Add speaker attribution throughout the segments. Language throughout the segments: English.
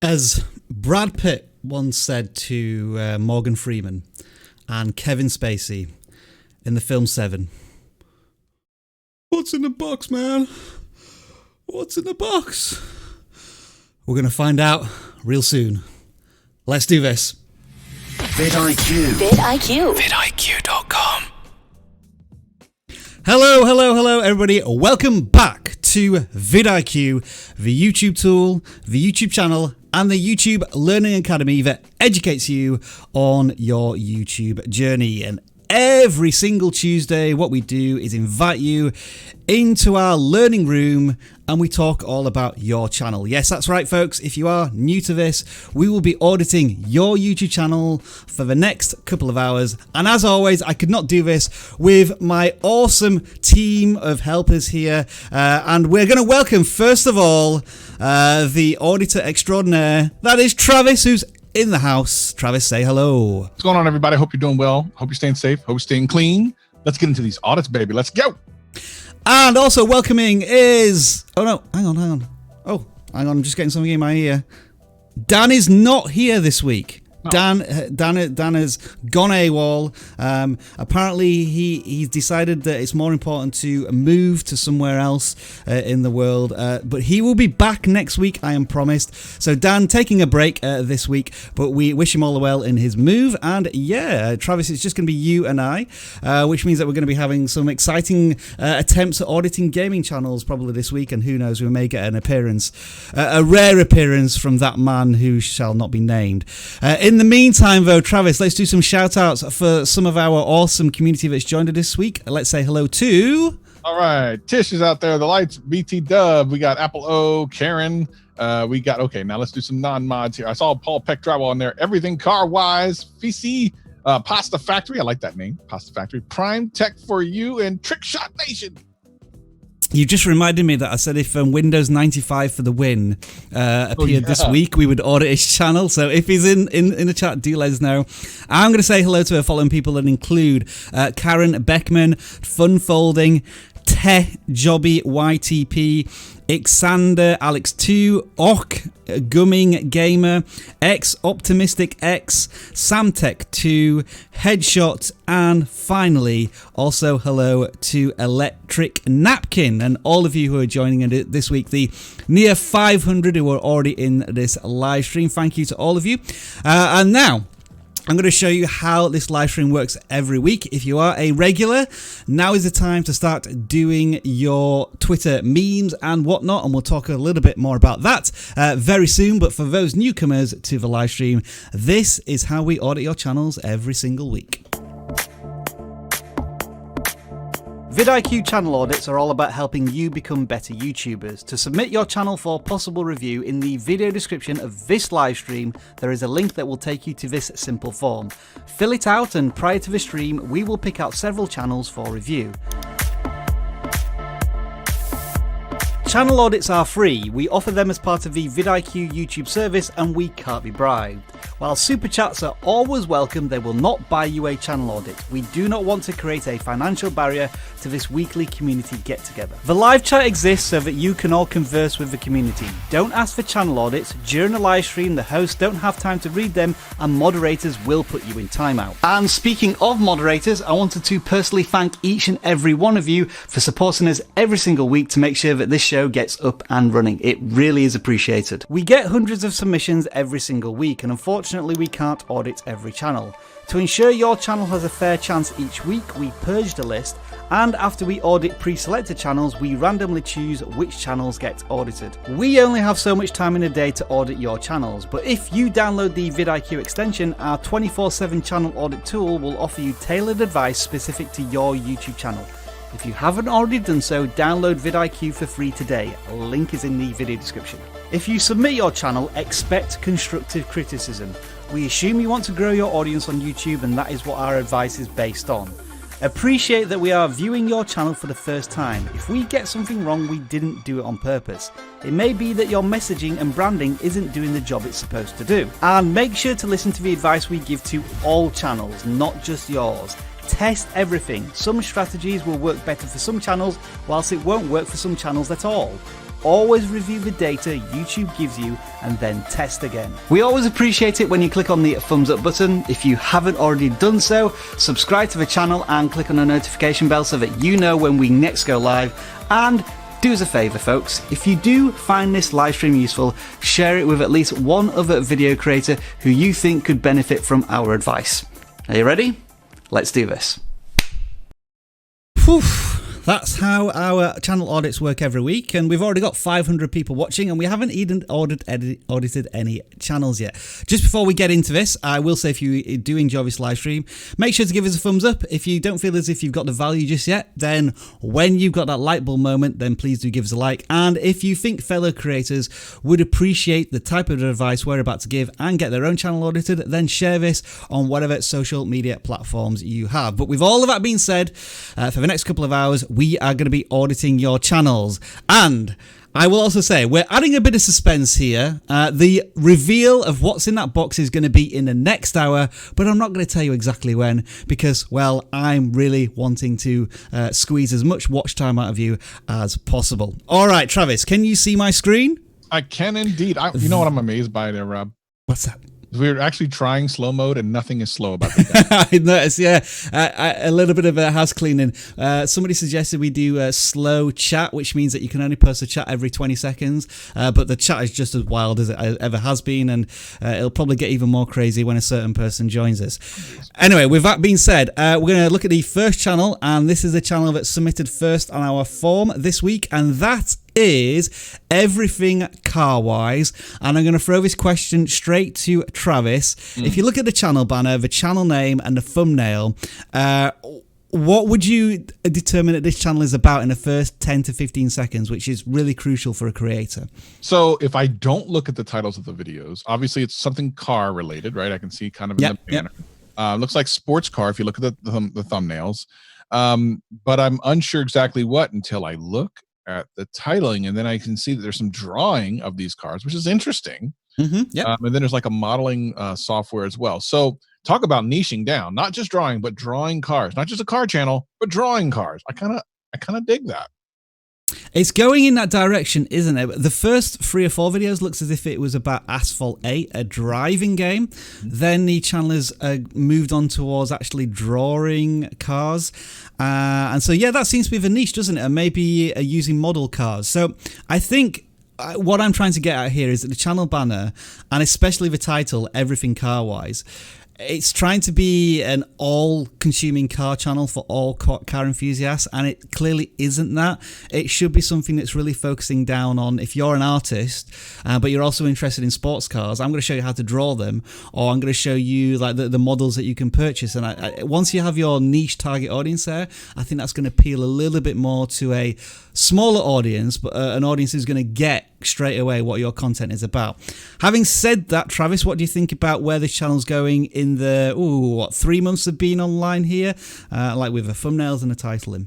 Speaker 1: As Brad Pitt once said to Morgan Freeman and Kevin Spacey in the film Seven, "What's in the box, man? What's in the box?" We're going to find out real soon. Let's do this.
Speaker 2: vidIQ.
Speaker 3: vidIQ.
Speaker 2: vidIQ.com.
Speaker 1: Hello, everybody. Welcome back to vidIQ, the YouTube tool, the YouTube channel, and the YouTube Learning Academy that educates you on your YouTube journey. And every single Tuesday, what we do is invite you into our learning room and we talk all about your channel. Yes, that's right, folks. If you are new to this, we will be auditing your YouTube channel for the next couple of hours. And as always, I could not do this with my awesome team of helpers here. And we're going to welcome, first of all, the auditor extraordinaire. That is Travis, who's in the house. Travis, say hello.
Speaker 4: What's going on, everybody? Hope you're doing well. Hope you're staying safe. Hope you're staying clean. Let's get into these audits, baby. Let's go.
Speaker 1: And also welcoming is... Oh, no. Hang on. Oh, hang on. I'm just getting something in my ear. Dan is not here this week.
Speaker 4: No.
Speaker 1: Dan has gone AWOL. Apparently, he's decided that it's more important to move to somewhere else in the world. But he will be back next week, I am promised. So Dan taking a break this week, but we wish him all the well in his move. And yeah, Travis, it's just going to be you and I, which means that we're going to be having some exciting attempts at auditing gaming channels probably this week. And who knows, we may get an appearance, a rare appearance from that man who shall not be named. In the meantime, though, Travis, let's do some shout-outs for some of our awesome community that's joined us this week. Let's say hello to...
Speaker 4: All right. Tish is out there. The Lights, BT Dub. We got Apple O, Karen. We got... Okay, now let's do some non-mods here. I saw Paul Peck Drywall on there. Everything Car-Wise. VC, Pasta Factory. I like that name. Pasta Factory. Prime Tech for You, and Trick Shot Nation.
Speaker 1: You just reminded me that I said if Windows 95 for the win appeared this week, we would audit his channel. So if he's in the chat, do let us know. I'm going to say hello to our following people that include Karen Beckman, Fun Folding, Te Jobby YTP, Ixander, Alex2, Och, Gumming Gamer, X Optimistic X, Samtech2, Headshot, and finally, also hello to Electric Napkin and all of you who are joining in this week, the near 500 who are already in this live stream. Thank you to all of you. And now, I'm going to show you how this live stream works every week. If you are a regular, now is the time to start doing your Twitter memes and whatnot, and we'll talk a little bit more about that very soon. But for those newcomers to the live stream, this is how we audit your channels every single week. vidIQ channel audits are all about helping you become better YouTubers. To submit your channel for possible review, in the video description of this live stream, there is a link that will take you to this simple form. Fill it out and prior to the stream, we will pick out several channels for review. Channel audits are free. We offer them as part of the vidIQ YouTube service and we can't be bribed. While super chats are always welcome, they will not buy you a channel audit. We do not want to create a financial barrier to this weekly community get-together. The live chat exists so that you can all converse with the community. Don't ask for channel audits. During a live stream, the hosts don't have time to read them and moderators will put you in timeout. And speaking of moderators, I wanted to personally thank each and every one of you for supporting us every single week to make sure that this show gets up and running. It really is appreciated. We get hundreds of submissions every single week, and unfortunately we can't audit every channel. To ensure your channel has a fair chance each week, we purge the list, and after we audit pre-selected channels, we randomly choose which channels get audited. We only have so much time in a day to audit your channels, but if you download the vidIQ extension, our 24/7 channel audit tool will offer you tailored advice specific to your YouTube channel. If you haven't already done so, download vidIQ for free today. A link is in the video description. If you submit your channel, expect constructive criticism. We assume you want to grow your audience on YouTube, and that is what our advice is based on. Appreciate that we are viewing your channel for the first time. If we get something wrong, we didn't do it on purpose. It may be that your messaging and branding isn't doing the job it's supposed to do. And make sure to listen to the advice we give to all channels, not just yours. test everything. Some strategies will work better for some channels, whilst it won't work for some channels at all. Always review the data YouTube gives you and then test again. We always appreciate it when you click on the thumbs up button. If you haven't already done so, subscribe to the channel and click on the notification bell so that you know when we next go live. And do us a favour, folks, if you do find this live stream useful, share it with at least one other video creator who you think could benefit from our advice. Are you ready? Let's do this. Whew. That's how our channel audits work every week, and we've already got 500 people watching, and we haven't even audited any channels yet. Just before we get into this, I will say if you do enjoy this live stream, make sure to give us a thumbs up. If you don't feel as if you've got the value just yet, then when you've got that light bulb moment, then please do give us a like. And if you think fellow creators would appreciate the type of advice we're about to give and get their own channel audited, then share this on whatever social media platforms you have. But with all of that being said, for the next couple of hours, we are going to be auditing your channels. And I will also say, we're adding a bit of suspense here. The reveal of what's in that box is going to be in the next hour, but I'm not going to tell you exactly when because, well, I'm really wanting to squeeze as much watch time out of you as possible. All right, Travis, can you see my screen? I
Speaker 4: can indeed. You know what I'm amazed by there, Rob?
Speaker 1: What's that?
Speaker 4: We're actually trying slow mode and nothing is slow about that.
Speaker 1: I noticed, yeah. A little bit of house cleaning. Somebody suggested we do slow chat, which means that you can only post a chat every 20 seconds. But the chat is just as wild as it ever has been, and it'll probably get even more crazy when a certain person joins us. Anyway, with that being said, we're going to look at the first channel, and this is the channel that's submitted first on our form this week, and that is everything car-wise. And I'm going to throw this question straight to Travis. If you look at the channel banner, the channel name and the thumbnail, what would you determine that this channel is about in the first 10 to 15 seconds, which is really crucial for a creator?
Speaker 4: So if I don't look at the titles of the videos, obviously it's something car related, right? I can see kind of in the banner. Looks like sports car if you look at the thumbnails. But I'm unsure exactly what until I look at the titling, and then I can see that there's some drawing of these cars, which is interesting. And then there's like a modeling software as well. So talk about niching down, not just drawing, but drawing cars, not just a car channel, but drawing cars. I kind of dig that.
Speaker 1: It's going in that direction, isn't it? The first 3 or 4 videos looks as if it was about Asphalt 8, a driving game. Then the channel has moved on towards actually drawing cars. And so, yeah, that seems to be the niche, doesn't it? And maybe using model cars. So I think what I'm trying to get at here is that the channel banner, and especially the title, Everything Car-Wise, it's trying to be an all-consuming car channel for all car enthusiasts, and it clearly isn't that. It should be something that's really focusing down on, if you're an artist, but you're also interested in sports cars, I'm going to show you how to draw them, or I'm going to show you like the models that you can purchase. And once you have your niche target audience there, I think that's going to appeal a little bit more to a smaller audience, but an audience who's going to get straight away what your content is about. Having said that, Travis, what do you think about where this channel's going in the 3 months of being online here, like with the thumbnails and the titling?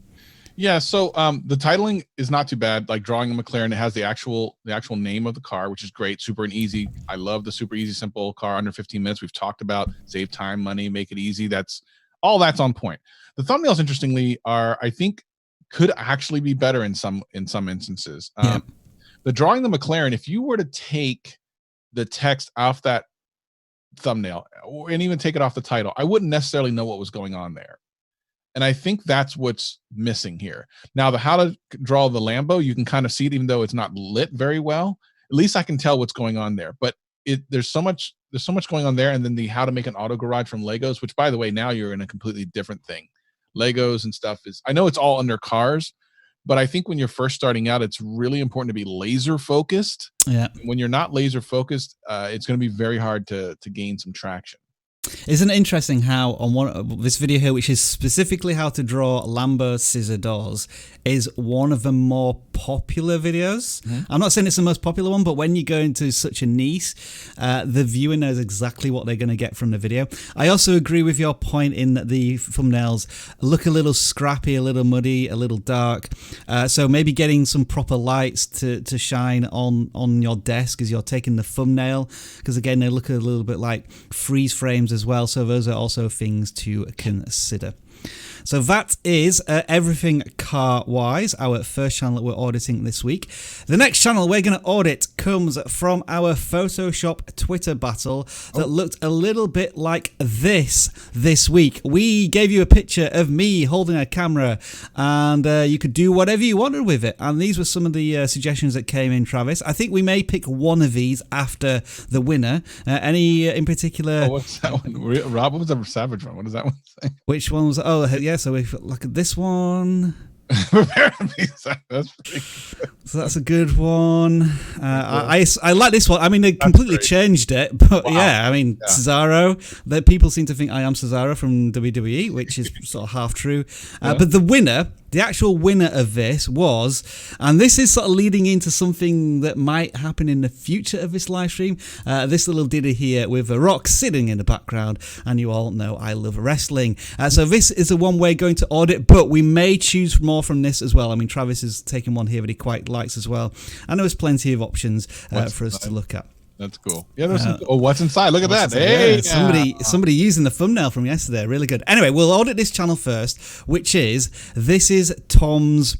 Speaker 4: Yeah, so the titling is not too bad. Like drawing a McLaren, it has the actual name of the car, which is great, super and easy. I love the super easy, simple car under 15 minutes. We've talked about save time, money, make it easy. That's on point. The thumbnails, interestingly, I think could actually be better in some instances. The drawing the McLaren, if you were to take the text off that thumbnail and even take it off the title, I wouldn't necessarily know what was going on there. And I think that's what's missing here. Now, the how to draw the Lambo, you can kind of see it, even though it's not lit very well. At least I can tell what's going on there. But there's so much going on there. And then the how to make an auto garage from Legos, which, by the way, now you're in a completely different thing. Legos and stuff I know it's all under cars, but I think when you're first starting out, it's really important to be laser focused. Yeah. When you're not laser focused, it's going to be very hard to gain some traction.
Speaker 1: Isn't it interesting how on this video here, which is specifically how to draw Lambo scissor doors, is one of the more popular videos. I'm not saying it's the most popular one, but when you go into such a niche, the viewer knows exactly what they're going to get from the video. I also agree with your point in that the thumbnails look a little scrappy, a little muddy, a little dark. So maybe getting some proper lights to shine on your desk as you're taking the thumbnail, because again, they look a little bit like freeze frames as well. So those are also things to consider. So that is everything car-wise, our first channel that we're auditing this week. The next channel we're going to audit comes from our Photoshop Twitter battle that looked a little bit like this week. We gave you a picture of me holding a camera, and you could do whatever you wanted with it. And these were some of the suggestions that came in, Travis. I think we may pick one of these after the winner. Any in particular?
Speaker 4: Oh, what's that one? Rob, what was the savage one? What does that one say?
Speaker 1: Which one was? Oh, yeah. So if look at this one.
Speaker 4: That's pretty good.
Speaker 1: So that's a good one. I like this one. I mean, they completely changed it, but yeah, I mean, Cesaro. That people seem to think I am Cesaro from WWE, which is sort of half true. But the winner, the actual winner of this was, and this is sort of leading into something that might happen in the future of this live stream. This little ditty here with a rock sitting in the background, and you all know I love wrestling. So this is the one we're going to audit, but we may choose more from this as well. I mean, Travis has taken one here that he quite likes as well, and there was plenty of options for us to look at.
Speaker 4: That's cool. Yeah, there's what's inside? Look at that.
Speaker 1: Hey, somebody using the thumbnail from yesterday. Really good. Anyway, we'll audit this channel first, which is Tom's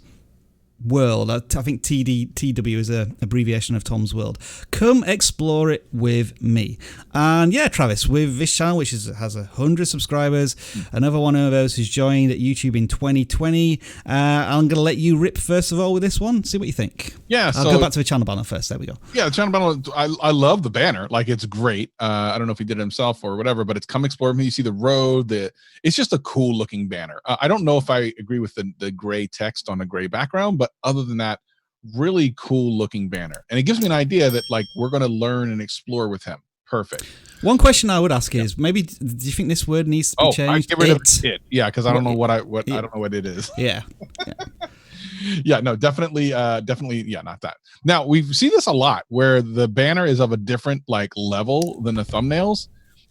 Speaker 1: World. I think TW is an abbreviation of Tom's World. Come explore it with me. And yeah, Travis, with this channel, which has 100 subscribers, another one of those who's joined at YouTube in 2020. I'm going to let you rip first of all with this one. See what you think.
Speaker 4: Yeah,
Speaker 1: I'll go back to the channel banner first. There we go.
Speaker 4: Yeah, the channel banner. I love the banner. Like, it's great. I don't know if he did it himself or whatever, but it's come explore with me. You see the road. It's just a cool looking banner. I don't know if I agree with the gray text on a gray background, but other than that, really cool looking banner. And it gives me an idea that like we're going to learn and explore with him. Perfect.
Speaker 1: One question I would ask is, maybe do you think this word needs to be changed?
Speaker 4: Get rid of it. Yeah, because I don't know I don't know what it is.
Speaker 1: Yeah.
Speaker 4: Yeah, no, definitely, yeah, not that. Now, we see this a lot where the banner is of a different like level than the thumbnails,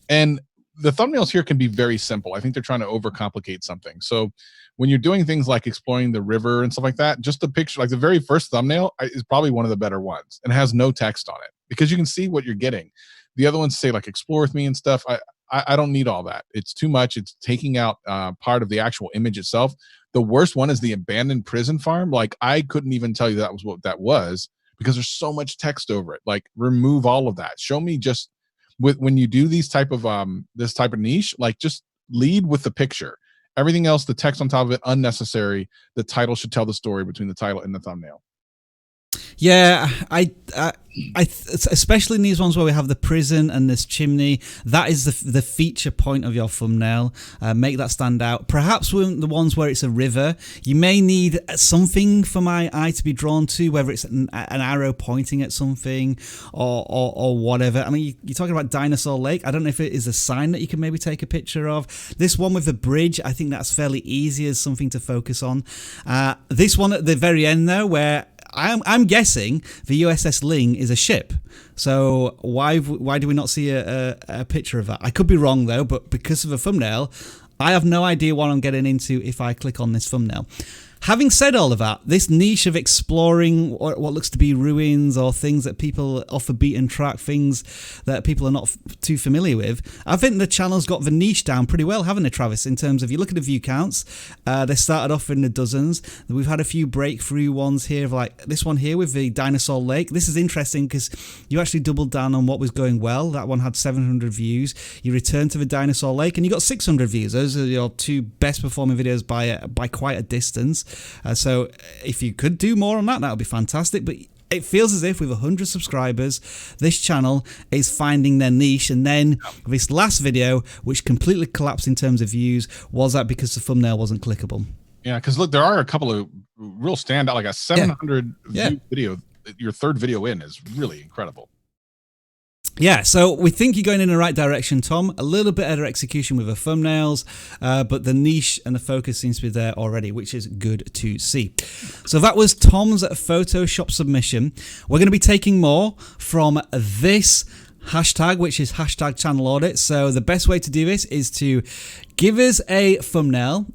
Speaker 4: and the thumbnails here can be very simple. I think they're trying to overcomplicate something. So when you're doing things like exploring the river and stuff like that, just the picture, like the very first thumbnail is probably one of the better ones and has no text on it because you can see what you're getting. The other ones say like explore with me and stuff. I don't need all that. It's too much. It's taking out part of the actual image itself. The worst one is the abandoned prison farm. Like, I couldn't even tell you that was what that was because there's so much text over it. Like, remove all of that. Show me just when you do these type of this type of niche, like just lead with the picture. Everything else, the text on top of it, unnecessary. The title should tell the story between the title and the thumbnail.
Speaker 1: Yeah, I especially in these ones where we have the prison and this chimney, that is the feature point of your thumbnail. Make that stand out. Perhaps with the ones where it's a river, you may need something for my eye to be drawn to, whether it's an arrow pointing at something or whatever. I mean, you're talking about Dinosaur Lake. I don't know if it is a sign that you can maybe take a picture of. This one with the bridge, I think that's fairly easy as something to focus on. This one at the very end though, where I'm guessing the USS Ling is a ship. So why do we not see a picture of that? I could be wrong though, but because of the thumbnail, I have no idea what I'm getting into if I click on this thumbnail. Having said all of that, this niche of exploring what looks to be ruins or things that people off a beaten track, things that people are not too familiar with, I think the channel's got the niche down pretty well, haven't they, Travis? In terms of, you look at the view counts, they started off in the dozens. We've had a few breakthrough ones here, like this one here with the Dinosaur Lake. This is interesting because you actually doubled down on what was going well. That one had 700 views. You returned to the Dinosaur Lake and you got 600 views. Those are your two best performing videos by quite a distance. So if you could do more on that would be fantastic. But it feels as if with 100 subscribers, this channel is finding their niche. And then this last video, which completely collapsed in terms of views, was that because the thumbnail wasn't clickable. Yeah,
Speaker 4: because look, there are a couple of real standout, like a 700 view video. Your third video in is really incredible.
Speaker 1: Yeah, so we think you're going in the right direction, Tom. A little bit better execution with the thumbnails, but the niche and the focus seems to be there already, which is good to see. So that was Tom's Photoshop submission. We're going to be taking more from this hashtag, which is hashtag channel audit. So the best way to do this is to give us a thumbnail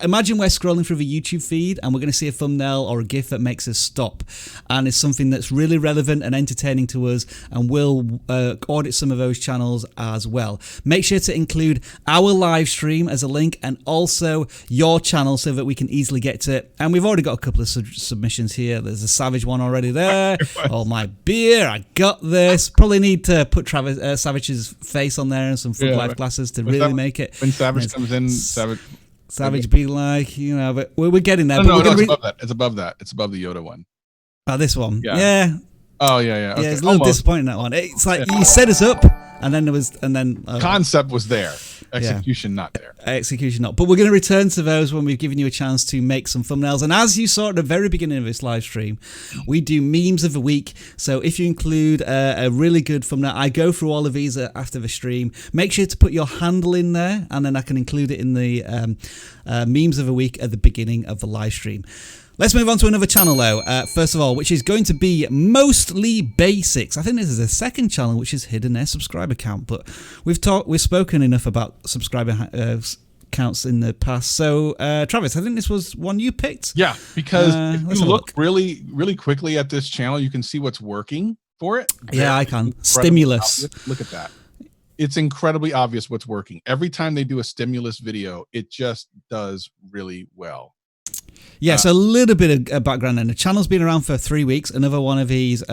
Speaker 1: imagine we're scrolling through the YouTube feed and we're going to see a thumbnail or a GIF that makes us stop, and it's something that's really relevant and entertaining to us, and we'll audit some of those channels as well. Make sure to include our live stream as a link and also your channel so that we can easily get to it. And we've already got a couple of submissions here. There's a Savage one already there. Oh, my beer, I got this. Probably need to put Savage's face on there and some Frog Life glasses to really make it.
Speaker 4: When Savage comes in,
Speaker 1: Savage be like, but we're getting there.
Speaker 4: No, it's above that. It's above that. It's above the Yoda one.
Speaker 1: Oh, this one? Yeah.
Speaker 4: Oh, yeah. Okay.
Speaker 1: Yeah, it's a little disappointing, that one. It's like you set us up, and then
Speaker 4: concept was there. Execution not there.
Speaker 1: Execution not. But we're going to return to those when we've given you a chance to make some thumbnails. And as you saw at the very beginning of this live stream, we do memes of the week. So if you include a really good thumbnail, I go through all of these after the stream. Make sure to put your handle in there, and then I can include it in the memes of the week at the beginning of the live stream. Let's move on to another channel though, first of all, which is going to be Mostly Basics. I think this is a second channel which has hidden their subscriber count, but we've spoken enough about subscriber counts in the past. So, Travis, I think this was one you picked.
Speaker 4: Yeah, because if you look really, really quickly at this channel, you can see what's working for it.
Speaker 1: Yeah, I can. Stimulus.
Speaker 4: Obvious. Look at that. It's incredibly obvious what's working. Every time they do a stimulus video, it just does really well.
Speaker 1: Yeah, so a little bit of background then. The channel's been around for 3 weeks. Another one of these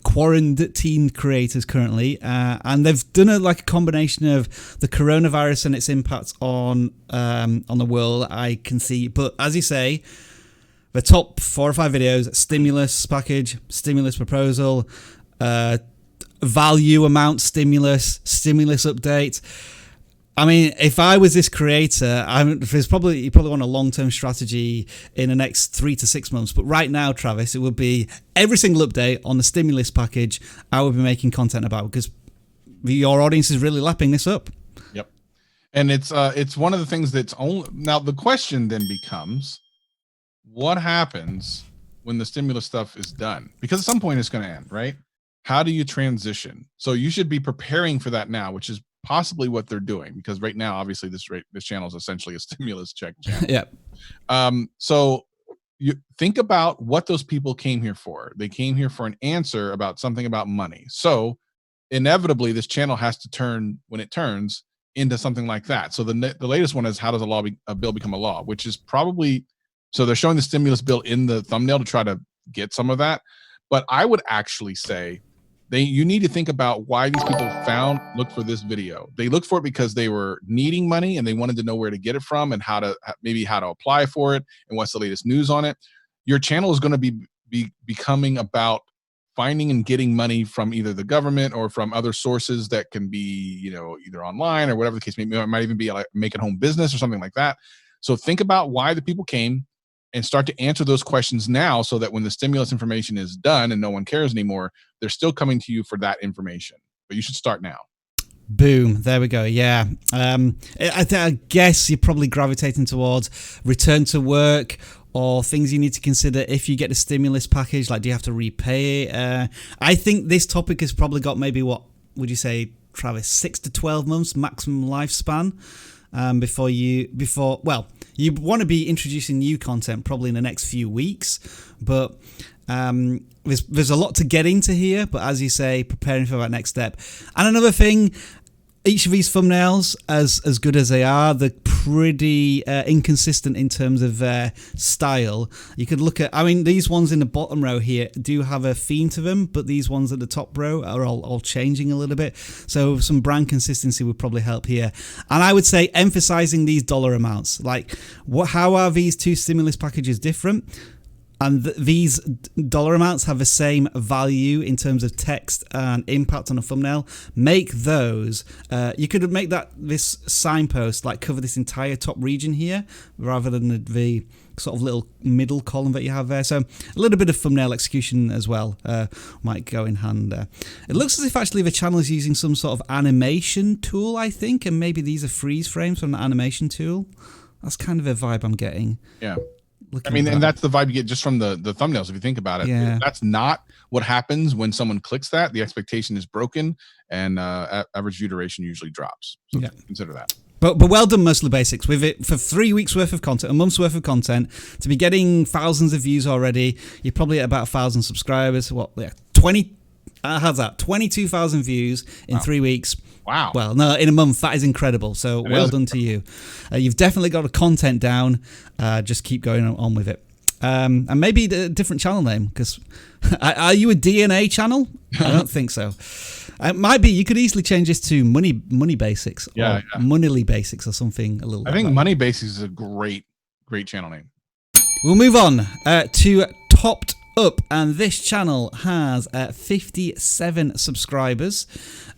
Speaker 1: quarantine creators currently. And they've done a combination of the coronavirus and its impact on the world, I can see. But as you say, the top 4 or 5 videos, stimulus package, stimulus proposal, value amount stimulus update. I mean, if I was this creator, you probably want a long-term strategy in the next 3 to 6 months. But right now, Travis, it would be every single update on the stimulus package I would be making content about, because your audience is really lapping this up.
Speaker 4: Yep. And it's one of the things that's only now the question then becomes, what happens when the stimulus stuff is done? Because at some point it's going to end, right? How do you transition? So you should be preparing for that now, which is possibly what they're doing, because right now, obviously, this channel is essentially a stimulus check channel.
Speaker 1: Yeah.
Speaker 4: So you think about what those people came here for. They came here for an answer about something about money. So inevitably, this channel has to turn, when it turns, into something like that. So the latest one is, how does a bill become a law? Which is probably, so they're showing the stimulus bill in the thumbnail to try to get some of that. But I would actually say, you need to think about why these people looked for this video. They looked for it because they were needing money and they wanted to know where to get it from and how to apply for it and what's the latest news on it. Your channel is going to be becoming about finding and getting money from either the government or from other sources that can be, either online or whatever the case may be. It might even be like make it home business or something like that. So think about why the people came and start to answer those questions now, so that when the stimulus information is done and no one cares anymore, they're still coming to you for that information. But you should start now.
Speaker 1: Boom. There we go. Yeah. I guess you're probably gravitating towards return to work or things you need to consider if you get a stimulus package. Like, do you have to repay it? I think this topic has probably got maybe, what would you say, Travis, 6 to 12 months maximum lifespan before you want to be introducing new content probably in the next few weeks, but there's a lot to get into here. But as you say, preparing for that next step. And another thing, each of these thumbnails, as good as they are, they're pretty inconsistent in terms of style. You could look at, these ones in the bottom row here do have a theme to them, but these ones at the top row are all changing a little bit. So some brand consistency would probably help here. And I would say emphasizing these dollar amounts. Like, how are these two stimulus packages different? And these dollar amounts have the same value in terms of text and impact on a thumbnail. Make those, you could make this signpost cover this entire top region here, rather than the sort of little middle column that you have there. So a little bit of thumbnail execution as well might go in hand there. It looks as if actually the channel is using some sort of animation tool, I think, and maybe these are freeze frames from the animation tool. That's kind of a vibe I'm getting.
Speaker 4: Yeah. I mean, and that's the vibe you get just from the thumbnails. If you think about it, that's not what happens when someone clicks that. The expectation is broken, and average view duration usually drops. So consider that.
Speaker 1: But well done, Mostly Basics. With it for 3 weeks worth of content, a month's worth of content, to be getting thousands of views already. You're probably at about 1,000 subscribers. What? Yeah, 20. How's that? 22,000 views in 3 weeks.
Speaker 4: Wow.
Speaker 1: Well, no, in a month. That is incredible. So well done to you. You've definitely got the content down. Just keep going on with it. And maybe a different channel name, because are you a DNA channel? I don't think so. It might be. You could easily change this to Money Basics or Moneyly Basics or something a little.
Speaker 4: I think Money Basics is a great channel name.
Speaker 1: We'll move on to Topped Up, and this channel has 57 subscribers.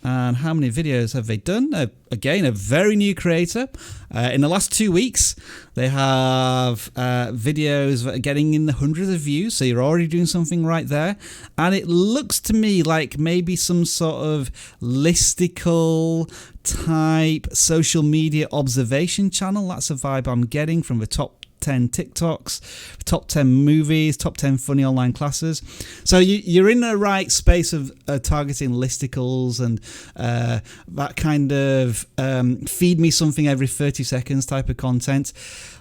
Speaker 1: And how many videos have they done? Again, a very new creator. In the last 2 weeks, they have videos that are getting in the hundreds of views, so you're already doing something right there. And it looks to me like maybe some sort of listicle type social media observation channel. That's a vibe I'm getting from the top 10 TikToks, top 10 movies, top 10 funny online classes. So you're in the right space of targeting listicles and that kind of feed me something every 30 seconds type of content.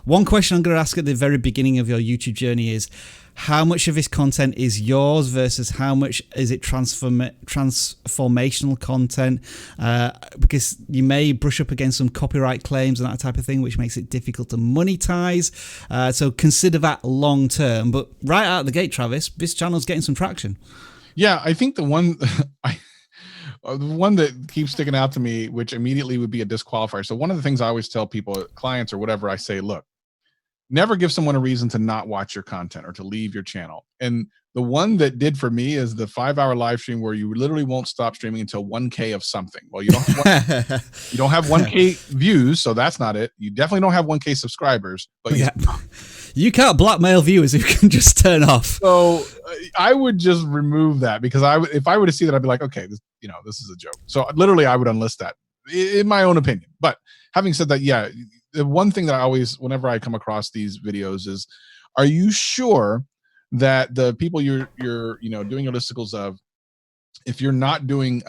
Speaker 1: One question I'm going to ask at the very beginning of your YouTube journey is, how much of this content is yours versus how much is it transformational content? Because you may brush up against some copyright claims and that type of thing, which makes it difficult to monetize. So consider that long term. But right out of the gate, Travis, this channel's getting some traction.
Speaker 4: Yeah, I think the one that keeps sticking out to me, which immediately would be a disqualifier. So one of the things I always tell people, clients or whatever, I say, look, never give someone a reason to not watch your content or to leave your channel. And the one that did for me is the 5-hour live stream where you literally won't stop streaming until 1K of something. Well, you don't have 1K views, so that's not it. You definitely don't have 1K subscribers, but
Speaker 1: you can't blackmail viewers if you can just turn off.
Speaker 4: So I would just remove that, because if I were to see that, I'd be like, okay, this is a joke. So literally I would unlist that, in my own opinion. But having said that, the one thing that I always, whenever I come across these videos, is, are you sure that the people you're doing your listicles of, if you're not doing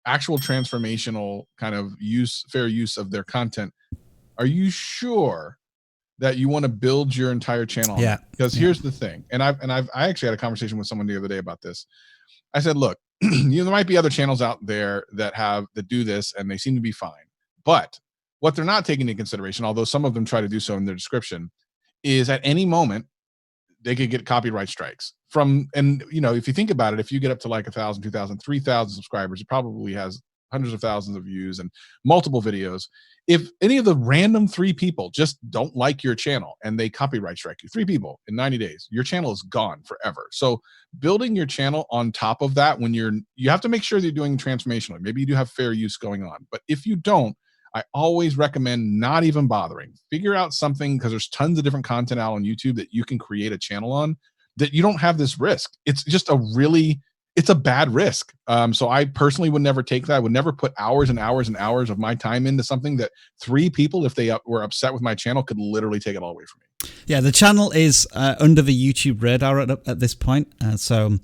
Speaker 4: actual transformational kind of fair use of their content, are you sure that you want to build your entire channel?
Speaker 1: Yeah.
Speaker 4: Because here's the thing, and I actually had a conversation with someone the other day about this. I said, look, there might be other channels out there that do this, and they seem to be fine, but what they're not taking into consideration, although some of them try to do so in their description, is at any moment they could get copyright strikes and if you think about it, if you get up to like 1,000, 2,000, 3,000 subscribers, it probably has hundreds of thousands of views and multiple videos. If any of the random 3 people just don't like your channel and they copyright strike you, 3 people in 90 days, your channel is gone forever. So building your channel on top of that, when you have to make sure that you're doing transformationally. Maybe you do have fair use going on, but if you don't, I always recommend not even bothering. Figure out something, because there's tons of different content out on YouTube that you can create a channel on, that you don't have this risk. It's just it's a bad risk. So I personally would never take that. I would never put hours and hours and hours of my time into something that 3 people, if they were upset with my channel, could literally take it all away from me.
Speaker 1: Yeah, the channel is under the YouTube radar at this point. So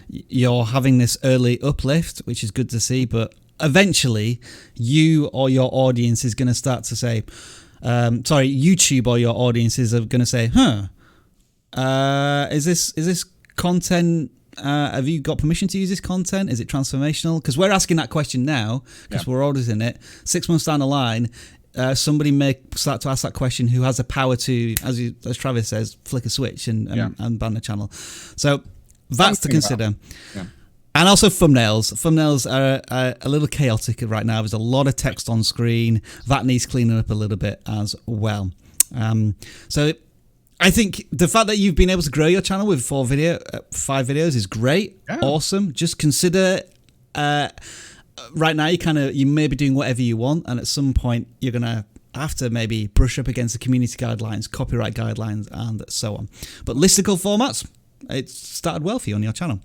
Speaker 1: you're having this early uplift, which is good to see, but eventually you or your audience is going to start to say, YouTube or your audiences are going to say, is this content, have you got permission to use this content? Is it transformational? Because we're asking that question now, because we're auditing it. 6 months down the line, somebody may start to ask that question who has the power to, as Travis says, flick a switch and ban the channel. So that's to consider. Yeah. And also thumbnails. Thumbnails are a little chaotic right now. There's a lot of text on screen. That needs cleaning up a little bit as well. So I think the fact that you've been able to grow your channel with 5 videos is great. Yeah. Awesome. Just consider right now you may be doing whatever you want, and at some point you're going to have to maybe brush up against the community guidelines, copyright guidelines, and so on. But listicle formats, it started well for you on your channel.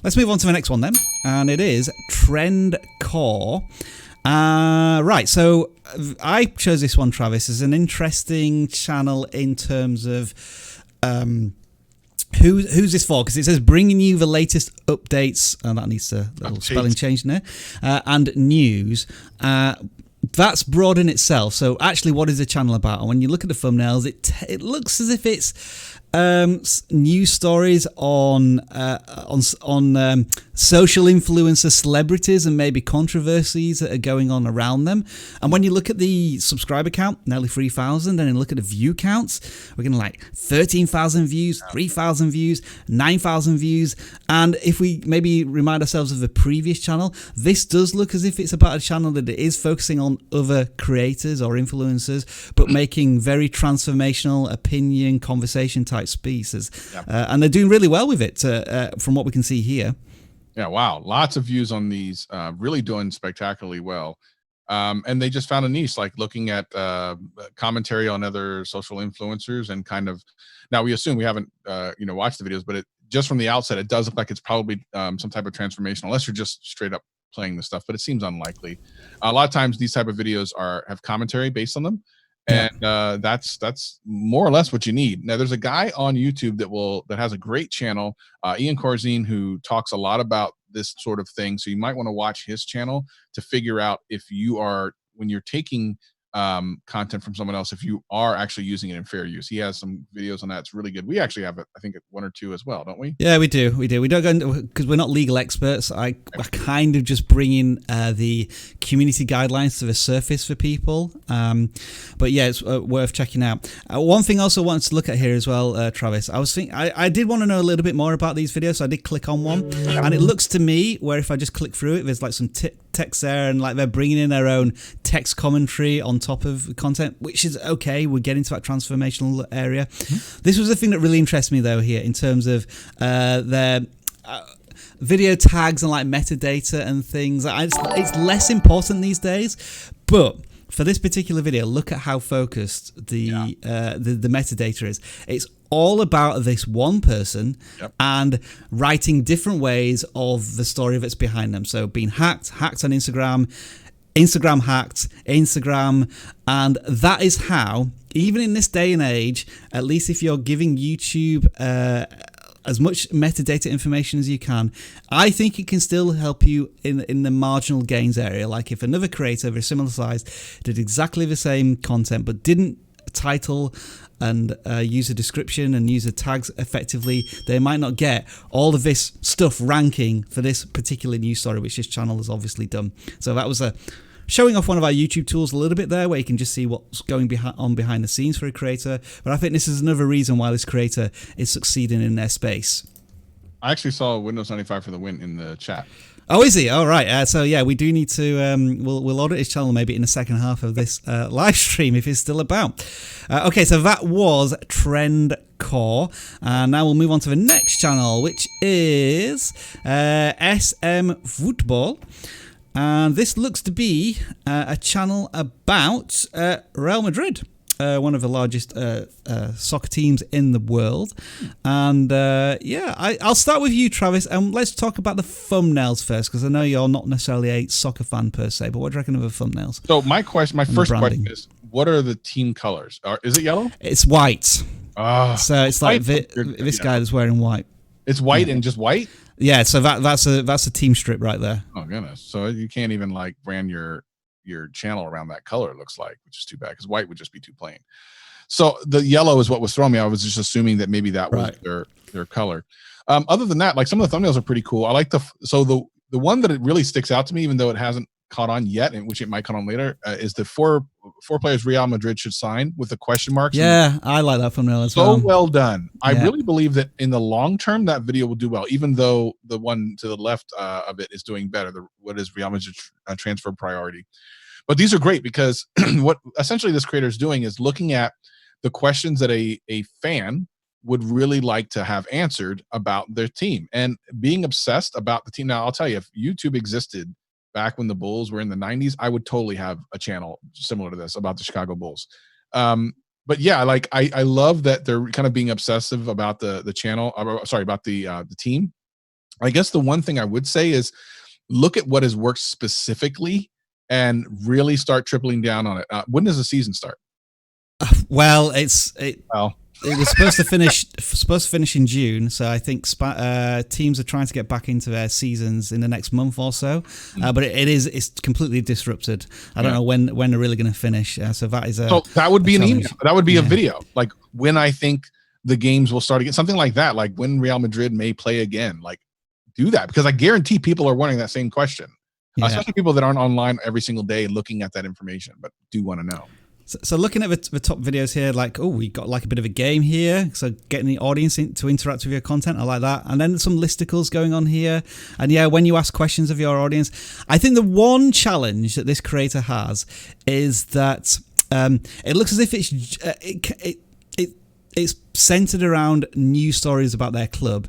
Speaker 1: Let's move on to the next one then, and it is Trend Core. Right, so I chose this one, Travis, as an interesting channel in terms of who's this for? Because it says bringing you the latest updates, and that needs a little spelling change in there, and news. That's broad in itself. So actually, what is the channel about? And when you look at the thumbnails, it looks as if it's news stories on social influencer celebrities and maybe controversies that are going on around them. And when you look at the subscriber count, nearly 3,000, and then look at the view counts, we're getting like 13,000 views, 3,000 views, 9,000 views. And if we maybe remind ourselves of the previous channel, this does look as if it's about a channel that is focusing on other creators or influencers, but making very transformational opinion, conversation type pieces. And they're doing really well with it from what we can see here.
Speaker 4: Yeah, wow. Lots of views on these, really doing spectacularly well. And they just found a niche, like looking at commentary on other social influencers and kind of, now we assume we haven't, watched the videos, but it just from the outset, it does look like it's probably some type of transformation, unless you're just straight up playing the stuff, but it seems unlikely. A lot of times these type of videos have commentary based on them. And that's more or less what you need. Now, there's a guy on YouTube that has a great channel, Ian Corzine, who talks a lot about this sort of thing. So you might want to watch his channel to figure out if you are, when you're taking content from someone else, if you are actually using it in fair use. He has some videos on that. It's really good. We actually have, I think, one or two as well, don't we?
Speaker 1: Yeah, we do. We don't go into, because we're not legal experts. I kind of just bring in the community guidelines to the surface for people. But yeah, it's worth checking out. One thing I also wanted to look at here as well, Travis, I did want to know a little bit more about these videos, so I did click on one, and it looks to me where if I just click through it, there's like some text there, and like they're bringing in their own text commentary on top of content, which is okay. We're getting to that transformational area. This was the thing that really interests me though here in terms of their video tags and like metadata and things. It's less important these days, but for this particular video, look at how focused the metadata is. It's all about this one person and writing different ways of the story that's behind them. So being hacked on Instagram hacked Instagram, and that is how, even in this day and age, at least if you're giving YouTube as much metadata information as you can, I think it can still help you in the marginal gains area. Like if another creator of a similar size did exactly the same content but didn't title and user description and user tags effectively, they might not get all of this stuff ranking for this particular news story, which this channel has obviously done. So that was showing off one of our YouTube tools a little bit there, where you can just see what's going on behind the scenes for a creator. But I think this is another reason why this creator is succeeding in their space.
Speaker 4: I actually saw Windows 95 for the win in the chat.
Speaker 1: Oh, is he? All right. So yeah, we do need to. We'll audit his channel maybe in the second half of this live stream if it's still about. Okay, so that was Trend Core, and now we'll move on to the next channel, which is SM Football, and this looks to be a channel about Real Madrid. One of the largest soccer teams in the world. And I'll start with you, Travis, and let's talk about the thumbnails first, because I know you're not necessarily a soccer fan per se, but what do you reckon of the thumbnails?
Speaker 4: So my first question is, what are the team colors? Is it yellow?
Speaker 1: It's white. So it's like this guy that's wearing white.
Speaker 4: It's white and just white?
Speaker 1: Yeah, so that's a team strip right there.
Speaker 4: Oh, goodness. So you can't even like brand your channel around that color, it looks like, which is too bad, because white would just be too plain. So the yellow is what was throwing me. I was just assuming that maybe that was their color. Other than that, like some of the thumbnails are pretty cool. I like the one that it really sticks out to me, even though it hasn't caught on yet, and which it might come on later, is the four players Real Madrid should sign with the question marks.
Speaker 1: Yeah, I like that thumbnail as well.
Speaker 4: So well done. Yeah. I really believe that in the long term, that video will do well, even though the one to the left of it is doing better. What is Real Madrid transfer priority? But these are great because what essentially this creator is doing is looking at the questions that a fan would really like to have answered about their team and being obsessed about the team. Now, I'll tell you, if YouTube existed back when the Bulls were in the 90s, I would totally have a channel similar to this about the Chicago Bulls. But yeah, like I love that they're kind of being obsessive about the channel. About the team. I guess the one thing I would say is look at what has worked specifically and really start tripling down on it. When does the season start?
Speaker 1: Well,
Speaker 4: Well,
Speaker 1: it was supposed to finish in June, so I think teams are trying to get back into their seasons in the next month or so. But it's completely disrupted. I don't know when they're really going to finish. So that is
Speaker 4: so that would be an
Speaker 1: challenge.
Speaker 4: email. That would be a video, like when I think the games will start again, something like that. Like when Real Madrid may play again. Like do that, because I guarantee people are wondering that same question, especially people that aren't online every single day looking at that information, but do want to know.
Speaker 1: So looking at the top videos here, like, we got like a bit of a game here. So getting the audience to interact with your content, I like that. And then some listicles going on here. And yeah, when you ask questions of your audience, I think the one challenge that this creator has is that it looks as if it's centered around news stories about their club.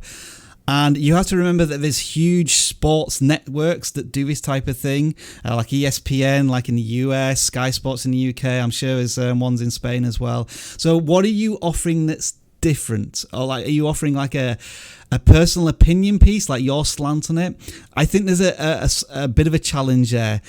Speaker 1: And you have to remember that there's huge sports networks that do this type of thing, like ESPN, like in the US, Sky Sports in the UK. I'm sure there's ones in Spain as well. So what are you offering that's different? Or like, are you offering like a personal opinion piece, like your slant on it? I think there's a bit of a challenge there.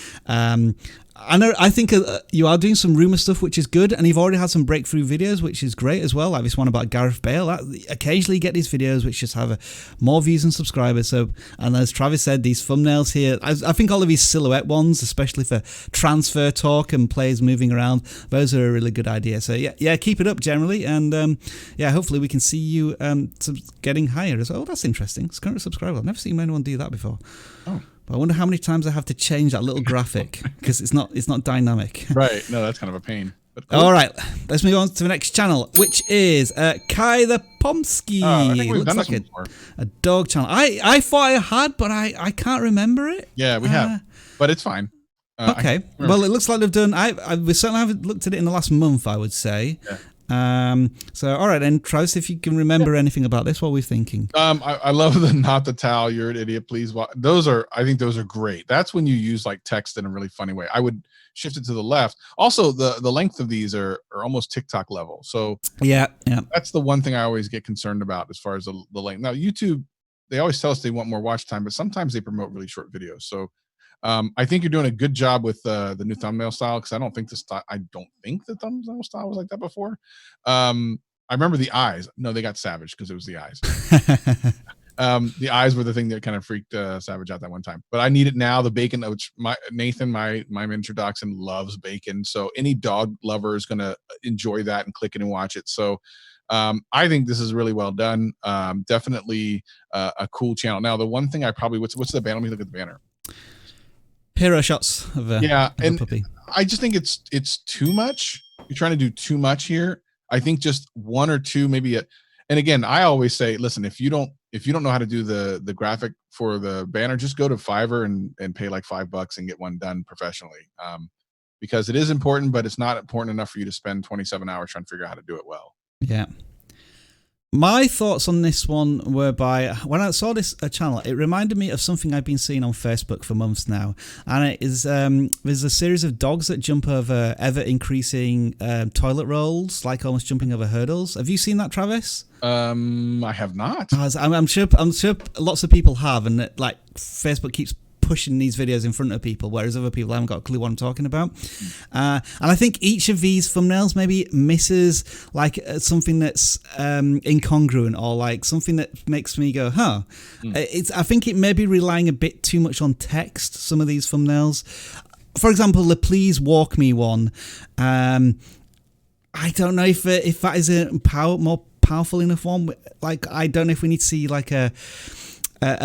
Speaker 1: I think you are doing some rumor stuff, which is good, and you've already had some breakthrough videos, which is great as well, like this one about Gareth Bale. Occasionally you get these videos which just have more views and subscribers. So, and as Travis said, these thumbnails here, I think all of these silhouette ones, especially for transfer talk and players moving around, those are a really good idea. So yeah, keep it up generally, and hopefully we can see you getting higher as well. Oh, that's interesting. It's current subscriber. I've never seen anyone do that before. Oh. But I wonder how many times I have to change that little graphic, because it's not dynamic.
Speaker 4: Right. No, that's kind of a pain. But cool.
Speaker 1: All right. Let's move on to the next channel, which is Kai the Pomsky.
Speaker 4: I think we've
Speaker 1: Looks
Speaker 4: done
Speaker 1: like
Speaker 4: this one before.
Speaker 1: a dog channel. I thought I had, but I can't remember it.
Speaker 4: Yeah, we have. But it's fine.
Speaker 1: Okay. Well, it looks like they've done. We certainly haven't looked at it in the last month, I would say. Yeah. So all right, then Travis, if you can remember anything about this, what we're thinking.
Speaker 4: I love the not the towel, you're an idiot, please watch. I think those are great. That's when you use like text in a really funny way. I would shift it to the left. Also, the length of these are almost TikTok level. So
Speaker 1: yeah,
Speaker 4: that's the one thing I always get concerned about as far as the length. Now YouTube, they always tell us they want more watch time, but sometimes they promote really short videos. So I think you're doing a good job with the new thumbnail style, because I don't think the thumbnail style was like that before. I remember the eyes. No, they got Savage because it was the eyes. The eyes were the thing that kind of freaked Savage out that one time. But I need it now. The bacon, which Nathan, my miniature dachshund, loves bacon. So any dog lover is going to enjoy that and click it and watch it. So I think this is really well done. Definitely a cool channel. Now, the one thing I probably what's the banner? Let me look at the banner.
Speaker 1: Hero shots of
Speaker 4: and
Speaker 1: puppy.
Speaker 4: I just think it's too much. You're trying to do too much here. I think just one or two, maybe. And again, I always say, listen, if you don't know how to do the graphic for the banner, just go to Fiverr and pay like $5 and get one done professionally. Because it is important, but it's not important enough for you to spend 27 hours trying to figure out how to do it well.
Speaker 1: Yeah. My thoughts on this one were when I saw this channel, it reminded me of something I've been seeing on Facebook for months now. And it is, there's a series of dogs that jump over ever increasing toilet rolls, like almost jumping over hurdles. Have you seen that, Travis?
Speaker 4: I have not.
Speaker 1: I'm sure lots of people have, and like Facebook keeps pushing these videos in front of people, whereas other people haven't got a clue what I'm talking about. And I think each of these thumbnails maybe misses like something that's incongruent, or like something that makes me go, huh. I think it may be relying a bit too much on text, some of these thumbnails. For example, the Please Walk Me one. I don't know if that is a more powerful enough one. Like, I don't know if we need to see like a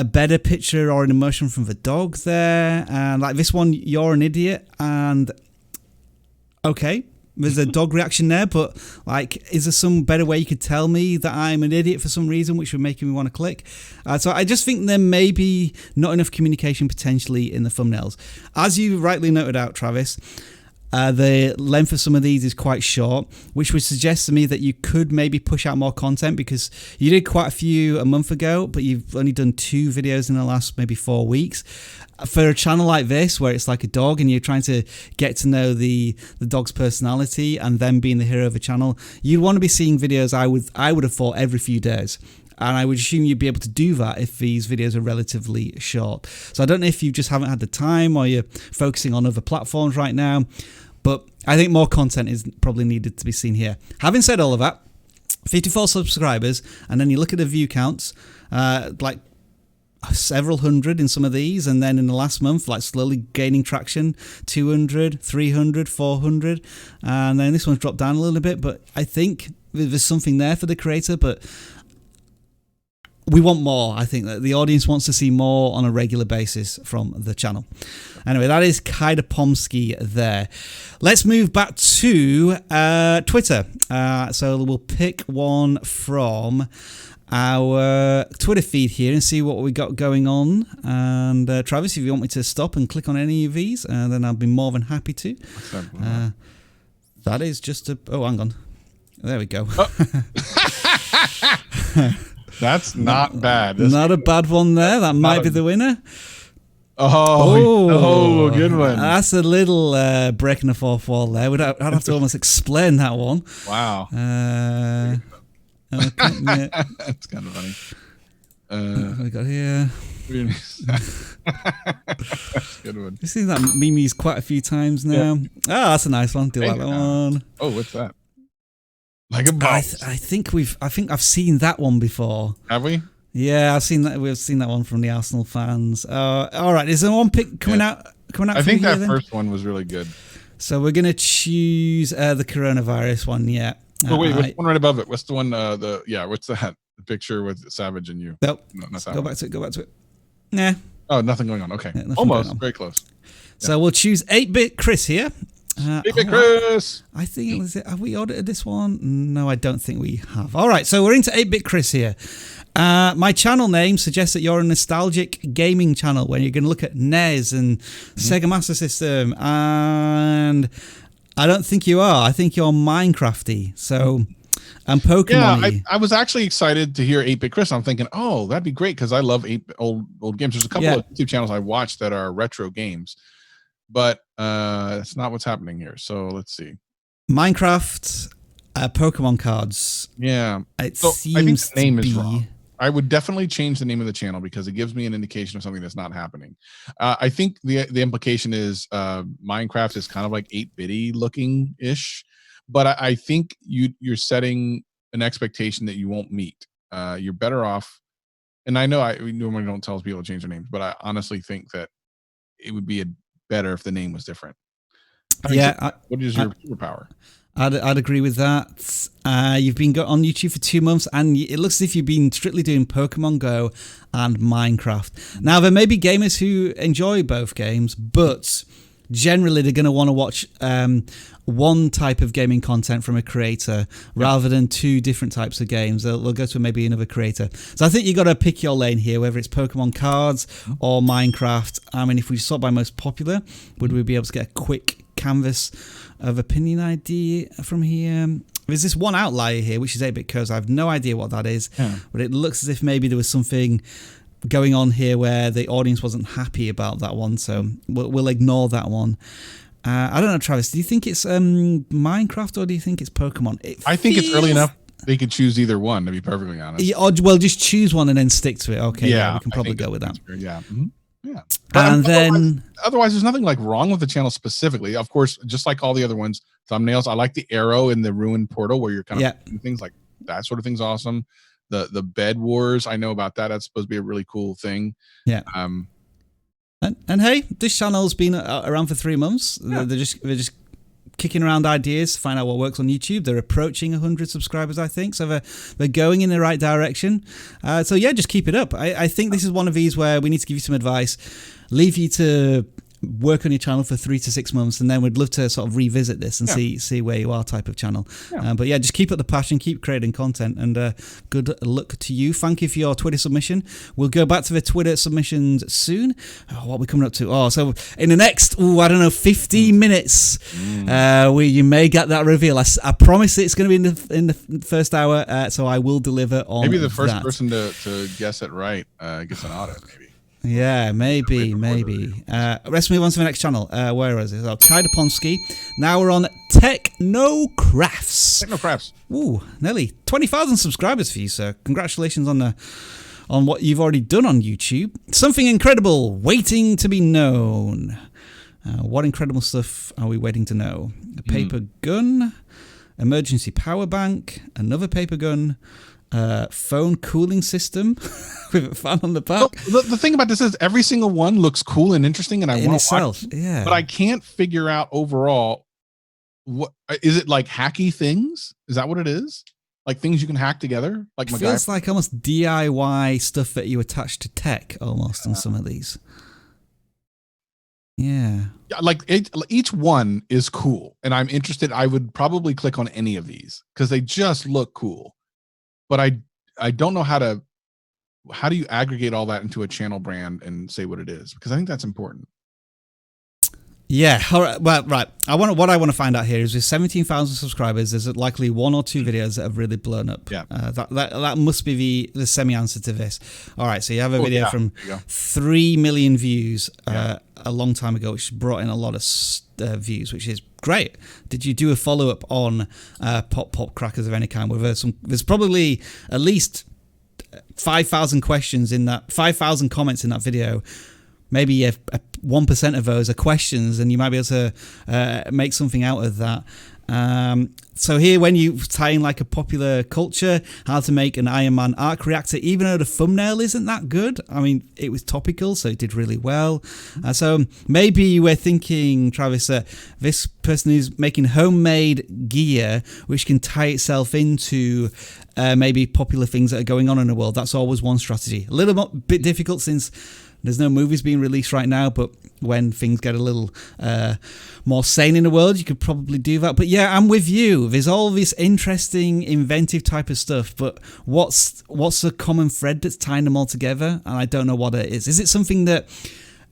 Speaker 1: better picture or an emotion from the dog there. And like this one, you're an idiot. And okay, there's a dog reaction there, but like, is there some better way you could tell me that I'm an idiot for some reason, which would make me want to click? So I just think there may be not enough communication potentially in the thumbnails. As you rightly noted out, Travis, the length of some of these is quite short, which would suggest to me that you could maybe push out more content, because you did quite a few a month ago, but you've only done 2 videos in the last maybe 4 weeks. For a channel like this, where it's like a dog and you're trying to get to know the dog's personality and them being the hero of a channel, you'd want to be seeing videos, I would have thought, every few days. And I would assume you'd be able to do that if these videos are relatively short. So I don't know if you just haven't had the time or you're focusing on other platforms right now, but I think more content is probably needed to be seen here. Having said all of that, 54 subscribers, and then you look at the view counts, like several hundred in some of these, and then in the last month, like slowly gaining traction, 200, 300, 400, and then this one's dropped down a little bit, but I think there's something there for the creator, but we want more. I think that the audience wants to see more on a regular basis from the channel. Anyway, that is kind of Pomsky there. Let's move back to Twitter. So we'll pick one from our Twitter feed here and see what we got going on. And Travis, if you want me to stop and click on any of these, then I'll be more than happy to. That is just a... Oh, hang on. There we go. Oh.
Speaker 4: That's not bad.
Speaker 1: Not a bad one there. That might be the winner.
Speaker 4: Oh, good one.
Speaker 1: That's a little breaking the fourth wall there. I'd have to almost explain that one.
Speaker 4: Wow.
Speaker 1: Okay, yeah.
Speaker 4: That's kind of funny.
Speaker 1: What have we got here?
Speaker 4: Good one.
Speaker 1: You've seen that meme used quite a few times now. Yeah. Oh, that's a nice one. Do like that one.
Speaker 4: Oh, what's that? Like a box.
Speaker 1: I think I've seen that one before.
Speaker 4: Have we?
Speaker 1: Yeah, I've seen that. We've seen that one from the Arsenal fans. All right, is there one pick coming out? I think
Speaker 4: that first one was really good.
Speaker 1: So we're gonna choose the coronavirus one. Yeah.
Speaker 4: Oh wait, what's the one right above it? What's the one? What's that? The picture with Savage and you.
Speaker 1: Nope.
Speaker 4: No, not that
Speaker 1: Go back to it. Nah.
Speaker 4: Oh, nothing going on. Okay. Yeah, almost. Very close.
Speaker 1: So we'll choose 8-Bit Chris here.
Speaker 4: 8-Bit Chris.
Speaker 1: I think have we audited this one? No, I don't think we have. All right, so we're into 8-Bit Chris here. My channel name suggests that you're a nostalgic gaming channel where you're going to look at NES and Sega Master System, and I don't think you are. I think you're Minecrafty. So, and Pokemon.
Speaker 4: Yeah, I was actually excited to hear 8-Bit Chris. I'm thinking, oh, that'd be great because I love old games. There's a couple of YouTube channels I watch that are retro games, but it's not what's happening here. So let's see.
Speaker 1: Minecraft, Pokemon cards.
Speaker 4: Yeah.
Speaker 1: It seems I think the name is wrong.
Speaker 4: I would definitely change the name of the channel because it gives me an indication of something that's not happening. I think the implication is Minecraft is kind of like 8-bitty looking ish, but I think you're setting an expectation that you won't meet. You're better off, and I know we normally don't tell people to change their names, but I honestly think that it would be better if the name was different. What is your superpower?
Speaker 1: I'd agree with that. You've been on YouTube for 2 months, and it looks as if you've been strictly doing Pokemon Go and Minecraft. Now, there may be gamers who enjoy both games, but generally they're going to want to watch one type of gaming content from a creator rather than 2 different types of games. They'll go to maybe another creator. So I think you've got to pick your lane here, whether it's Pokemon cards or Minecraft. I mean, if we sort by most popular, would we be able to get a quick canvas of opinion ID from here? There's this one outlier here, which is 8-Bit Coz. I have no idea what that is, but it looks as if maybe there was something going on here where the audience wasn't happy about that one, so we'll ignore that one. I don't know, Travis, do you think it's Minecraft or do you think it's Pokemon? I think
Speaker 4: it's early enough they could choose either one, to be perfectly honest.
Speaker 1: Yeah, well, just choose one and then stick to it. Okay, yeah, we can probably go with that.
Speaker 4: Yeah. Mm-hmm. Yeah.
Speaker 1: And then
Speaker 4: otherwise there's nothing like wrong with the channel specifically. Of course, just like all the other ones, thumbnails, I like the arrow in the ruined portal where you're kind of doing things like that sort of thing's awesome. The bed wars, I know about that. That's supposed to be a really cool thing.
Speaker 1: Yeah. And hey, this channel's been around for 3 months. Yeah. They're just kicking around ideas to find out what works on YouTube. They're approaching 100 subscribers, I think, so they're going in the right direction. So yeah, just keep it up. I think this is one of these where we need to give you some advice, leave you to work on your channel for 3 to 6 months, and then we'd love to sort of revisit this and see where you are type of channel. But yeah, just keep up the passion, keep creating content, and good luck to you. Thank you for your Twitter submission. We'll go back to the Twitter submissions soon. What are we coming up to? So in the next 15 minutes you may get that reveal. I promise it's going to be in the first hour, so I will deliver on
Speaker 4: maybe the first person to guess it right gets an audit, maybe.
Speaker 1: Yeah, maybe. Let's move on to the next channel. Where is it? Oh, Pomsky. Now we're on Techno Crafts.
Speaker 4: Techno Crafts.
Speaker 1: Ooh, nearly 20,000 subscribers for you, sir. Congratulations on what you've already done on YouTube. Something incredible waiting to be known. What incredible stuff are we waiting to know? A paper gun, emergency power bank, another paper gun, phone cooling system with a fan on the back.
Speaker 4: Well, the thing about this is every single one looks cool and interesting, and I want to watch.
Speaker 1: Yeah.
Speaker 4: But I can't figure out overall what is it like. Hacky things? Is that what it is? Like things you can hack together? Like
Speaker 1: it feels like almost DIY stuff that you attach to tech almost on some of these. Yeah,
Speaker 4: like each one is cool, and I'm interested. I would probably click on any of these because they just look cool. But I don't know how do you aggregate all that into a channel brand and say what it is, because I think that's important.
Speaker 1: Yeah, all right. Well, right. What I want to find out here is with 17,000 subscribers, there's likely one or two videos that have really blown up.
Speaker 4: Yeah.
Speaker 1: That must be the semi-answer to this. All right, so you have a video from 3 million views a long time ago, which brought in a lot of views, which is great. Did you do a follow-up on pop crackers of any kind? There's probably at least 5,000 questions in that, 5,000 comments in that video. Maybe 1% of those are questions, and you might be able to make something out of that. So here, when you tie in like a popular culture, how to make an Iron Man arc reactor, even though the thumbnail isn't that good. I mean, it was topical, so it did really well. So maybe we're thinking, Travis, that this person is making homemade gear, which can tie itself into maybe popular things that are going on in the world. That's always one strategy. A little bit difficult since there's no movies being released right now, but when things get a little more sane in the world, you could probably do that. But yeah, I'm with you. There's all this interesting, inventive type of stuff, but what's the common thread that's tying them all together? And I don't know what it is. Is it something that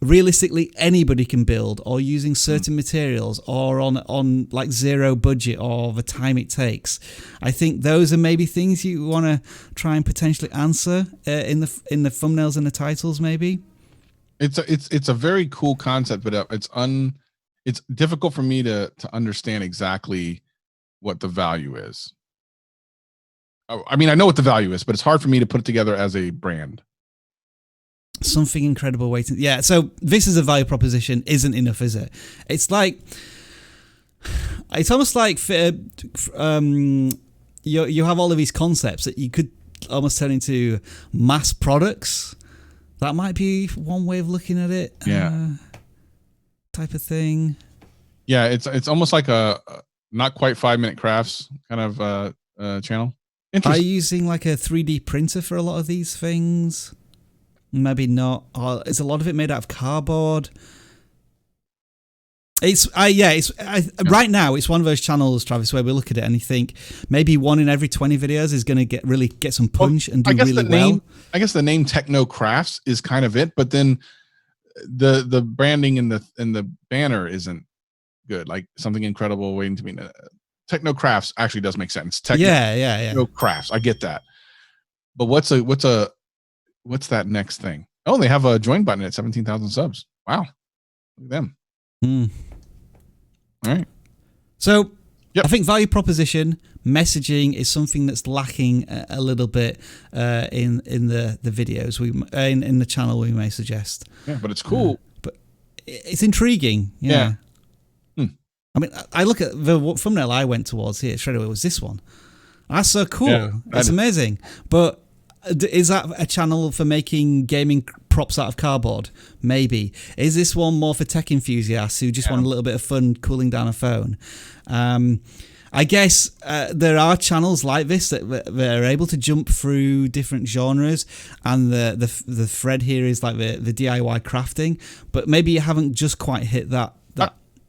Speaker 1: realistically anybody can build, or using certain materials, or on like zero budget, or the time it takes? I think those are maybe things you want to try and potentially answer in the thumbnails and the titles, maybe.
Speaker 4: It's a very cool concept, but it's difficult for me to understand exactly what the value is. I mean, I know what the value is, but it's hard for me to put it together as a brand.
Speaker 1: Something incredible waiting. Yeah, so this is a value proposition isn't enough, is it? It's like, it's almost like you have all of these concepts that you could almost turn into mass products. That might be one way of looking at it.
Speaker 4: Yeah.
Speaker 1: Type of thing.
Speaker 4: Yeah, it's almost like a not quite 5 Minute Crafts kind of channel.
Speaker 1: Are you using like a 3D printer for a lot of these things? Maybe not. Or is a lot of it made out of cardboard? Right now it's one of those channels, Travis, where we look at it and you think maybe one in every 20 videos is going to really get some punch and do really well.
Speaker 4: I guess the name Techno Crafts is kind of it, but then the branding in the banner isn't good. Like something incredible waiting to be. Techno Crafts actually does make sense. Techno Crafts, I get that. But what's that next thing? Oh, they have a join button at 17,000 subs. Wow, look at them. All right. So
Speaker 1: I think value proposition messaging is something that's lacking a little bit in the videos in the channel, we may suggest.
Speaker 4: Yeah, but it's cool.
Speaker 1: But it's intriguing. Yeah. I mean, I look at the thumbnail I went towards here straight away was this one. That's so cool. Yeah, it's amazing. But is that a channel for making gaming props out of cardboard? Maybe. Is this one more for tech enthusiasts who just want a little bit of fun cooling down a phone? I guess there are channels like this that are able to jump through different genres, and the thread here is like the DIY crafting, but maybe you haven't just quite hit that.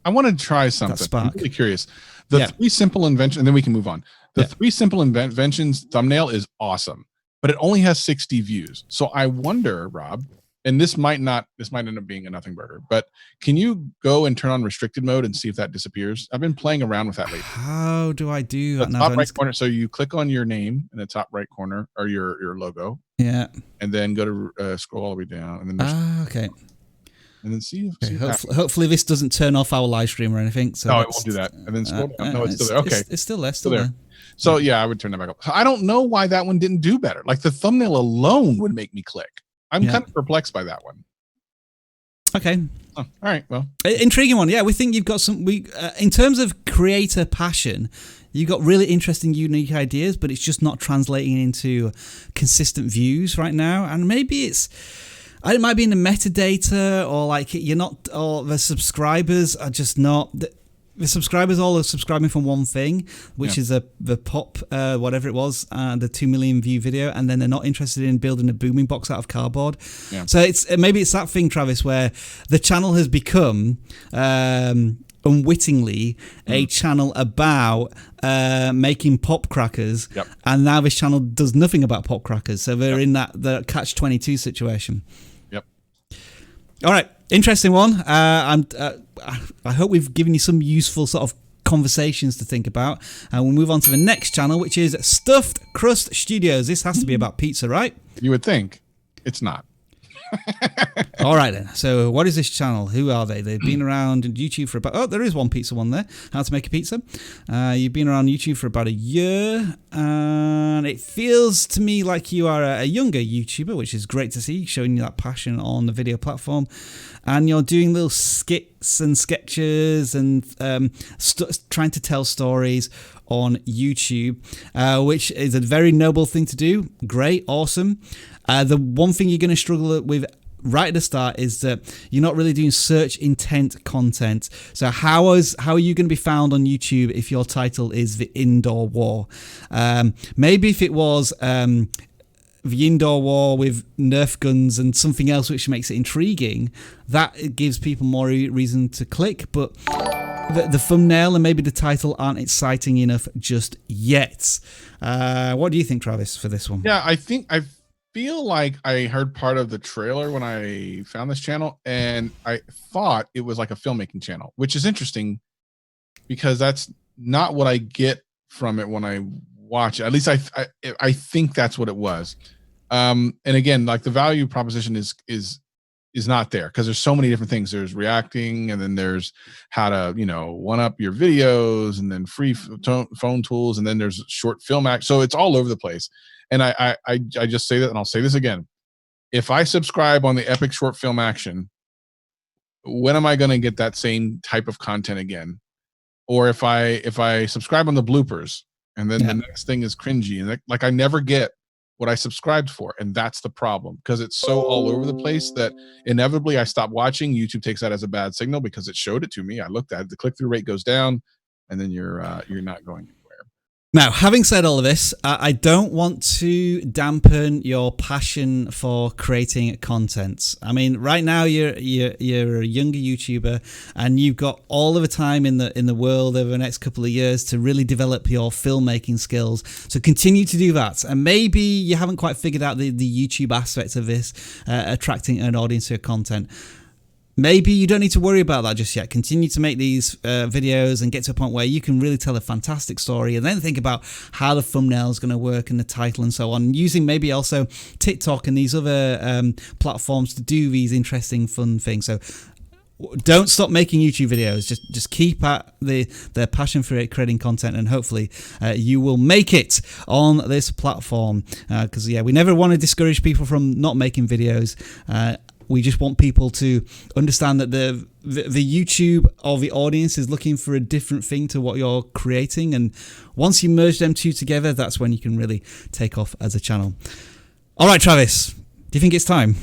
Speaker 4: I want to try something. I'm really curious. The 3 simple inventions, and then we can move on. The 3 simple inventions thumbnail is awesome, but it only has 60 views. So I wonder, Rob, and this might end up being a nothing burger, but can you go and turn on restricted mode and see if that disappears? I've been playing around with that lately.
Speaker 1: How do I do that?
Speaker 4: The top right corner. So you click on your name in the top right corner, or your logo.
Speaker 1: Yeah.
Speaker 4: And then go to scroll all the way down, and then
Speaker 1: okay.
Speaker 4: And then see if
Speaker 1: hopefully this doesn't turn off our live stream or anything. So
Speaker 4: no, it won't do that. And then scroll down. No, it's still there. Okay,
Speaker 1: it's still there. Still there.
Speaker 4: So yeah, I would turn that back up. I don't know why that one didn't do better. Like the thumbnail alone would make me click. I'm kind of perplexed by that one.
Speaker 1: Okay.
Speaker 4: Oh, all right. Well,
Speaker 1: intriguing one. Yeah, we think you've got some. In terms of creator passion, you've got really interesting, unique ideas, but it's just not translating into consistent views right now. And maybe it might be in the metadata, or like you're not, or the subscribers are just not. The subscribers all are subscribing for one thing, which is the pop, whatever it was, the 2 million view video, and then they're not interested in building a booming box out of cardboard. Yeah. So maybe it's that thing, Travis, where the channel has become unwittingly a channel about making pop crackers, and now this channel does nothing about pop crackers. So they're in the catch-22 situation. Yep. All right. Interesting one. I hope we've given you some useful sort of conversations to think about. And we'll move on to the next channel, which is Stuffed Crust Studios. This has to be about pizza, right?
Speaker 4: You would think. It's not.
Speaker 1: All right then. So what is this channel? Who are they? They've been around YouTube for about... Oh, there is one pizza one there. How to make a pizza. You've been around YouTube for about a year. And it feels to me like you are a younger YouTuber, which is great to see, showing you that passion on the video platform. And you're doing little skits and sketches and trying to tell stories on YouTube, which is a very noble thing to do. Great, awesome. The one thing you're going to struggle with right at the start is that you're not really doing search intent content. So how are you going to be found on YouTube if your title is The Indoor War? Maybe if it was The Indoor War with Nerf guns and something else which makes it intriguing, that gives people more reason to click. But the thumbnail and maybe the title aren't exciting enough just yet. What do you think, Travis, for this one?
Speaker 4: Yeah, I feel like I heard part of the trailer when I found this channel, and I thought it was like a filmmaking channel, which is interesting because that's not what I get from it when I watch it. At least I think that's what it was. And again, like the value proposition is not there because there's so many different things. There's reacting, and then there's how to, one up your videos, and then free phone tools, and then there's short film act. So it's all over the place. And I just say that, and I'll say this again. If I subscribe on the Epic Short Film Action, when am I going to get that same type of content again? Or if I subscribe on the bloopers, and then the next thing is cringy, and like I never get what I subscribed for, and that's the problem, because it's so all over the place that inevitably I stop watching. YouTube takes that as a bad signal because it showed it to me. I looked at it, the click-through rate goes down, and then you're not going anywhere.
Speaker 1: Now, having said all of this, I don't want to dampen your passion for creating content. I mean, right now you're a younger YouTuber, and you've got all of the time in the world over the next couple of years to really develop your filmmaking skills. So continue to do that. And maybe you haven't quite figured out the YouTube aspect of this, attracting an audience to your content. Maybe you don't need to worry about that just yet. Continue to make these videos and get to a point where you can really tell a fantastic story, and then think about how the thumbnail is going to work and the title and so on. Using maybe also TikTok and these other platforms to do these interesting, fun things. So don't stop making YouTube videos. Just keep at the passion for creating content, and hopefully you will make it on this platform. Because we never want to discourage people from not making videos. We just want people to understand that the YouTube or the audience is looking for a different thing to what you're creating. And once you merge them two together, that's when you can really take off as a channel. All right, Travis, do you think it's time?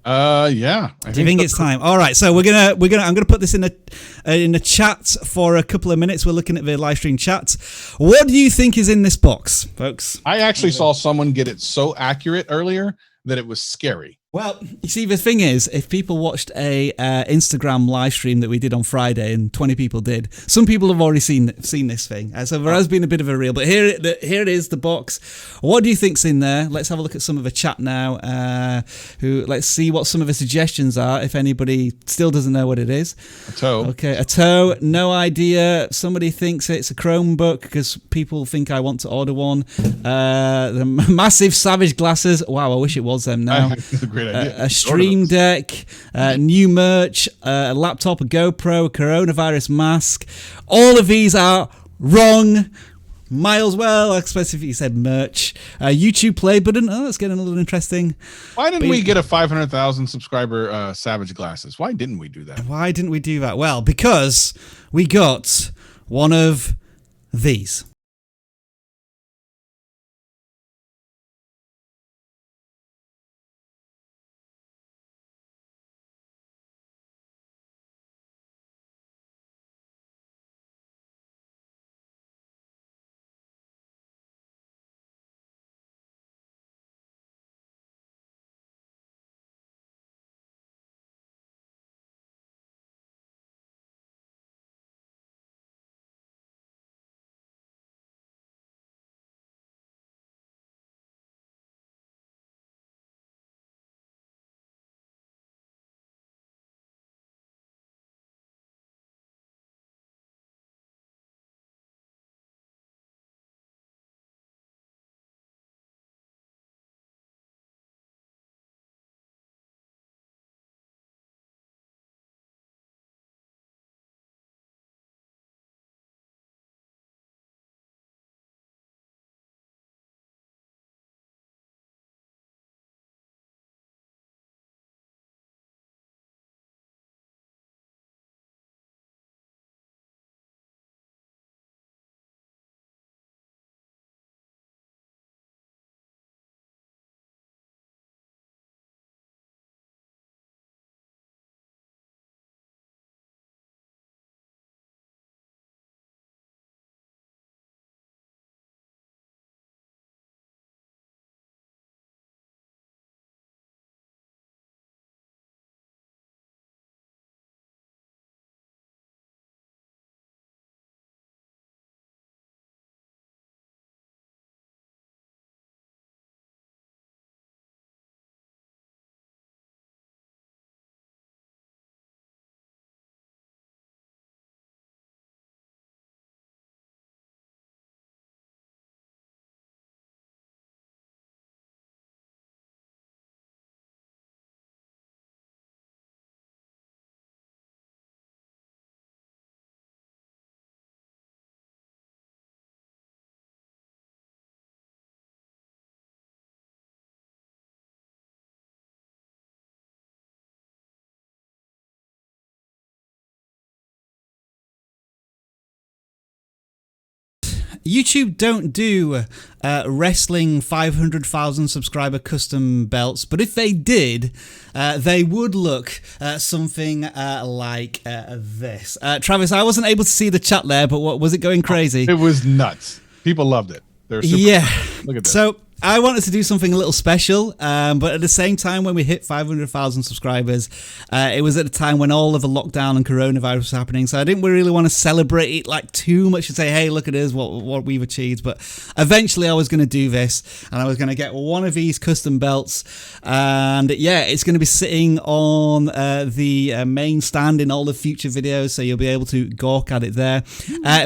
Speaker 4: Yeah.
Speaker 1: Do you think it's time? All right, so I'm gonna put this in the chat for a couple of minutes. We're looking at the live stream chat. What do you think is in this box, folks?
Speaker 4: I actually saw someone get it so accurate earlier that it was scary.
Speaker 1: Well, you see, the thing is, if people watched a Instagram live stream that we did on Friday, and 20 people did, some people have already seen this thing. So there has been a bit of a reel, but here it is, the box. What do you think's in there? Let's have a look at some of the chat now. Let's see what some of the suggestions are, if anybody still doesn't know what it is.
Speaker 4: A toe.
Speaker 1: Okay, a toe, no idea. Somebody thinks it's a Chromebook because people think I want to order one. The massive Savage glasses. Wow, I wish it was them now.
Speaker 4: That's a great idea.
Speaker 1: A Stream Deck, new merch, a laptop, a GoPro, a coronavirus mask. All of these are wrong. Miles, well, I specifically said merch. YouTube play button. Oh, that's getting a little interesting.
Speaker 4: Why didn't we get a 500,000 subscriber Savage glasses? Why didn't we do that?
Speaker 1: Why didn't we do that? Well, because we got one of these. YouTube don't do wrestling 500,000 subscriber custom belts, but if they did, they would look something like this. Travis, I wasn't able to see the chat there, but what was it going crazy?
Speaker 4: It was nuts. People loved it. They're super Look at this.
Speaker 1: So I wanted to do something a little special, but at the same time, when we hit 500,000 subscribers, it was at a time when all of the lockdown and coronavirus was happening. So I didn't really want to celebrate it like too much and say, hey, look at us, what we've achieved. But eventually I was going to do this, and I was going to get one of these custom belts. And yeah, it's going to be sitting on the main stand in all the future videos. So you'll be able to gawk at it there.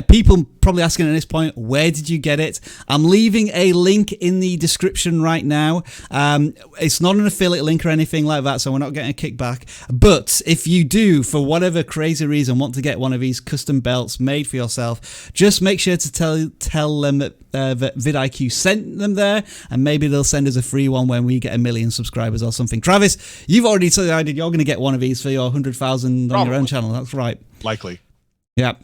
Speaker 1: People probably asking at this point, where did you get it? I'm leaving a link in the description right now. It's not an affiliate link or anything like that, so we're not getting a kickback. But if you do, for whatever crazy reason, want to get one of these custom belts made for yourself, just make sure to tell them that vidIQ sent them there, and maybe they'll send us a free one when we get 1 million subscribers or something. Travis, you've already decided you're going to get one of these for your 100,000 on your own channel. That's right.
Speaker 4: Likely.
Speaker 1: Yeah.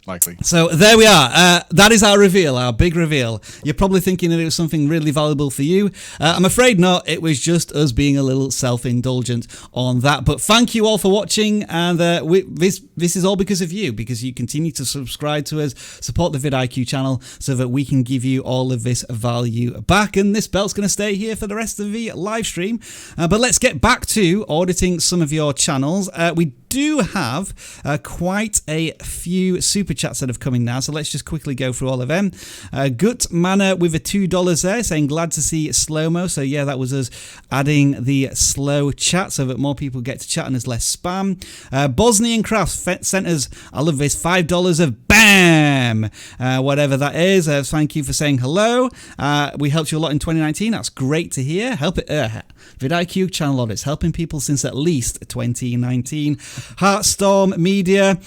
Speaker 4: likely.
Speaker 1: So there we are. That is our reveal, our big reveal. You're probably thinking that it was something really valuable for you. I'm afraid not. It was just us being a little self-indulgent on that. But thank you all for watching. And this is all because of you, because you continue to subscribe to us, support the vidIQ channel so that we can give you all of this value back. And this belt's going to stay here for the rest of the live stream. But let's get back to auditing some of your channels. We do have quite a few super chats that have come in now, so let's just quickly go through all of them. Gut Manor with a $2 there, saying glad to see slow-mo. So yeah, that was us adding the slow chat so that more people get to chat and there's less spam. Bosnian Crafts sent us, I love this, $5 of BAM, whatever that is. Thank you for saying hello. We helped you a lot in 2019. That's great to hear. Help it. vidIQ channel audits, helping people since at least 2019. Heartstorm Media,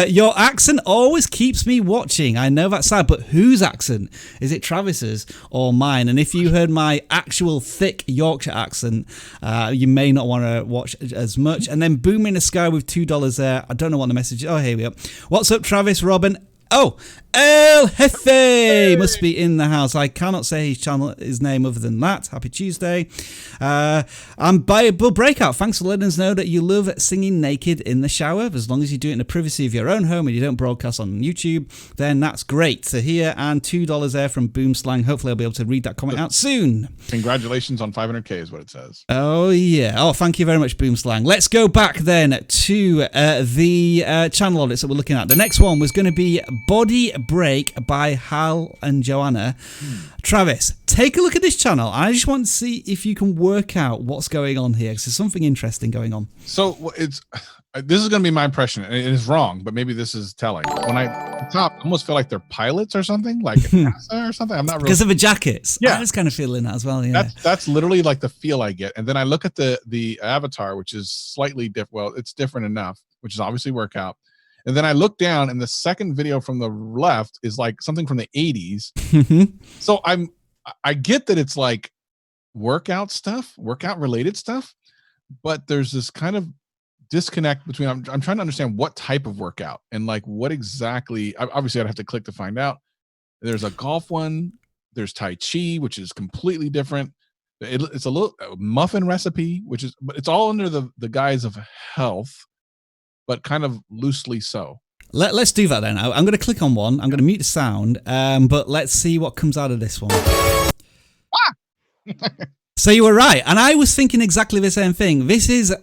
Speaker 1: your accent always keeps me watching. I know that's sad, but whose accent? Is it Travis's or mine? And if you heard my actual thick Yorkshire accent, you may not want to watch as much. And then Boom in the Sky with $2 there. I don't know what the message is. Oh, here we go. What's up, Travis, Robin? Oh, El Jefe must be in the house. I cannot say his name other than that. Happy Tuesday. And Bible Breakout, thanks for letting us know that you love singing naked in the shower. As long as you do it in the privacy of your own home and you don't broadcast on YouTube, then that's great to hear. And $2 there from Boom Slang. Hopefully I'll be able to read that comment out soon.
Speaker 4: Congratulations on 500K is what it says.
Speaker 1: Oh, yeah. Oh, thank you very much, Boom Slang. Let's go back then to the channel audits that we're looking at. The next one was going to be Body Break by Hal and Joanna. Travis, take a look at this channel. I just want to see if you can work out what's going on here, because there's something interesting going on.
Speaker 4: So this is going to be my impression, and it is wrong, but maybe this is telling. When I almost feel like they're pilots or something, like NASA or something. I'm not really,
Speaker 1: because of the jackets.
Speaker 4: Yeah,
Speaker 1: I was kind of feeling that as well. Yeah,
Speaker 4: that's literally like the feel I get. And then I look at the avatar, which is slightly different. Well, it's different enough, which is obviously workout. And then I look down, and the second video from the left is like something from the 80s. So I get that it's like workout stuff, workout related stuff, but there's this kind of disconnect between, I'm trying to understand what type of workout and like what exactly, obviously I'd have to click to find out. There's a golf one, there's Tai Chi, which is completely different. It's a little muffin recipe, but it's all under the guise of health, but kind of loosely so.
Speaker 1: Let's do that then. I'm going to click on one. I'm going to mute the sound, but let's see what comes out of this one. So you were right, and I was thinking exactly the same thing. This is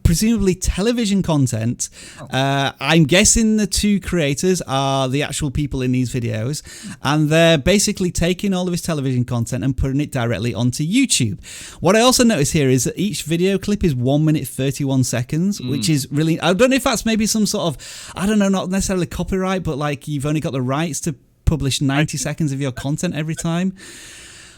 Speaker 1: presumably television content. I'm guessing the two creators are the actual people in these videos, and they're basically taking all of this television content and putting it directly onto YouTube. What I also noticed here is that each video clip is 1 minute 31 seconds, which is really, I don't know if that's maybe some sort of, I don't know, not necessarily copyright, but like you've only got the rights to publish 90 seconds of your content every time.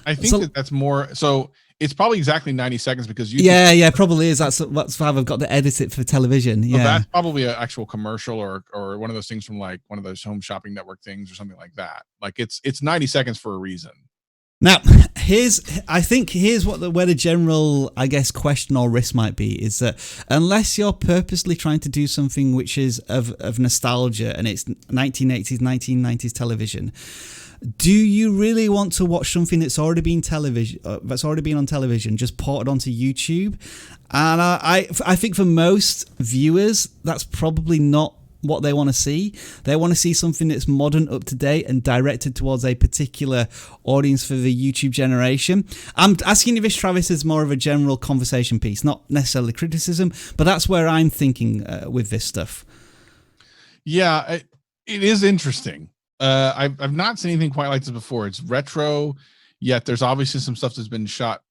Speaker 4: I think that's more, so it's probably exactly 90 seconds because you
Speaker 1: probably is. That's how I've got to edit it for television. Yeah,
Speaker 4: so that's probably an actual commercial or one of those things from like one of those home shopping network things or something like that. Like it's 90 seconds for a reason.
Speaker 1: Now, here's where the general, I guess, question or risk might be is that unless you're purposely trying to do something which is of nostalgia and it's 1980s, 1990s television, do you really want to watch something that's already been on television, just ported onto YouTube? And I think for most viewers, that's probably not what they want to see. They want to see something that's modern, up to date, and directed towards a particular audience for the YouTube generation. I'm asking you this, Travis, as more of a general conversation piece, not necessarily criticism, but that's where I'm thinking with this stuff.
Speaker 4: Yeah, it is interesting. I've not seen anything quite like this before. It's retro, yet there's obviously some stuff that's been shot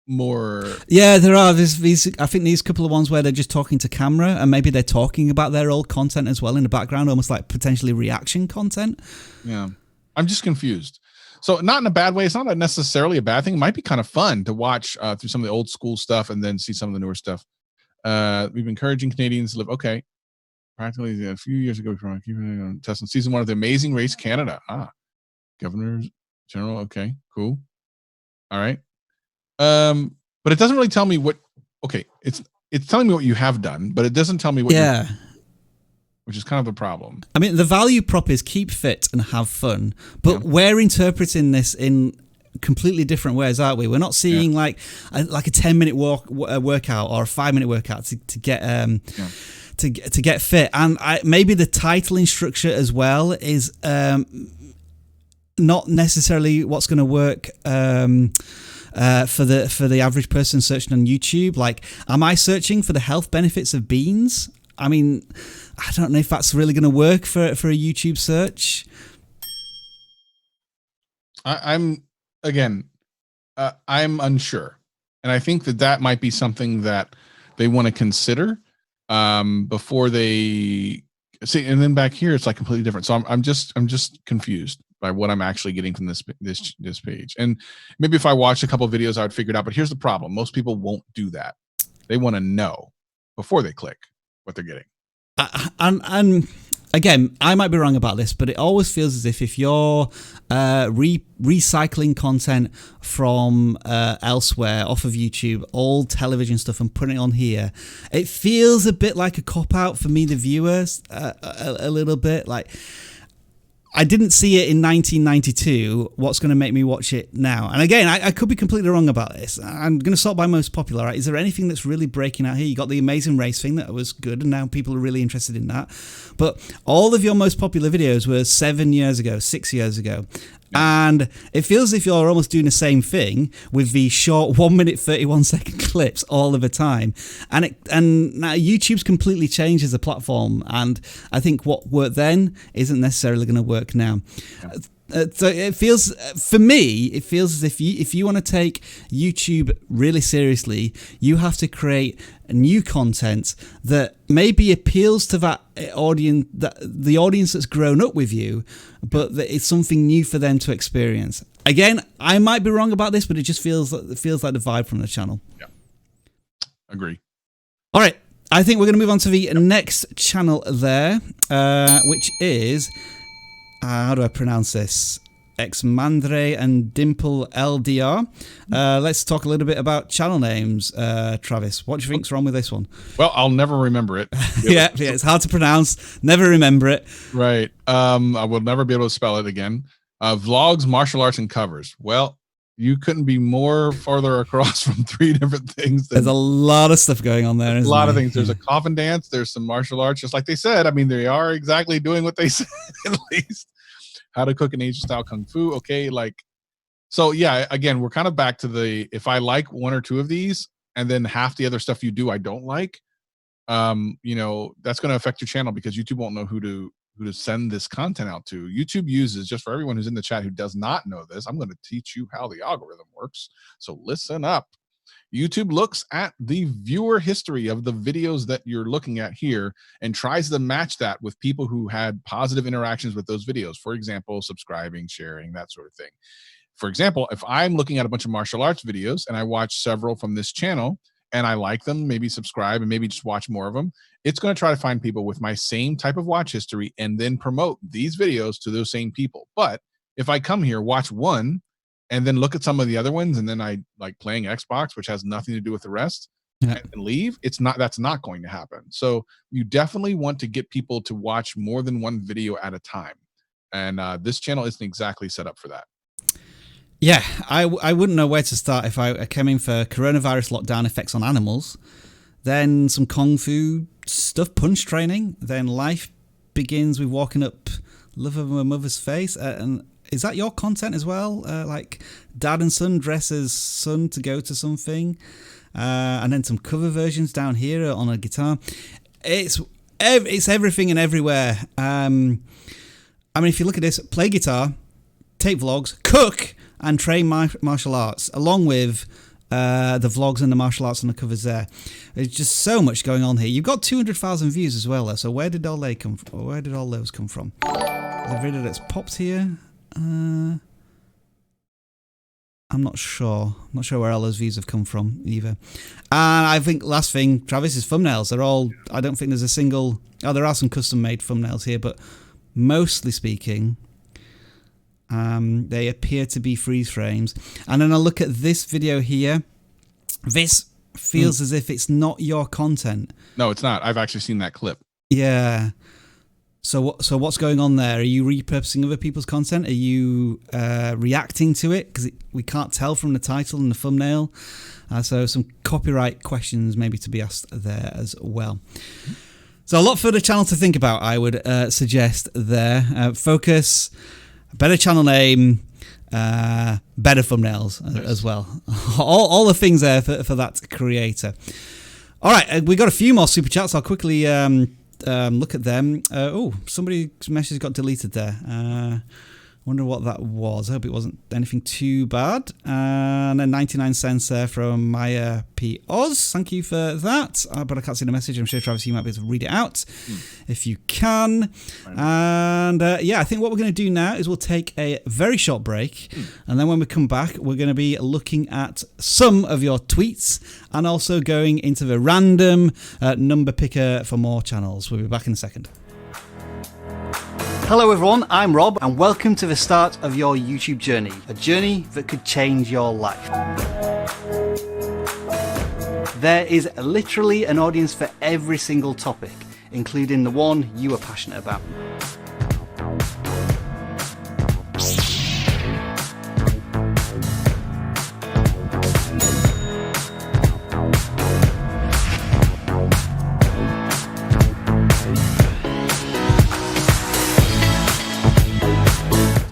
Speaker 4: more. Yeah,
Speaker 1: there are. There's these. I think these couple of ones where they're just talking to camera, and maybe they're talking about their old content as well in the background, almost like potentially reaction content.
Speaker 4: Yeah, I'm just confused. So not in a bad way. It's not necessarily a bad thing. It might be kind of fun to watch through some of the old school stuff and then see some of the newer stuff. We've been encouraging Canadians to live. Okay. Practically a few years ago, testing season 1 of the Amazing Race Canada. Governor General. Okay, cool. All right. But it doesn't really tell me what. Okay, it's telling me what you have done, but it doesn't tell me what.
Speaker 1: Yeah.
Speaker 4: which is kind of a problem.
Speaker 1: I mean, the value prop is keep fit and have fun, but we're interpreting this in completely different ways, aren't we? We're not seeing like a 10-minute workout or a 5-minute workout to get to get fit. And maybe the titling structure as well is not necessarily what's going to work for the average person searching on YouTube. Like, am I searching for the health benefits of beans? I mean, I don't know if that's really going to work for a YouTube search.
Speaker 4: I'm unsure, and I think that might be something that they want to consider before they see. And then back here, it's like completely different. So I'm just confused by what I'm actually getting from this page. And maybe if I watched a couple of videos, I would figure it out. But here's the problem: most people won't do that. They want to know before they click what they're getting.
Speaker 1: And again, I might be wrong about this, but it always feels as if you're recycling content from elsewhere, off of YouTube, old television stuff, and putting it on here, it feels a bit like a cop-out for me, the viewers, a little bit. Like, I didn't see it in 1992. What's going to make me watch it now? And again, I could be completely wrong about this. I'm going to sort by most popular. Right? Is there anything that's really breaking out here? You got the Amazing Race thing that was good, and now people are really interested in that. But all of your most popular videos were 7 years ago, 6 years ago. And it feels as if you're almost doing the same thing with the short 1 minute 31 second clips all of the time. And now YouTube's completely changed as a platform, and I think what worked then isn't necessarily going to work now. So it feels, for me, it feels as if you want to take YouTube really seriously, you have to create new content that maybe appeals to that audience, the audience that's grown up with you, but that it's something new for them to experience. Again, I might be wrong about this, but it just feels like the vibe from the channel.
Speaker 4: Yeah, agree. All
Speaker 1: right, I think we're going to move on to the next channel there, which is. How do I pronounce this? Xmandre and Dimple LDR. Let's talk a little bit about channel names, Travis. What do you think's wrong with this one?
Speaker 4: Well, I'll never remember it.
Speaker 1: yeah, it's hard to pronounce. Never remember it.
Speaker 4: Right. I will never be able to spell it again. Vlogs, martial arts, and covers. Well, you couldn't be more farther across from 3 different things.
Speaker 1: There's a lot of stuff going on there.
Speaker 4: A lot of things. There's a coffin dance. There's some martial arts, just like they said. I mean, they are exactly doing what they said, at least. How to cook an Asian style kung fu. Okay. So yeah, again, we're kind of back to if I like 1 or 2 of these and then half the other stuff you do, I don't like, that's going to affect your channel because YouTube won't know who to send this content out to. YouTube uses, just for everyone who's in the chat who does not know this, I'm going to teach you how the algorithm works. So listen up. YouTube looks at the viewer history of the videos that you're looking at here and tries to match that with people who had positive interactions with those videos. For example, subscribing, sharing, that sort of thing. For example, if I'm looking at a bunch of martial arts videos and I watch several from this channel and I like them, maybe subscribe and maybe just watch more of them, it's going to try to find people with my same type of watch history and then promote these videos to those same people. But if I come here, watch one, and then look at some of the other ones, and then I like playing Xbox, which has nothing to do with the rest, and leave, that's not going to happen. So you definitely want to get people to watch more than one video at a time. And this channel isn't exactly set up for that.
Speaker 1: Yeah, I wouldn't know where to start if I came in for coronavirus lockdown effects on animals, then some kung fu stuff, punch training, then life begins with walking up love of my mother's face, and is that your content as well? Like dad and son dress as son to go to something, and then some cover versions down here on a guitar. It's everything and everywhere. I mean, if you look at this, play guitar, take vlogs, cook, and train martial arts, along with the vlogs and the martial arts and the covers there. There's just so much going on here. You've got 200,000 views as well, though. So where did all those come from? The video that's popped here. I'm not sure. I'm not sure where all those views have come from either. And I think last thing, Travis's thumbnails. They're all. I don't think there's a single. Oh, there are some custom made thumbnails here, but mostly speaking, they appear to be freeze frames. And then I look at this video here. This feels as if it's not your content.
Speaker 4: No, it's not. I've actually seen that clip.
Speaker 1: Yeah. So what's going on there? Are you repurposing other people's content? Are you reacting to it? Because we can't tell from the title and the thumbnail. So some copyright questions maybe to be asked there as well. So a lot for the channel to think about, I would suggest there. Focus, better channel name, better thumbnails as well. All the things there for that creator. All right, we got a few more super chats. I'll quickly look at them. Somebody's message got deleted there. Wonder what that was. I hope it wasn't anything too bad. And then 99 cents there from Maya P. Oz. Thank you for that. But I can't see the message. I'm sure, Travis, you might be able to read it out if you can. And I think what we're going to do now is we'll take a very short break. And then when we come back, we're going to be looking at some of your tweets and also going into the random number picker for more channels. We'll be back in a second.
Speaker 3: Hello everyone, I'm Rob and welcome to the start of your YouTube journey, a journey that could change your life. There is literally an audience for every single topic, including the one you are passionate about.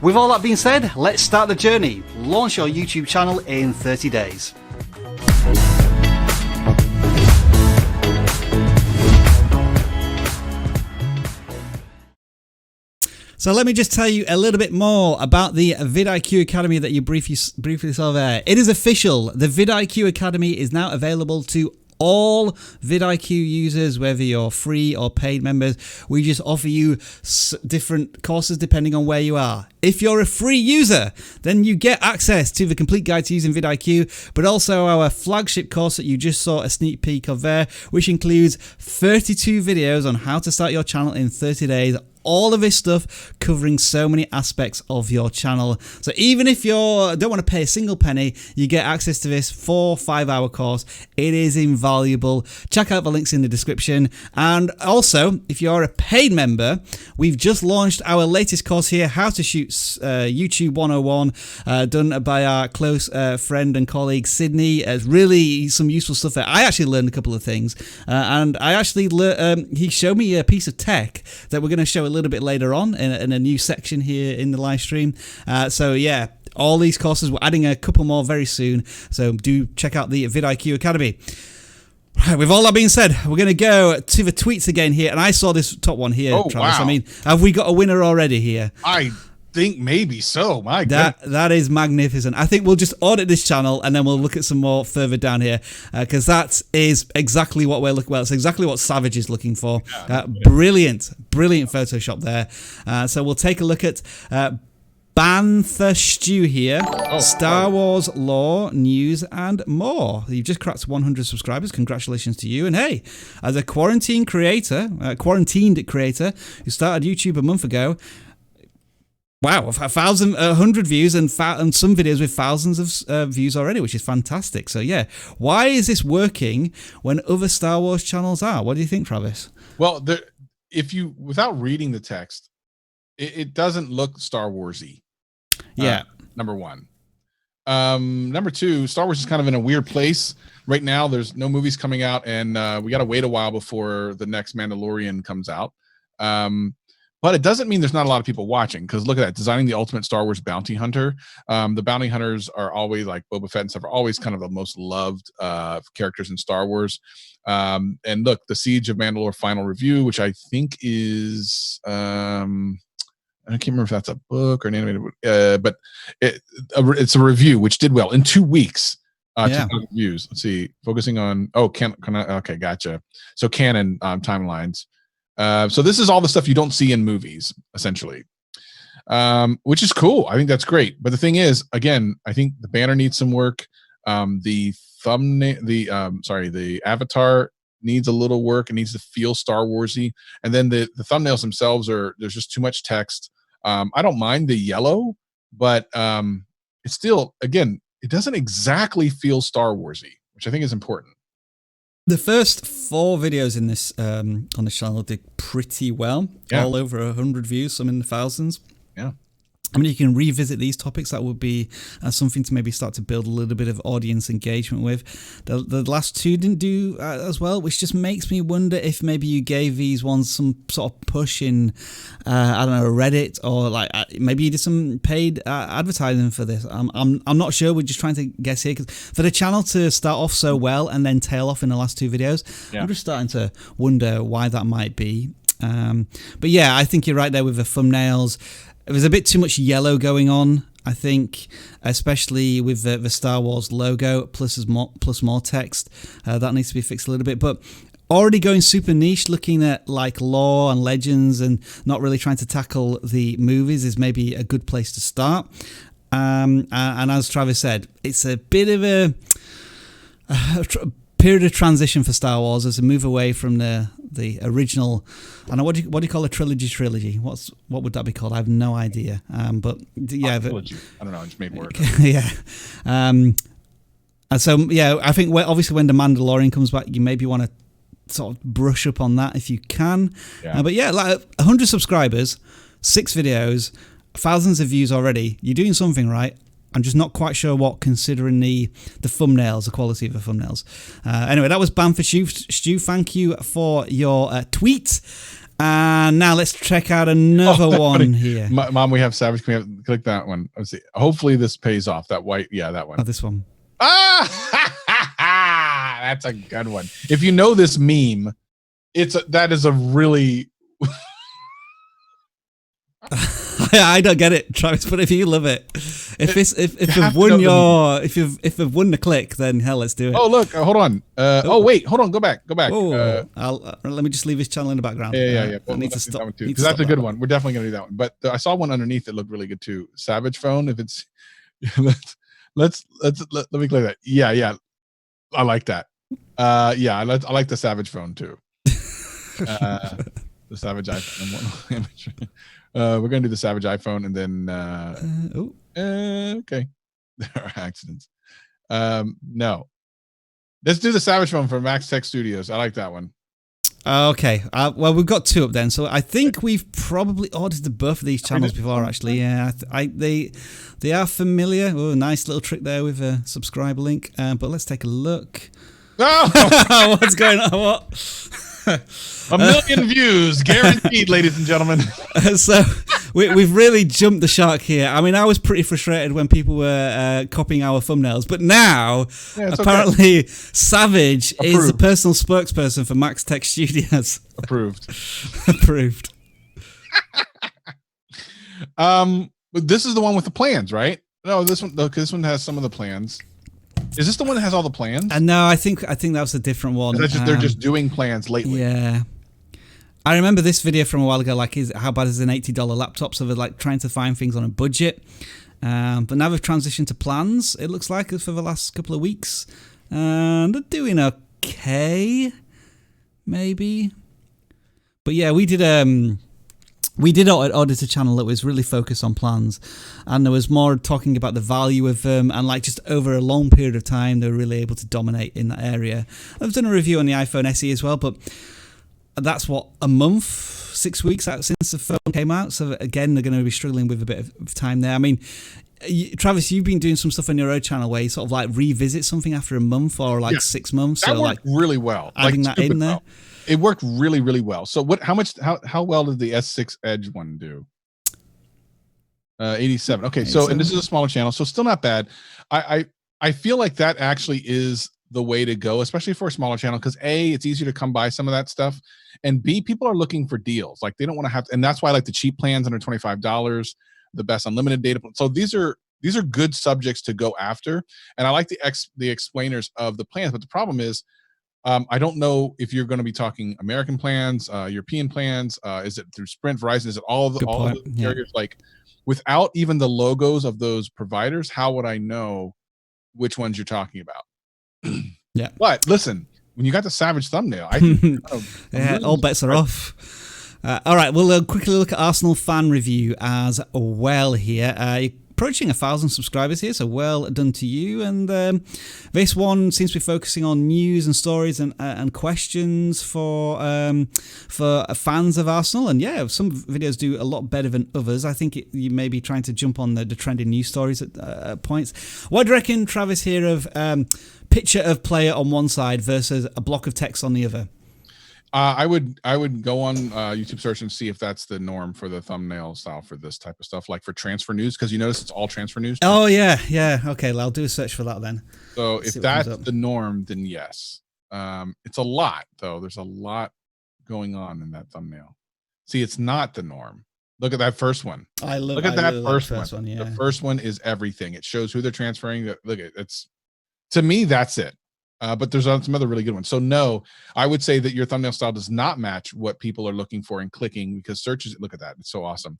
Speaker 3: With all that being said, let's start the journey. Launch your YouTube channel in 30 days.
Speaker 1: So let me just tell you a little bit more about the Vid IQ Academy that you briefly saw there. It is official. The Vid IQ Academy is now available to all vidIQ users, whether you're free or paid members. We just offer you different courses depending on where you are. If you're a free user, then you get access to the complete guide to using vidIQ, but also our flagship course that you just saw a sneak peek of there, which includes 32 videos on how to start your channel in 30 days. All of this stuff covering so many aspects of your channel. So even if you don't want to pay a single penny, you get access to this 4-5 hour course. It is invaluable. Check out the links in the description. And also, if you're a paid member, we've just launched our latest course here, How to Shoot YouTube 101, done by our close friend and colleague Sydney. It's really some useful stuff there. I actually learned a couple of things, and I actually he showed me a piece of tech that we're going to show a little bit later on in a new section here in the live stream. So yeah, all these courses, we're adding a couple more very soon, so do check out the vidIQ Academy. Right, with all that being said, we're going to go to the tweets again here, and I saw this top one here, Travis.
Speaker 4: Wow.
Speaker 1: I mean, have we got a winner already here?
Speaker 4: I think maybe so. My goodness.
Speaker 1: That is magnificent. I think we'll just audit this channel and then we'll look at some more further down here, because that is exactly what we're looking. Well, it's exactly what Savage is looking for. Brilliant Photoshop there. So we'll take a look at Bantha Stew here. Star Wars lore, news, and more. You've just cracked 100 subscribers. Congratulations to you. And hey, as a quarantined creator who started YouTube a month ago, wow, 100 views and some videos with thousands of views already, which is fantastic. So yeah, why is this working when other Star Wars channels are? What do you think, Travis?
Speaker 4: Well, without reading the text, it doesn't look Star Wars-y.
Speaker 1: Yeah.
Speaker 4: Number one. Number two, Star Wars is kind of in a weird place right now. There's no movies coming out, and we got to wait a while before the next Mandalorian comes out. But it doesn't mean there's not a lot of people watching, because look at that, designing the ultimate Star Wars bounty hunter. The bounty hunters are always, like Boba Fett and stuff, are always kind of the most loved characters in Star Wars. And look, the Siege of Mandalore final review, which I think is I can't remember if that's a book or an animated, but it's a review which did well in 2 weeks. 2,000 views. Let's see, focusing on okay, gotcha. So canon timelines. So this is all the stuff you don't see in movies, essentially, which is cool. I think that's great. But the thing is, again, I think the banner needs some work. The thumbnail, the avatar needs a little work. It needs to feel Star Warsy. And then the thumbnails themselves there's just too much text. I don't mind the yellow, but it's still, again, it doesn't exactly feel Star Warsy, which I think is important.
Speaker 1: The first 4 videos in this on the channel did pretty well.
Speaker 4: Yeah.
Speaker 1: All over 100 views, some in the thousands.
Speaker 4: Yeah.
Speaker 1: I mean, you can revisit these topics. That would be something to maybe start to build a little bit of audience engagement with. The last 2 didn't do as well, which just makes me wonder if maybe you gave these ones some sort of push in, I don't know, Reddit, or like maybe you did some paid advertising for this. I'm not sure. We're just trying to guess here, because for the channel to start off so well and then tail off in the last 2 videos, I'm just starting to wonder why that might be. But yeah, I think you're right there with the thumbnails. There's a bit too much yellow going on, I think, especially with the Star Wars logo, plus more text. That needs to be fixed a little bit. But already going super niche, looking at like lore and legends and not really trying to tackle the movies is maybe a good place to start. And as Travis said, it's a bit of a period of transition for Star Wars as a move away from the original. I don't know, what do you call a trilogy? What would that be called? I have no idea. But yeah,
Speaker 4: trilogy. I don't know. I just made words.
Speaker 1: Yeah. And so yeah, I think obviously when the Mandalorian comes back, you maybe want to sort of brush up on that if you can.
Speaker 4: Yeah.
Speaker 1: But yeah, like 100 subscribers, 6 videos, thousands of views already. You're doing something right. I'm just not quite sure what, considering the thumbnails, the quality of the thumbnails. Anyway, that was Bamford Stu. Thank you for your tweet. And now let's check out another one
Speaker 4: funny.
Speaker 1: here.
Speaker 4: Mom, we have Savage. Can we click that one? Let's see. Hopefully this pays off. That white. Yeah, that one.
Speaker 1: Oh, this one.
Speaker 4: Ah, that's a good one. If you know this meme, that is a really...
Speaker 1: I don't get it, Travis, but if you love it, if you've won the click, then hell, let's do it.
Speaker 4: Oh look, hold on. Wait, hold on. Go back.
Speaker 1: Oh, let me just leave his channel in the background.
Speaker 4: Yeah.
Speaker 1: I need to stop
Speaker 4: because that's a good one. We're definitely gonna do that one. But I saw one underneath that looked really good too. Savage phone. If it's let me click that. Yeah. I like that. Yeah, I like the Savage phone too. The Savage iPhone. We're gonna do the Savage iPhone, and then okay. There are accidents. No, let's do the Savage phone from Max Tech Studios. I like that one.
Speaker 1: Okay. Well, we've got 2 up then, so I think we've probably audited both of these channels before. Actually, yeah. They are familiar. Oh, nice little trick there with a subscribe link. But let's take a look.
Speaker 4: Oh!
Speaker 1: What's going on? What?
Speaker 4: 1 million views guaranteed, ladies and gentlemen.
Speaker 1: So we've really jumped the shark here. I mean, I was pretty frustrated when people were copying our thumbnails, but now apparently Savage is the personal spokesperson for Max Tech Studios.
Speaker 4: Approved. This is the one with the plans, right? No, this one. This one has some of the plans. Is this the one that has all the plans?
Speaker 1: No, I think that was a different one.
Speaker 4: They're just doing plans lately.
Speaker 1: Yeah. I remember this video from a while ago, like, how bad is an $80 laptop? So they're like trying to find things on a budget. But now they've transitioned to plans, it looks like, for the last couple of weeks. And they're doing okay, maybe. But yeah, we did audit a channel that was really focused on plans, and there was more talking about the value of them, and like just over a long period of time they were really able to dominate in that area. I've done a review on the iPhone SE as well, but that's what, a month, 6 weeks out since the phone came out, so again they're going to be struggling with a bit of time there. I mean, Travis, you've been doing some stuff on your own channel where you sort of like revisit something after a month or like 6 months.
Speaker 4: That
Speaker 1: so
Speaker 4: worked
Speaker 1: like
Speaker 4: really well.
Speaker 1: Adding that in there.
Speaker 4: Well. It worked really, really well. So how well did the S6 Edge one do? 87. Okay, so, and this is a smaller channel, so still not bad. I feel like that actually is the way to go, especially for a smaller channel, because A, it's easier to come by some of that stuff, and B, people are looking for deals. Like they don't want to have, and that's why I like the cheap plans under $25, the best unlimited data. So these are good subjects to go after, and I like the explainers of the plans. But the problem is, I don't know if you're going to be talking American plans, European plans. Is it through Sprint, Verizon? Is it all of the carriers? Like, without even the logos of those providers, how would I know which ones you're talking about?
Speaker 1: Yeah.
Speaker 4: But listen, when you got the Savage thumbnail, I think
Speaker 1: all bets are off. All right, we'll quickly look at Arsenal fan review as well here. approaching 1,000 subscribers here, so well done to you. And this one seems to be focusing on news and stories and questions for fans of Arsenal. And yeah, some videos do a lot better than others. I think you may be trying to jump on the trending news stories at points. What do you reckon, Travis, here of picture of player on one side versus a block of text on the other?
Speaker 4: I would go on YouTube search and see if that's the norm for the thumbnail style for this type of stuff, like for transfer news, because you notice it's all transfer news.
Speaker 1: Oh yeah. Okay, well, I'll do a search for that then.
Speaker 4: So if that's the norm, then yes. It's a lot though. There's a lot going on in that thumbnail. See, it's not the norm. Look at that first one. Look at that first one. Yeah. The first one is everything. It shows who they're transferring. Look at it's. To me, that's it. But there's some other really good ones. So no, I would say that your thumbnail style does not match what people are looking for and clicking, because searches, look at that. It's so awesome.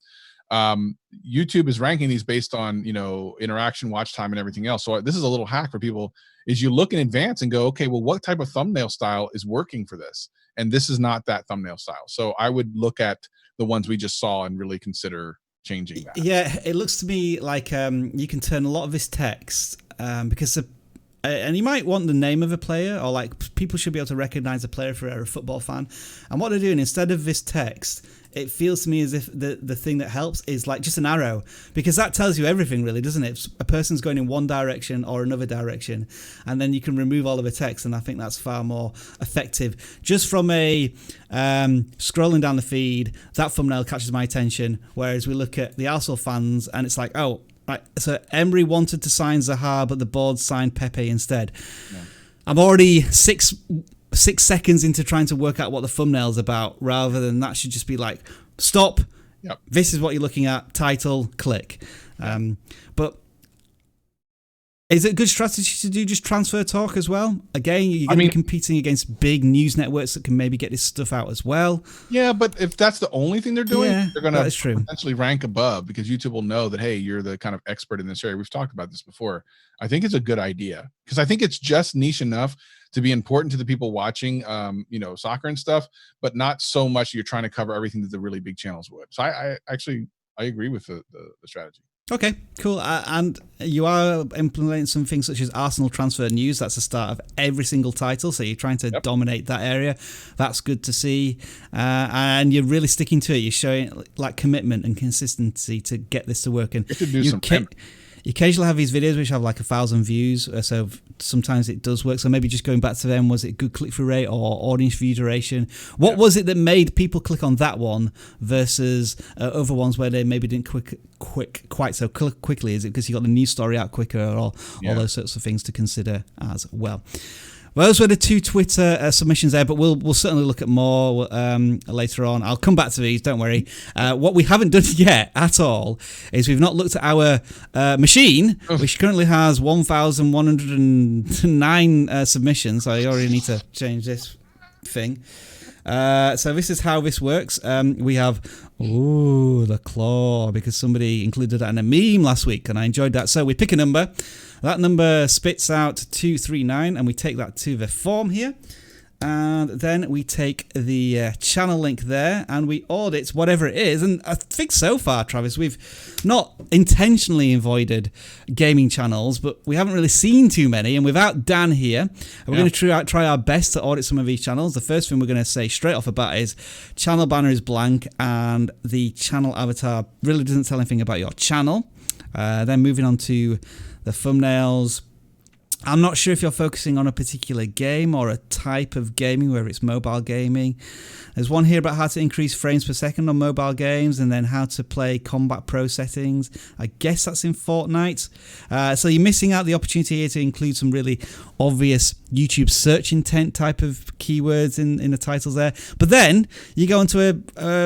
Speaker 4: YouTube is ranking these based on, interaction, watch time, and everything else. So this is a little hack for people, is you look in advance and go, okay, well, what type of thumbnail style is working for this? And this is not that thumbnail style. So I would look at the ones we just saw and really consider changing that. Yeah,
Speaker 1: it looks to me like you can turn a lot of this text because and you might want the name of a player, or like people should be able to recognize a player if they're a football fan. And what they're doing, instead of this text, it feels to me as if the thing that helps is like just an arrow, because that tells you everything really, doesn't it? If a person's going in one direction or another direction, and then you can remove all of the text, and I think that's far more effective. Just from a scrolling down the feed, that thumbnail catches my attention, whereas we look at the Arsenal fans and it's like, oh, right, so Emery wanted to sign Zaha, but the board signed Pepe instead. Yeah. I'm already six seconds into trying to work out what the thumbnail's about, rather than that should just be like, stop,
Speaker 4: yep,
Speaker 1: this is what you're looking at, title, click. But is it a good strategy to do just transfer talk as well? Again, you're going to be competing against big news networks that can maybe get this stuff out as well.
Speaker 4: Yeah, but if that's the only thing they're doing, they're going to potentially rank above, because YouTube will know that, hey, you're the kind of expert in this area. We've talked about this before. I think it's a good idea, because I think it's just niche enough to be important to the people watching, soccer and stuff, but not so much you're trying to cover everything that the really big channels would. So I agree with the strategy.
Speaker 1: Okay, cool. And you are implementing some things such as Arsenal transfer news. That's the start of every single title. So you're trying to dominate that area. That's good to see. And you're really sticking to it. You're showing like commitment and consistency to get this to work. And you occasionally have these videos which have like 1,000 views, so sometimes it does work. So maybe just going back to them, was it good click-through rate or audience view duration? What was it that made people click on that one versus other ones where they maybe didn't quite so quickly? Is it because you got the news story out quicker, or all those sorts of things to consider as well? Well, those were the two Twitter submissions there, but we'll certainly look at more later on. I'll come back to these, don't worry. What we haven't done yet at all is we've not looked at our machine, which currently has 1,109 submissions. So I already need to change this thing. So this is how this works. We have the claw, because somebody included that in a meme last week and I enjoyed that. So we pick a number. That number spits out 239, and we take that to the form here. And then we take the channel link there and we audit whatever it is. And I think so far, Travis, we've not intentionally avoided gaming channels, but we haven't really seen too many. And without Dan here, we're going to try our best to audit some of these channels. The first thing we're going to say straight off the bat is channel banner is blank and the channel avatar really doesn't tell anything about your channel. Then moving on to the thumbnails. I'm not sure if you're focusing on a particular game or a type of gaming, whether it's mobile gaming. There's one here about how to increase frames per second on mobile games, and then how to play Combat Pro settings. I guess that's in Fortnite. So you're missing out the opportunity here to include some really obvious YouTube search intent type of keywords in the titles there. But then you go into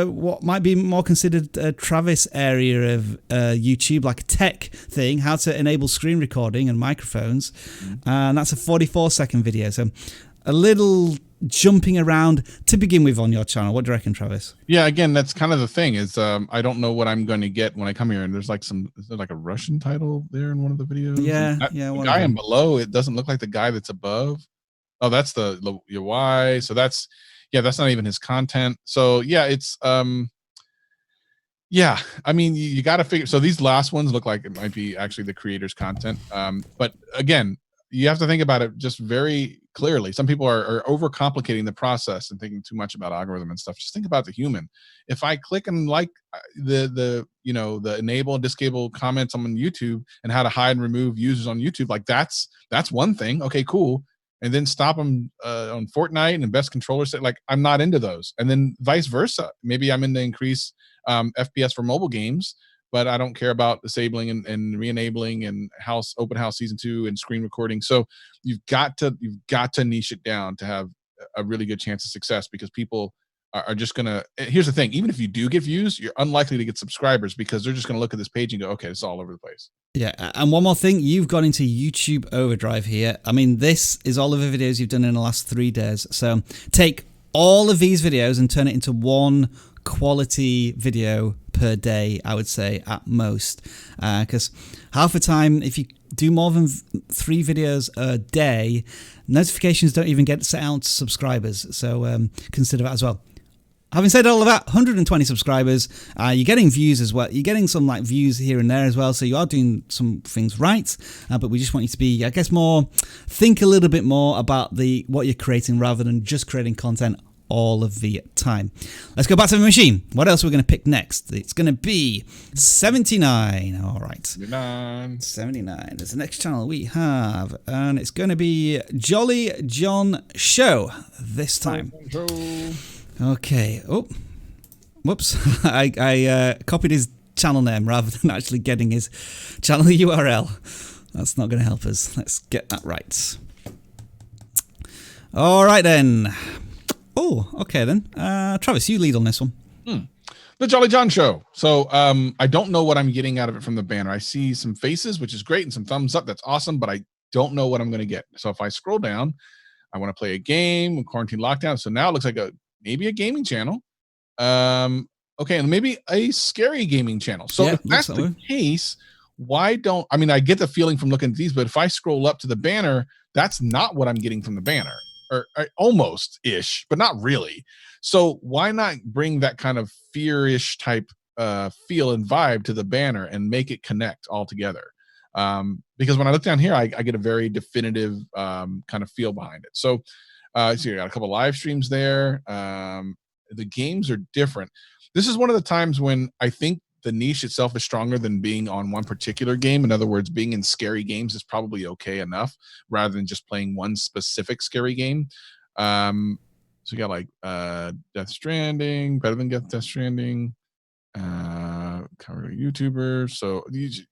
Speaker 1: what might be more considered a Travis area of YouTube, like a tech thing, how to enable screen recording and microphones. And that's a 44-second video. So a little jumping around to begin with on your channel. What do you reckon, Travis?
Speaker 4: Yeah, again, that's kind of the thing is I don't know what I'm going to get when I come here. And there's like is there like a Russian title there in one of the videos?
Speaker 1: Yeah.
Speaker 4: The guy in below, it doesn't look like the guy that's above. Oh, that's the UI. So that's not even his content. So yeah, it's Yeah, I mean, you got to figure. So these last ones look like it might be actually the creator's content. But again, you have to think about it just very clearly. Some people are overcomplicating the process and thinking too much about algorithm and stuff. Just think about the human. If I click and like the enable and disable comments on YouTube and how to hide and remove users on YouTube, like that's one thing. Okay, cool. And then stop them on Fortnite and best controller set. Like I'm not into those. And then vice versa. Maybe I'm into increase FPS for mobile games, but I don't care about disabling and re-enabling and open house season 2 and screen recording. So you've got to niche it down to have a really good chance of success, because people are just gonna. Here's the thing: even if you do get views, you're unlikely to get subscribers, because they're just gonna look at this page and go, "Okay, it's all over the place."
Speaker 1: Yeah, and one more thing, you've gone into YouTube overdrive here. I mean, this is all of the videos you've done in the last 3 days. So take all of these videos and turn it into one quality video per day, I would say, at most. Because half the time, if you do more than 3 videos a day, notifications don't even get set out to subscribers. So consider that as well. Having said all of that, 120 subscribers, you're getting views as well. You're getting some like views here and there as well, so you are doing some things right. But we just want you to be, I guess, think a little bit more about what you're creating rather than just creating content all of the time. Let's go back to the machine. What else are we going to pick next? It's going to be 79. All right. 79 is the next channel we have, and it's going to be Jolly John Show this time. Okay. Oh, whoops. I copied his channel name rather than actually getting his channel URL. That's not going to help us. Let's get that right. All right, then. Oh, okay, then. Travis, you lead on this one.
Speaker 4: The Jolly John Show. So I don't know what I'm getting out of it from the banner. I see some faces, which is great, and some thumbs up. That's awesome, but I don't know what I'm going to get. So if I scroll down, I want to play a game, quarantine lockdown. So now it looks like maybe a gaming channel. Okay, and maybe a scary gaming channel. So if that's the case, why don't, I mean, I get the feeling from looking at these, but if I scroll up to the banner, that's not what I'm getting from the banner, or almost ish, but not really. So why not bring that kind of fear-ish type feel and vibe to the banner and make it connect all together? Because when I look down here, I get a very definitive kind of feel behind it. So you got a couple live streams there. The games are different. This is one of the times when I think the niche itself is stronger than being on one particular game. In other words, being in scary games is probably okay enough rather than just playing one specific scary game. So you got like Death Stranding, better than Death Stranding, cover YouTubers. So these,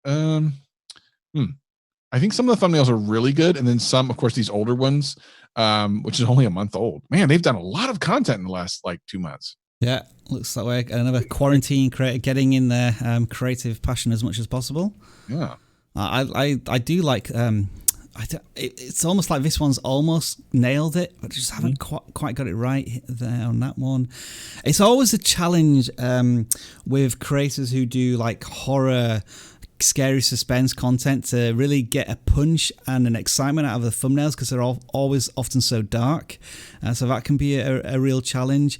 Speaker 4: I think some of the thumbnails are really good, and then some, of course, these older ones, which is only a month old. Man, they've done a lot of content in the last like 2 months. Yeah,
Speaker 1: looks that way. Another quarantine creator getting in their creative passion as much as possible.
Speaker 4: Yeah,
Speaker 1: I do like. It's almost like this one's almost nailed it, but just haven't quite got it right there on that one. It's always a challenge with creators who do like horror, scary suspense content to really get a punch and an excitement out of the thumbnails, because they're always often so dark. So that can be a real challenge.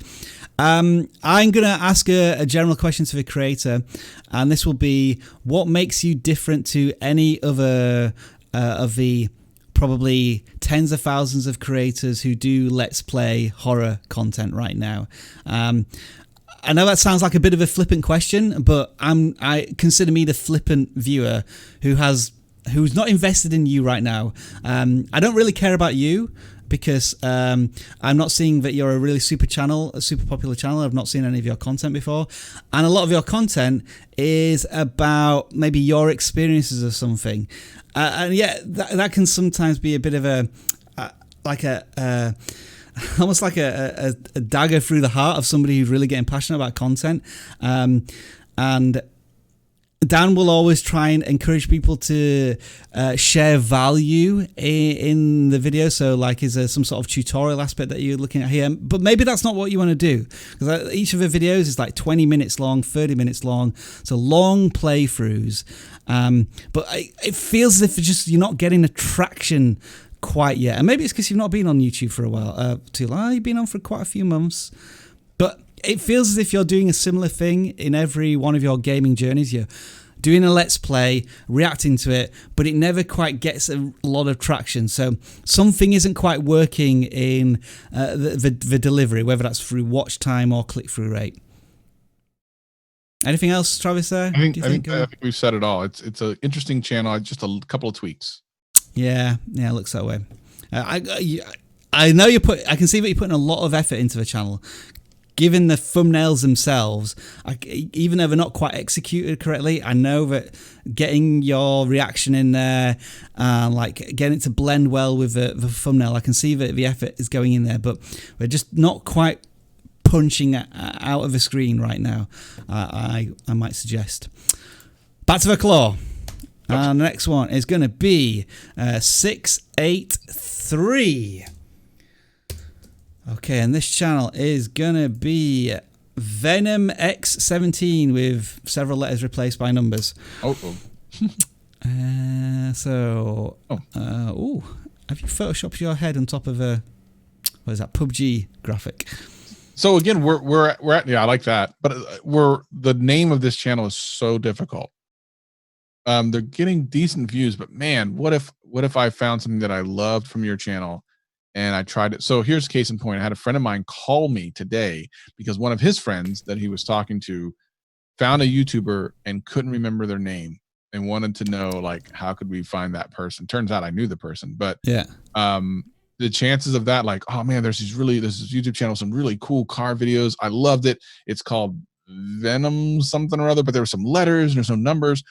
Speaker 1: I'm going to ask a general question to the creator, and this will be, what makes you different to any other of the probably tens of thousands of creators who do Let's Play horror content right now? I know that sounds like a bit of a flippant question, but I consider me the flippant viewer who's not invested in you right now. I don't really care about you, because I'm not seeing that you're a really super popular channel. I've not seen any of your content before, and a lot of your content is about maybe your experiences of something, and yeah, that can sometimes be a bit of almost like a dagger through the heart of somebody who's really getting passionate about content. And Dan will always try and encourage people to share value in the video. So like, is there some sort of tutorial aspect that you're looking at here? But maybe that's not what you want to do, because each of the videos is like 20 minutes long, 30 minutes long. So long playthroughs. But it feels as if you're not getting the traction quite yet. And maybe it's because you've not been on YouTube for a while, too long. You've been on for quite a few months. But it feels as if you're doing a similar thing in every one of your gaming journeys. You're doing a let's play, reacting to it, but it never quite gets a lot of traction. So something isn't quite working in the delivery, whether that's through watch time or click-through rate. Anything else, Travis? There?
Speaker 4: I think we've said it all. It's an interesting channel. Just a couple of tweaks.
Speaker 1: Yeah, it looks that way. I know I can see that you're putting a lot of effort into the channel. Given the thumbnails themselves, even though they're not quite executed correctly, I know that getting your reaction in there, like getting it to blend well with the thumbnail, I can see that the effort is going in there, but we're just not quite punching out of the screen right now, I might suggest. Back to the claw. And the next one is going to be 683. Okay, and this channel is going to be Venom X 17 with several letters replaced by numbers. Have you photoshopped your head on top of a, what is that, PUBG graphic?
Speaker 4: So again, we're at, yeah, I like that, but the name of this channel is so difficult. They're getting decent views, but man, what if I found something that I loved from your channel and I tried it? So here's a case in point. I had a friend of mine call me today because one of his friends that he was talking to found a YouTuber and couldn't remember their name and wanted to know, like, how could we find that person? Turns out I knew the person, but yeah, the chances of that, like, oh man, there's this YouTube channel, some really cool car videos. I loved it. It's called Venom something or other, but there were some letters and there's no numbers.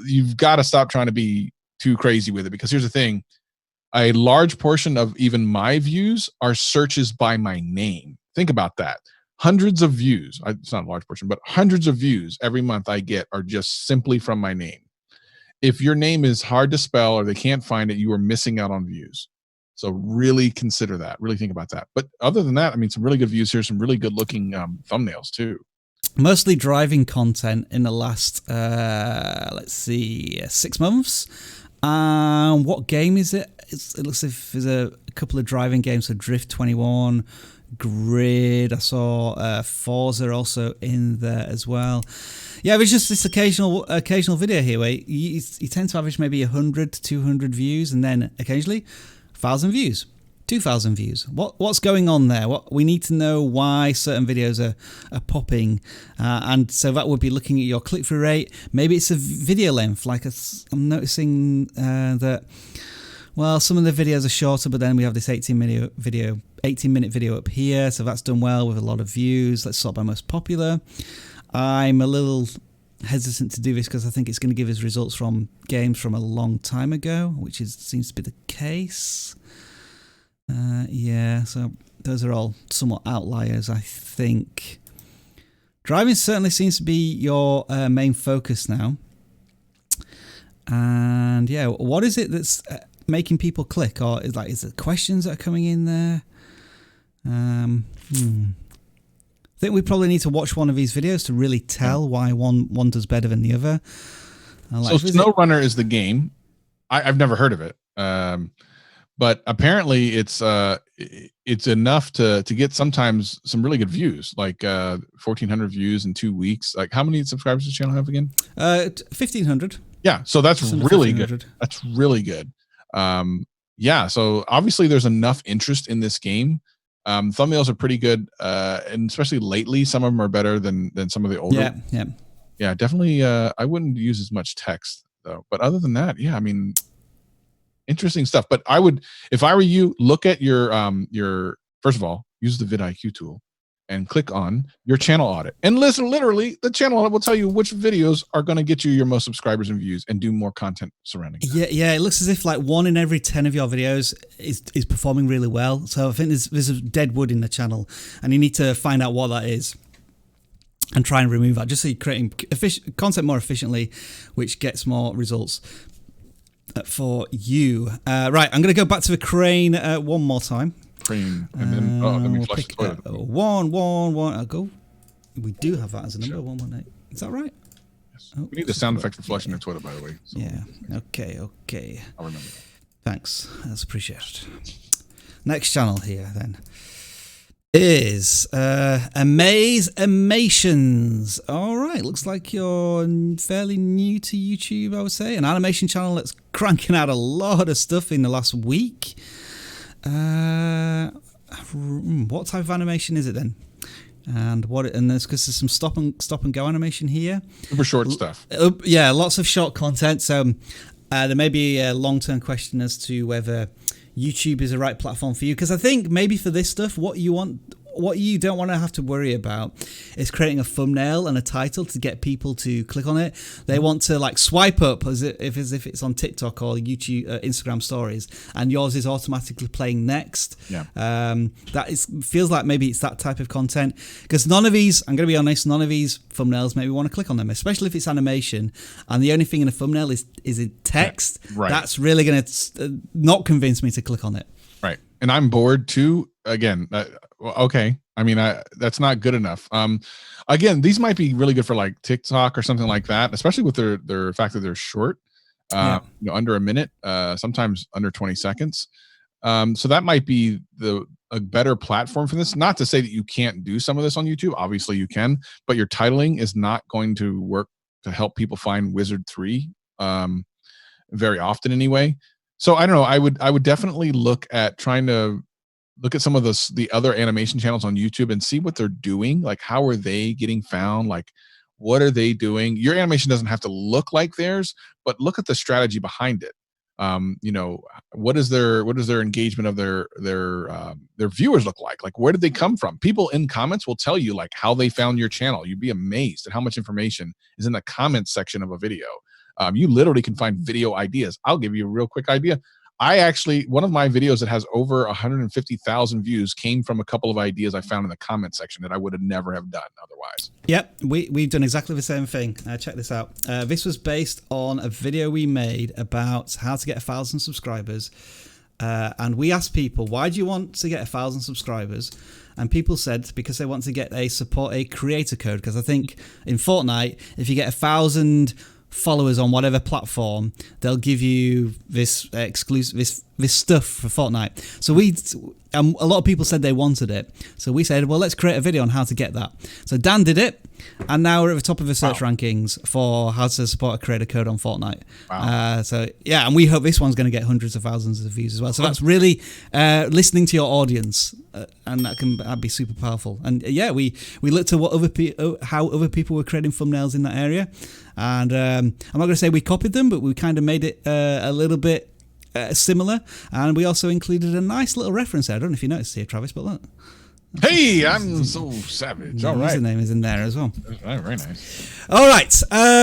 Speaker 4: You've got to stop trying to be too crazy with it, because here's the thing. A large portion of even my views are searches by my name. Think about that. Hundreds of views. It's not a large portion, but hundreds of views every month I get are just simply from my name. If your name is hard to spell or they can't find it, you are missing out on views. So really consider that. Really think about that. But other than that, I mean, some really good views here, some really good looking thumbnails too.
Speaker 1: Mostly driving content in the last, let's see, 6 months. What game is it? It looks as if there's a couple of driving games. So Drift 21, Grid. I saw Forza also in there as well. Yeah, it was just this occasional video here where you tend to average maybe 100 to 200 views, and then occasionally 1,000 views. 2,000 views. What's going on there? We need to know why certain videos are popping, and so that would be looking at your click-through rate. Maybe it's a video length. Like I'm noticing that, well, some of the videos are shorter, but then we have this 18-minute video up here, so that's done well with a lot of views. Let's sort by most popular. I'm a little hesitant to do this because I think it's going to give us results from games from a long time ago, which seems to be the case. Yeah, so those are all somewhat outliers, I think. Driving certainly seems to be your main focus now. And yeah, what is it that's making people click? Or is it questions that are coming in there? I think we probably need to watch one of these videos to really tell why one does better than the other.
Speaker 4: So SnowRunner is the game. I've never heard of it. But apparently it's enough to get sometimes some really good views, like 1,400 views in 2 weeks. Like, how many subscribers does the channel have again?
Speaker 1: 1,500.
Speaker 4: Yeah, so that's really good. That's really good. Yeah, so obviously there's enough interest in this game. Thumbnails are pretty good, and especially lately, some of them are better than some of the older. Yeah, definitely. I wouldn't use as much text though. But other than that, yeah, I mean, interesting stuff. But I would, if I were you, look at your first of all, use the vidIQ tool and click on your channel audit. And listen, literally, the channel audit will tell you which videos are going to get you your most subscribers and views, and do more content surrounding that.
Speaker 1: Yeah, it looks as if like 1 in every 10 of your videos is performing really well. So I think there's a dead wood in the channel, and you need to find out what that is and try and remove that, just so you're creating content more efficiently, which gets more results for you. Right, I'm going to go back to the crane one more time.
Speaker 4: And then let me flush the toilet.
Speaker 1: 111. I'll go. We do have that as a number. Sure. 118. Is that right?
Speaker 4: Yes. We need the sound effect for flushing the toilet, by the way. So
Speaker 1: yeah. Okay.
Speaker 4: I'll remember that.
Speaker 1: Thanks. That's appreciated. Next channel here then. Is Amaze Animations. All right, looks like you're fairly new to YouTube, I would say. An animation channel that's cranking out a lot of stuff in the last week. What type of animation is it then? And there's because there's some stop and go animation here.
Speaker 4: Super short stuff.
Speaker 1: Yeah, lots of short content. So there may be a long-term question as to whether YouTube is the right platform for you, because I think maybe for this stuff, what you don't want to have to worry about is creating a thumbnail and a title to get people to click on it. They want to like swipe up as if it's on TikTok or YouTube, Instagram stories, and yours is automatically playing next.
Speaker 4: Yeah.
Speaker 1: Feels like maybe it's that type of content, because none of these, I'm going to be honest, none of these thumbnails maybe want to click on them, especially if it's animation and the only thing in a thumbnail is in text.
Speaker 4: Right.
Speaker 1: That's really going to not convince me to click on it.
Speaker 4: Right. And I'm bored too. Again, okay. I mean, that's not good enough. Again, these might be really good for like TikTok or something like that, especially with their fact that they're short, under a minute, sometimes under 20 seconds. So that might be a better platform for this. Not to say that you can't do some of this on YouTube. Obviously you can, but your titling is not going to work to help people find Wizard 3 very often anyway. So I don't know. I would definitely look at some of the other animation channels on YouTube and see what they're doing. Like, how are they getting found? Like, what are they doing? Your animation doesn't have to look like theirs, but look at the strategy behind it. What is their engagement of their viewers look like? Like, where did they come from? People in comments will tell you like how they found your channel. You'd be amazed at how much information is in the comments section of a video. You literally can find video ideas. I'll give you a real quick idea. One of my videos that has over 150,000 views came from a couple of ideas I found in the comment section that I would have never have done otherwise.
Speaker 1: Yep, we've done exactly the same thing. Check this out. This was based on a video we made about how to get 1,000 subscribers. And we asked people, why do you want to get 1,000 subscribers? And people said because they want to get support a creator code. Because I think in Fortnite, if you get 1,000 followers on whatever platform, they'll give you this exclusive this stuff for Fortnite. So a lot of people said they wanted it, so we said, well, let's create a video on how to get that. So Dan did it, and now we're at the top of the search rankings for how to support a creator code on Fortnite. Wow. So yeah, and we hope this one's going to get hundreds of thousands of views as well. So that's really listening to your audience, and that'd be super powerful. And yeah, we looked at how other people were creating thumbnails in that area, and I'm not going to say we copied them, but we kind of made it a little bit similar, and we also included a nice little reference there. I don't know if you noticed here, Travis, but look.
Speaker 4: Hey, I'm so savage. All right.
Speaker 1: Username is in there as well.
Speaker 4: Very nice.
Speaker 1: All right.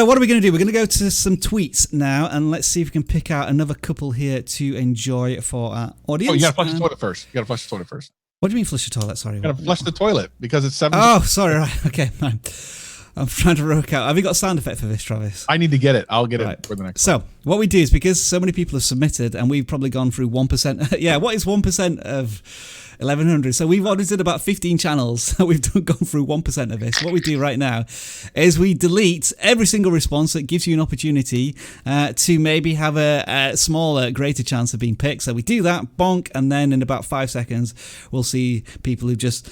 Speaker 1: What are we going to do? We're going to go to some tweets now, and let's see if we can pick out another couple here to enjoy for our audience.
Speaker 4: Oh, you got to flush the toilet first.
Speaker 1: What do you mean flush the toilet? Sorry.
Speaker 4: You got to flush the toilet because it's 7.
Speaker 1: Oh, sorry. Right. Okay. Fine. I'm trying to work out. Have you got a sound effect for this, Travis?
Speaker 4: I need to get it. I'll get it for the next one.
Speaker 1: So what we do is, because so many people have submitted and we've probably gone through 1%. Yeah, what is 1% of 1,100? So we've audited about 15 channels. We've gone through 1% of this. What we do right now is we delete every single response that gives you an opportunity to maybe have a smaller, greater chance of being picked. So we do that, bonk, and then in about 5 seconds, we'll see people who just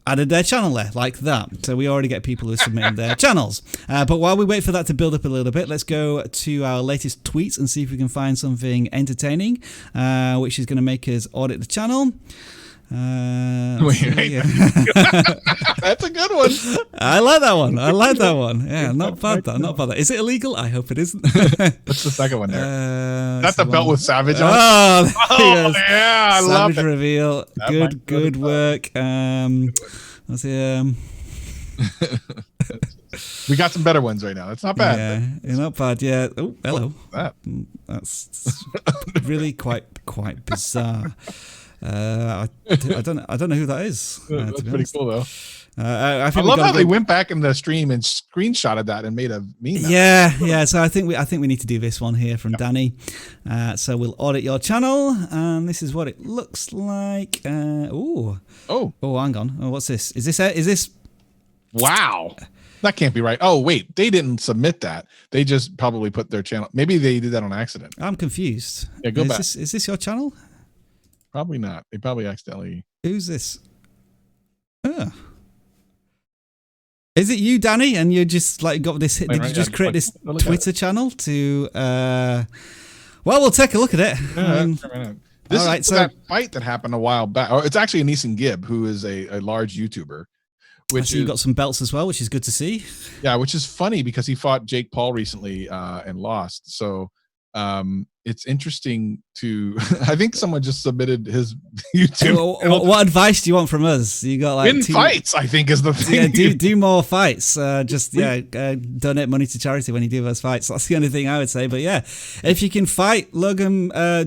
Speaker 1: added their channel there, like that. So we already get people who are submitting their channels. But while we wait for that to build up a little bit, let's go to our latest tweets and see if we can find something entertaining, which is going to make us audit the channel.
Speaker 4: That's a good one.
Speaker 1: I like that one. Yeah, not bad. That. Is it illegal? I hope it isn't.
Speaker 4: What's the second one there? That's the belt with Savage on it.
Speaker 1: Oh,
Speaker 4: yeah, I love it.
Speaker 1: Savage reveal. Good work. Let's see.
Speaker 4: We got some better ones right now. That's not bad.
Speaker 1: Yeah, not bad. Yeah. Oh, hello.
Speaker 4: That's
Speaker 1: really quite bizarre. I don't know who that is.
Speaker 4: That's pretty cool though.
Speaker 1: I
Speaker 4: love how they went back in the stream and screenshotted that and made a meme.
Speaker 1: Yeah. So I think we need to do this one here from Danny. So we'll audit your channel, and this is what it looks like. Oh, hang on. Oh, what's this? Is this?
Speaker 4: Wow. That can't be right. Oh, wait. They didn't submit that. They just probably put their channel. Maybe they did that on accident.
Speaker 1: I'm confused.
Speaker 4: Yeah, go back.
Speaker 1: Is this your channel?
Speaker 4: Probably not. They probably accidentally.
Speaker 1: Who's this? Huh. Is it you, Danny? And you just like got this? Did you just create this Twitter channel to? Well, we'll take a look at it.
Speaker 4: This is that fight that happened a while back. Oh, it's actually Aneeson Gibb, who is a large YouTuber. Which
Speaker 1: you got some belts as well, which is good to see.
Speaker 4: Yeah, which is funny because he fought Jake Paul recently and lost. So it's interesting to. I think someone just submitted his YouTube.
Speaker 1: What advice do you want from us? You got like
Speaker 4: win fights. I think is the thing.
Speaker 1: Yeah, do more fights. Donate money to charity when you do those fights. That's the only thing I would say. But yeah, if you can fight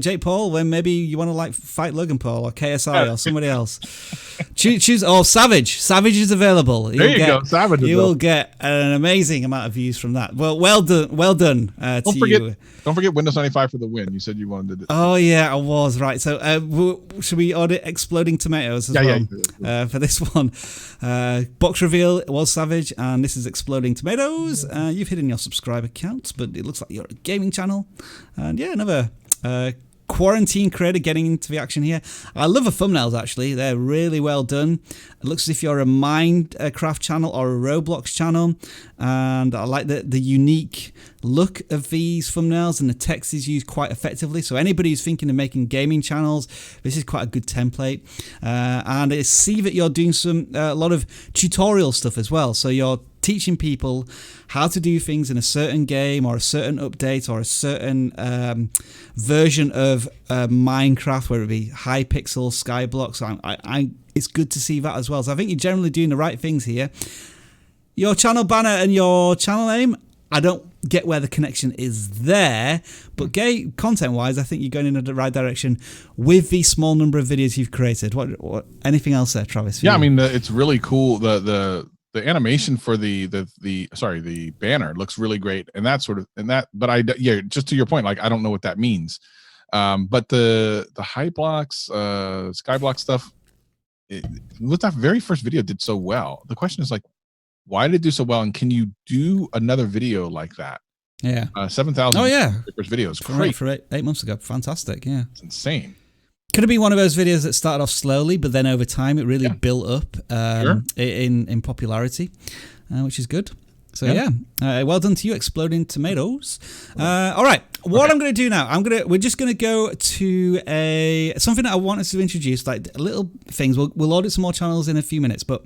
Speaker 1: Jake Paul, then maybe you want to like fight Logan Paul or KSI or somebody else. Choose Savage. Savage is available.
Speaker 4: There you go. Savage.
Speaker 1: You will get an amazing amount of views from that. Well done. Well done.
Speaker 4: Don't forget Windows 95 for the win. You said you wanted it.
Speaker 1: Oh yeah, I was right. So should we audit Exploding Tomatoes as well? Yeah. For this one, box reveal was Savage, and this is Exploding Tomatoes. You've hidden your subscriber count, but it looks like you're a gaming channel. And yeah, another quarantine creator getting into the action here. I love the thumbnails, actually. They're really well done. It looks as if you're a Minecraft channel or a Roblox channel, and I like the unique look of these thumbnails, and the text is used quite effectively. So anybody who's thinking of making gaming channels, this is quite a good template. And I see that you're doing a lot of tutorial stuff as well. So you're teaching people how to do things in a certain game or a certain update or a certain version of Minecraft, whether it be Hypixel, Skyblock. So it's good to see that as well. So I think you're generally doing the right things here. Your channel banner and your channel name, I don't get where the connection is there, but content-wise, I think you're going in the right direction with the small number of videos you've created. What anything else there, Travis?
Speaker 4: Yeah, I mean, it's really cool. The animation for the banner looks really great, and that sort of just to your point, like I don't know what that means, but the Hyblocks, Skyblock stuff, that very first video did so well. The question is like, why did it do so well, and can you do another video like that?
Speaker 1: Yeah,
Speaker 4: 7,000. Oh
Speaker 1: yeah,
Speaker 4: first videos, great
Speaker 1: for 8 months ago, fantastic. Yeah,
Speaker 4: it's insane.
Speaker 1: Could have been one of those videos that started off slowly, but then over time it really built up in popularity, which is good. So well done to you, Exploding Tomatoes. All right, what I'm going to do now, we're just going to go to something that I wanted to introduce, like little things. We'll audit some more channels in a few minutes, but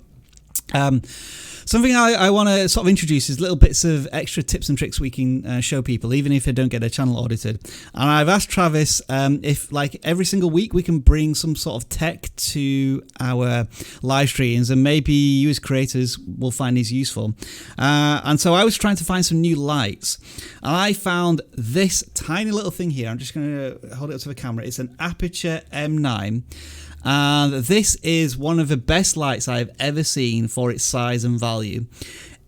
Speaker 1: something I want to sort of introduce is little bits of extra tips and tricks we can show people, even if they don't get their channel audited. And I've asked Travis if, like, every single week we can bring some sort of tech to our live streams, and maybe you as creators will find these useful. And so I was trying to find some new lights, and I found this tiny little thing here. I'm just going to hold it up to the camera. It's an Aperture M9. And this is one of the best lights I've ever seen for its size and value.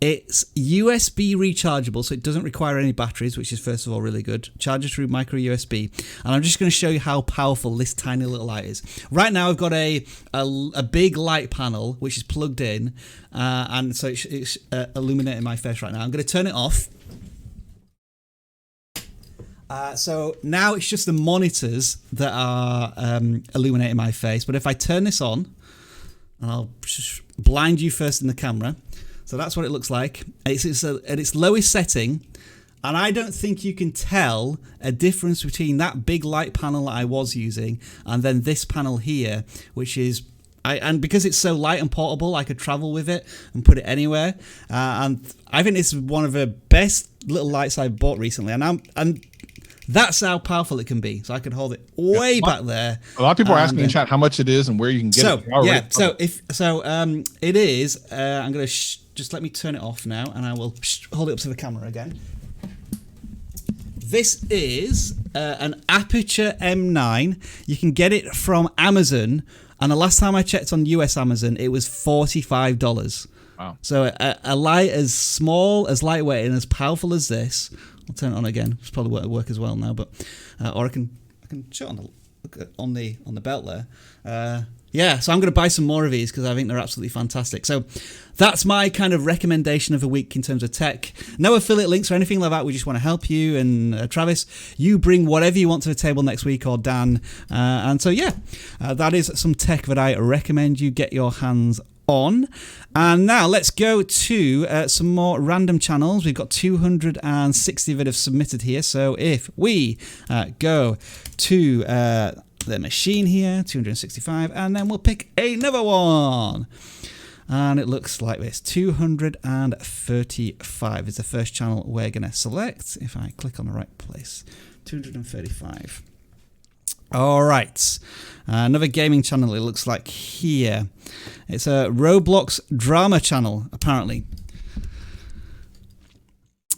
Speaker 1: It's USB rechargeable, so it doesn't require any batteries, which is first of all really good. Charges through micro USB, and I'm just going to show you how powerful this tiny little light is. Right now I've got a big light panel which is plugged in, and so it's illuminating my face right now. I'm going to turn it off. So now it's just the monitors that are illuminating my face. But if I turn this on, and I'll blind you first in the camera. So that's what it looks like. It's at its lowest setting. And I don't think you can tell a difference between that big light panel that I was using and then this panel here, which is... and because it's so light and portable, I could travel with it and put it anywhere. And I think this is one of the best little lights I've bought recently. And that's how powerful it can be. So I could hold it way back there.
Speaker 4: A lot of people are asking in chat how much it is and where you can get it.
Speaker 1: It is. I'm going to just let me turn it off now, and I will hold it up to the camera again. This is an Aperture M9. You can get it from Amazon, and the last time I checked on US Amazon, it was $45.
Speaker 4: Wow. So
Speaker 1: a light as small, as lightweight, and as powerful as this. I'll turn it on again. It's probably won't work as well now, but or I can show it on the belt there. So I'm going to buy some more of these because I think they're absolutely fantastic. So that's my kind of recommendation of the week in terms of tech. No affiliate links or anything like that. We just want to help you. And Travis, you bring whatever you want to the table next week, or Dan. And so that is some tech that I recommend you get your hands on. And now let's go to some more random channels. We've got 260 that have submitted here. So if we go to the machine here, 265, and then we'll pick another one. And it looks like this, 235 is the first channel we're going to select. If I click on the right place, 235. All right, another gaming channel it looks like here. It's a Roblox drama channel, apparently.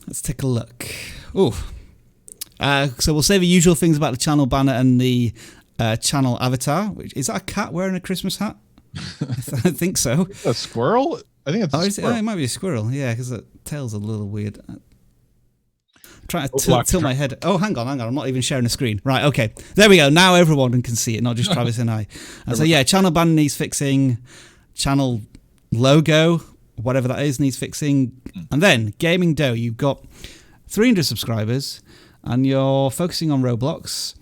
Speaker 1: Let's take a look. Oh, so we'll say the usual things about the channel banner and the channel avatar. Which is that a cat wearing a Christmas hat? I think so.
Speaker 4: A squirrel? I think it's a squirrel.
Speaker 1: It might be a squirrel, yeah, because the tail's a little weird. Trying to tilt my head. Oh, hang on. I'm not even sharing the screen. Right, okay. There we go. Now everyone can see it, not just Travis and I. And so, yeah, channel banner needs fixing. Channel logo, whatever that is, needs fixing. And then, Gaming Dough, you've got 300 subscribers, and you're focusing on Roblox.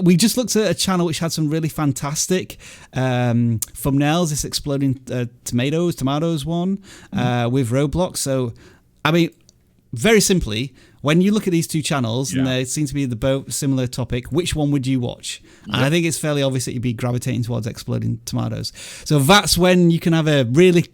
Speaker 1: We just looked at a channel which had some really fantastic thumbnails. This Exploding Tomatoes one with Roblox. So, I mean, very simply, when you look at these two channels and they seem to be the both similar topic, which one would you watch? And I think it's fairly obvious that you'd be gravitating towards Exploding Tomatoes. So that's when you can have a really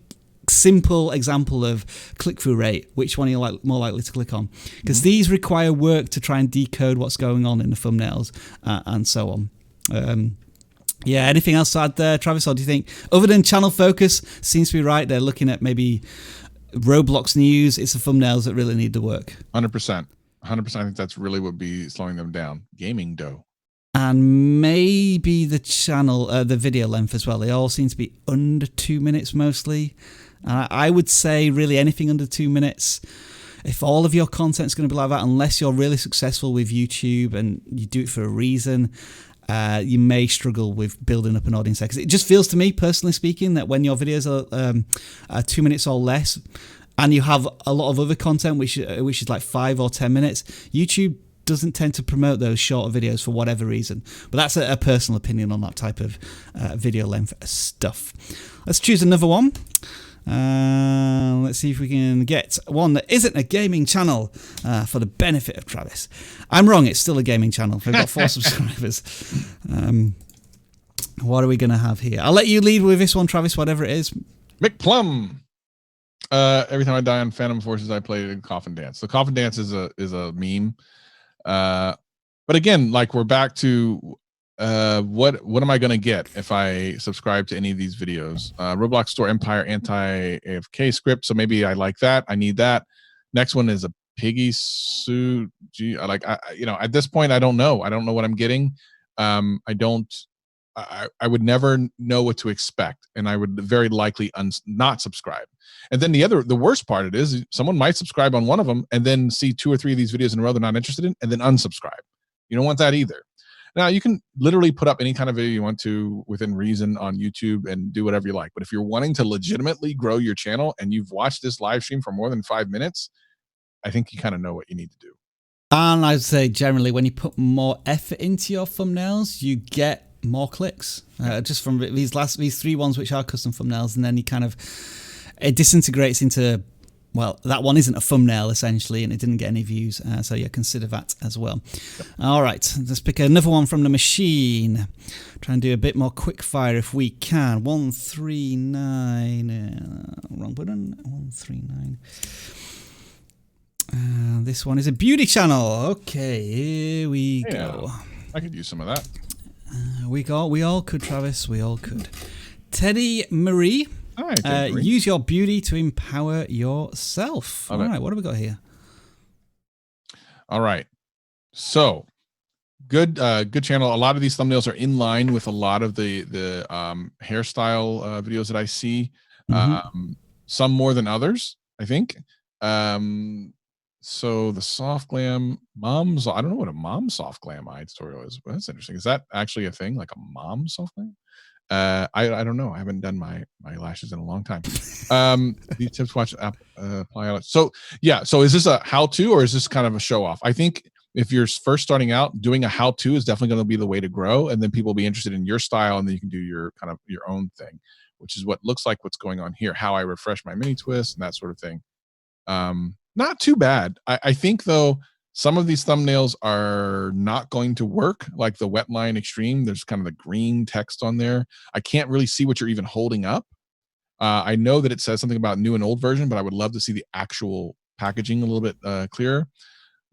Speaker 1: simple example of click-through rate. Which one are you more likely to click on? Because these require work to try and decode what's going on in the thumbnails and so on. Yeah, anything else to add there, Travis? Or do you think, other than channel focus, seems to be right, they're looking at maybe Roblox news, it's the thumbnails that really need the work.
Speaker 4: 100%. 100%. I think that's really what would be slowing them down. Gaming Dough.
Speaker 1: And maybe the channel, the video length as well. They all seem to be under 2 minutes mostly. I would say really anything under 2 minutes. If all of your content's going to be like that, unless you're really successful with YouTube and you do it for a reason, you may struggle with building up an audience there. Because it just feels to me, personally speaking, that when your videos are 2 minutes or less, and you have a lot of other content which is like 5 or 10 minutes, YouTube doesn't tend to promote those shorter videos for whatever reason. But that's a personal opinion on that type of video length stuff. Let's choose another one. Let's see if we can get one that isn't a gaming channel for the benefit of Travis. I'm wrong, it's still a gaming channel. They've got 4 subscribers. What are we going to have here? I'll let you lead with this one, Travis, whatever it is.
Speaker 4: McPlum. Every time I die on Phantom Forces, I play a coffin dance. The coffin dance is a meme. But again, like we're back to what am I going to get if I subscribe to any of these videos? Roblox Store Empire anti-AFK script. So maybe I like that. I need that. Next one is a piggy suit. At this point, I don't know. I don't know what I'm getting. I would never know what to expect, and I would very likely not subscribe. And then the worst part it is someone might subscribe on one of them and then see 2 or 3 of these videos in a row they're not interested in, and then unsubscribe. You don't want that either. Now, you can literally put up any kind of video you want to within reason on YouTube and do whatever you like. But if you're wanting to legitimately grow your channel and you've watched this live stream for more than 5 minutes, I think you kind of know what you need to do.
Speaker 1: And I'd say generally when you put more effort into your thumbnails, you get more clicks. Just from these 3 ones which are custom thumbnails, and then it disintegrates into, well, that one isn't a thumbnail essentially, and it didn't get any views. So yeah, consider that as well. Yep. All right, let's pick another one from the machine. Try and do a bit more quick fire if we can. 139. Wrong button. 139. This one is a beauty channel. Okay, here we go.
Speaker 4: I could use some of that.
Speaker 1: We all could, Travis. We all could. Teddy Marie.
Speaker 4: Hi, Teddy Marie.
Speaker 1: Use your beauty to empower yourself. All right, what have we got here?
Speaker 4: All right. So good channel. A lot of these thumbnails are in line with a lot of the hairstyle videos that I see. Some more than others, I think. So the soft glam moms, I don't know what a mom soft glam eye tutorial is, but that's interesting. Is that actually a thing, like a mom soft glam? I don't know. I haven't done my lashes in a long time. These tips watch apply out. So yeah. So is this a how-to or is this kind of a show off? I think if you're first starting out, doing a how-to is definitely going to be the way to grow, and then people will be interested in your style, and then you can do your kind of your own thing. which is what looks like what's going on here, how I refresh my mini twist and that sort of thing. Not too bad. I think though, some of these thumbnails are not going to work, like the wet line extreme. There's kind of the green text on there. I can't really see what you're even holding up. I know that it says something about new and old version, but I would love to see the actual packaging a little bit clearer.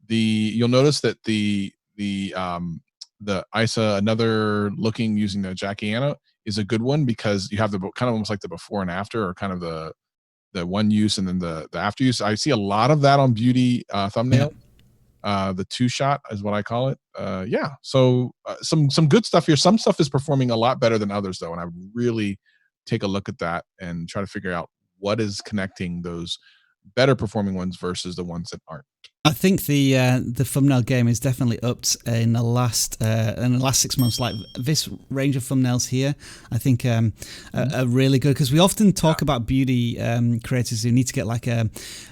Speaker 4: You'll notice that the ISA, another looking using the Jackie Anna, is a good one because you have the kind of almost like the before and after, or kind of the one use and then the after use. I see a lot of that on beauty thumbnail. The two shot is what I call it. Yeah, so some good stuff here. Some stuff is performing a lot better than others though, and I would really take a look at that and try to figure out what is connecting those better performing ones versus the ones that aren't.
Speaker 1: I think the thumbnail game is definitely upped in the last 6 months. Like this range of thumbnails here, I think are really good, because we often talk about beauty creators who need to get like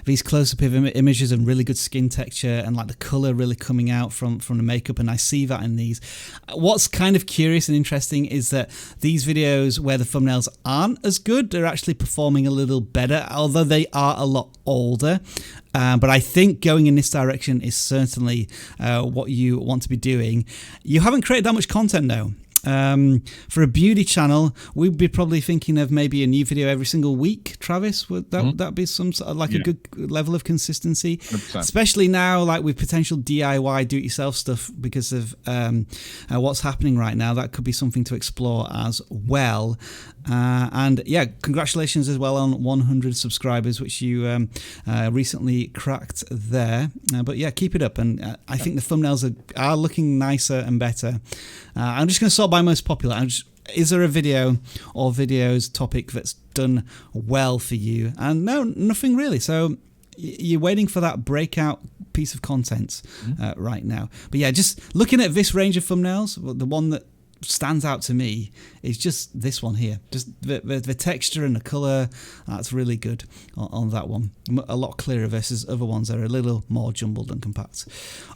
Speaker 1: these close-up images and really good skin texture and like the color really coming out from the makeup, and I see that in these. What's kind of curious and interesting is that these videos where the thumbnails aren't as good, they're actually performing a little better, although they are a lot older. But I think going in this direction is certainly what you want to be doing. You haven't created that much content though. For a beauty channel, we'd be probably thinking of maybe a new video every single week. Travis, would that be some sort of like a good level of consistency? 100%. Especially now, like with potential DIY do-it-yourself stuff because of what's happening right now. That could be something to explore as well. And yeah, congratulations as well on 100 subscribers, which you recently cracked there. But yeah, keep it up. And I think the thumbnails are looking nicer and better. I'm just going to sort by most popular. Is there a video or videos topic that's done well for you? And no, nothing really. So you're waiting for that breakout piece of content right now. But yeah, just looking at this range of thumbnails, the one that stands out to me is just this one here. Just the texture and the color, that's really good on that one. A lot clearer versus other ones that are a little more jumbled and compact.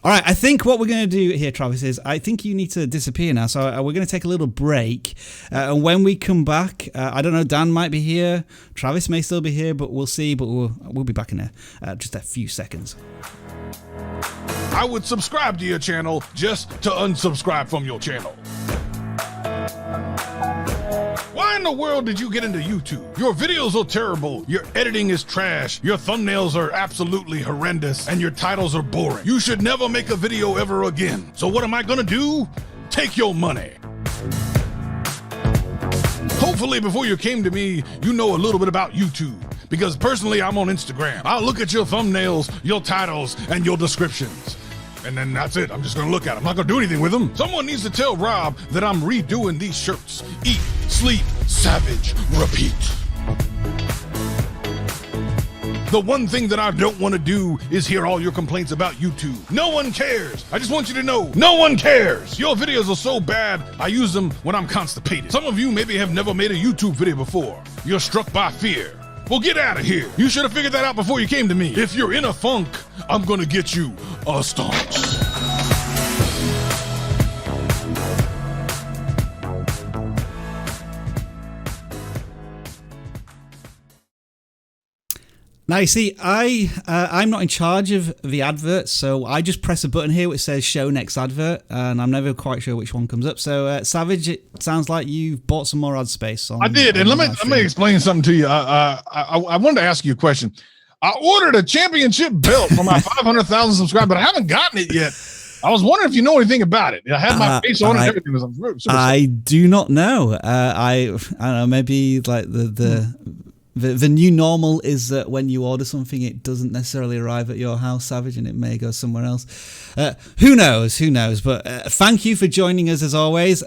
Speaker 1: All right, I think what we're going to do here, Travis, is I think you need to disappear now. So we're going to take a little break. And when we come back, I don't know, Dan might be here. Travis may still be here, but we'll see. But we'll be back in just a few seconds.
Speaker 4: I would subscribe to your channel just to unsubscribe from your channel. Why in the world did you get into YouTube? Your videos are terrible, your editing is trash, your thumbnails are absolutely horrendous, and your titles are boring. You should never make a video ever again. So what am I gonna do? Take your money. Hopefully before you came to me, you know a little bit about YouTube. Because personally, I'm on Instagram. I'll look at your thumbnails, your titles, and your descriptions. And then that's it. I'm just gonna look at them. I'm not gonna do anything with them. Someone needs to tell Rob that I'm redoing these shirts. Eat, sleep, savage, repeat. The one thing that I don't want to do is hear all your complaints about YouTube. No one cares. I just want you to know, no one cares. Your videos are so bad, I use them when I'm constipated. Some of you maybe have never made a YouTube video before. You're struck by fear. Well, get out of here. You should have figured that out before you came to me. If you're in a funk, I'm gonna get you a stomp.
Speaker 1: Now, you see, I'm not in charge of the adverts, so I just press a button here which says show next advert, and I'm never quite sure which one comes up. So, Savage, it sounds like you've bought some more ad space. I did,
Speaker 4: and let me explain something to you. I wanted to ask you a question. I ordered a championship belt for my 500,000 subscribers, but I haven't gotten it yet. I was wondering if you know anything about it. I had my face on it and everything.
Speaker 1: I do not know. I don't know, maybe like the new normal is that when you order something, it doesn't necessarily arrive at your house, Savage, and it may go somewhere else. Who knows? But thank you for joining us as always.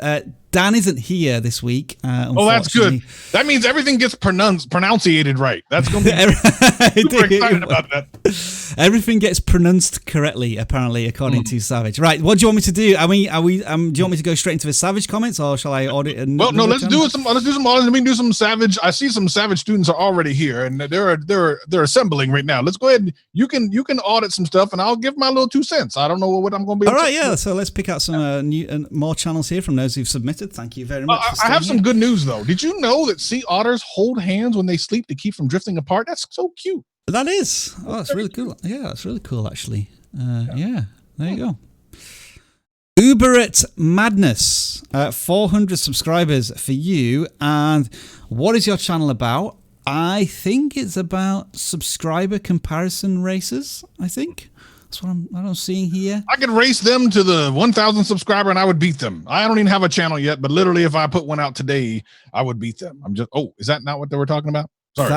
Speaker 1: Dan isn't here this week.
Speaker 4: Oh, that's good. That means everything gets pronunciated right. That's going to be super excited about that.
Speaker 1: Everything gets pronounced correctly, apparently, according to Savage. Right, what do you want me to do? Do you want me to go straight into the Savage comments, or shall I audit?
Speaker 4: Well, no, let's do some audits. Let me do some Savage. I see some Savage students are already here, and they're assembling right now. Let's go ahead. You can audit some stuff, and I'll give my little 2 cents. I don't know what I'm going to be.
Speaker 1: All right, yeah. So let's pick out some new more channels here from those who've submitted. Thank you very much.
Speaker 4: I have some good news though. Did you know that sea otters hold hands when they sleep to keep from drifting apart? That's so cute.
Speaker 1: That is. Oh, that's really cool. Yeah, that's really cool, actually. Yeah, there you go. Uberit Madness, 400 subscribers for you. And what is your channel about? I think it's about subscriber comparison races, I think. That's what I'm seeing here.
Speaker 4: I could race them to the 1,000 subscriber and I would beat them. I don't even have a channel yet, but literally if I put one out today, I would beat them. Is that not what they were talking about? Sorry.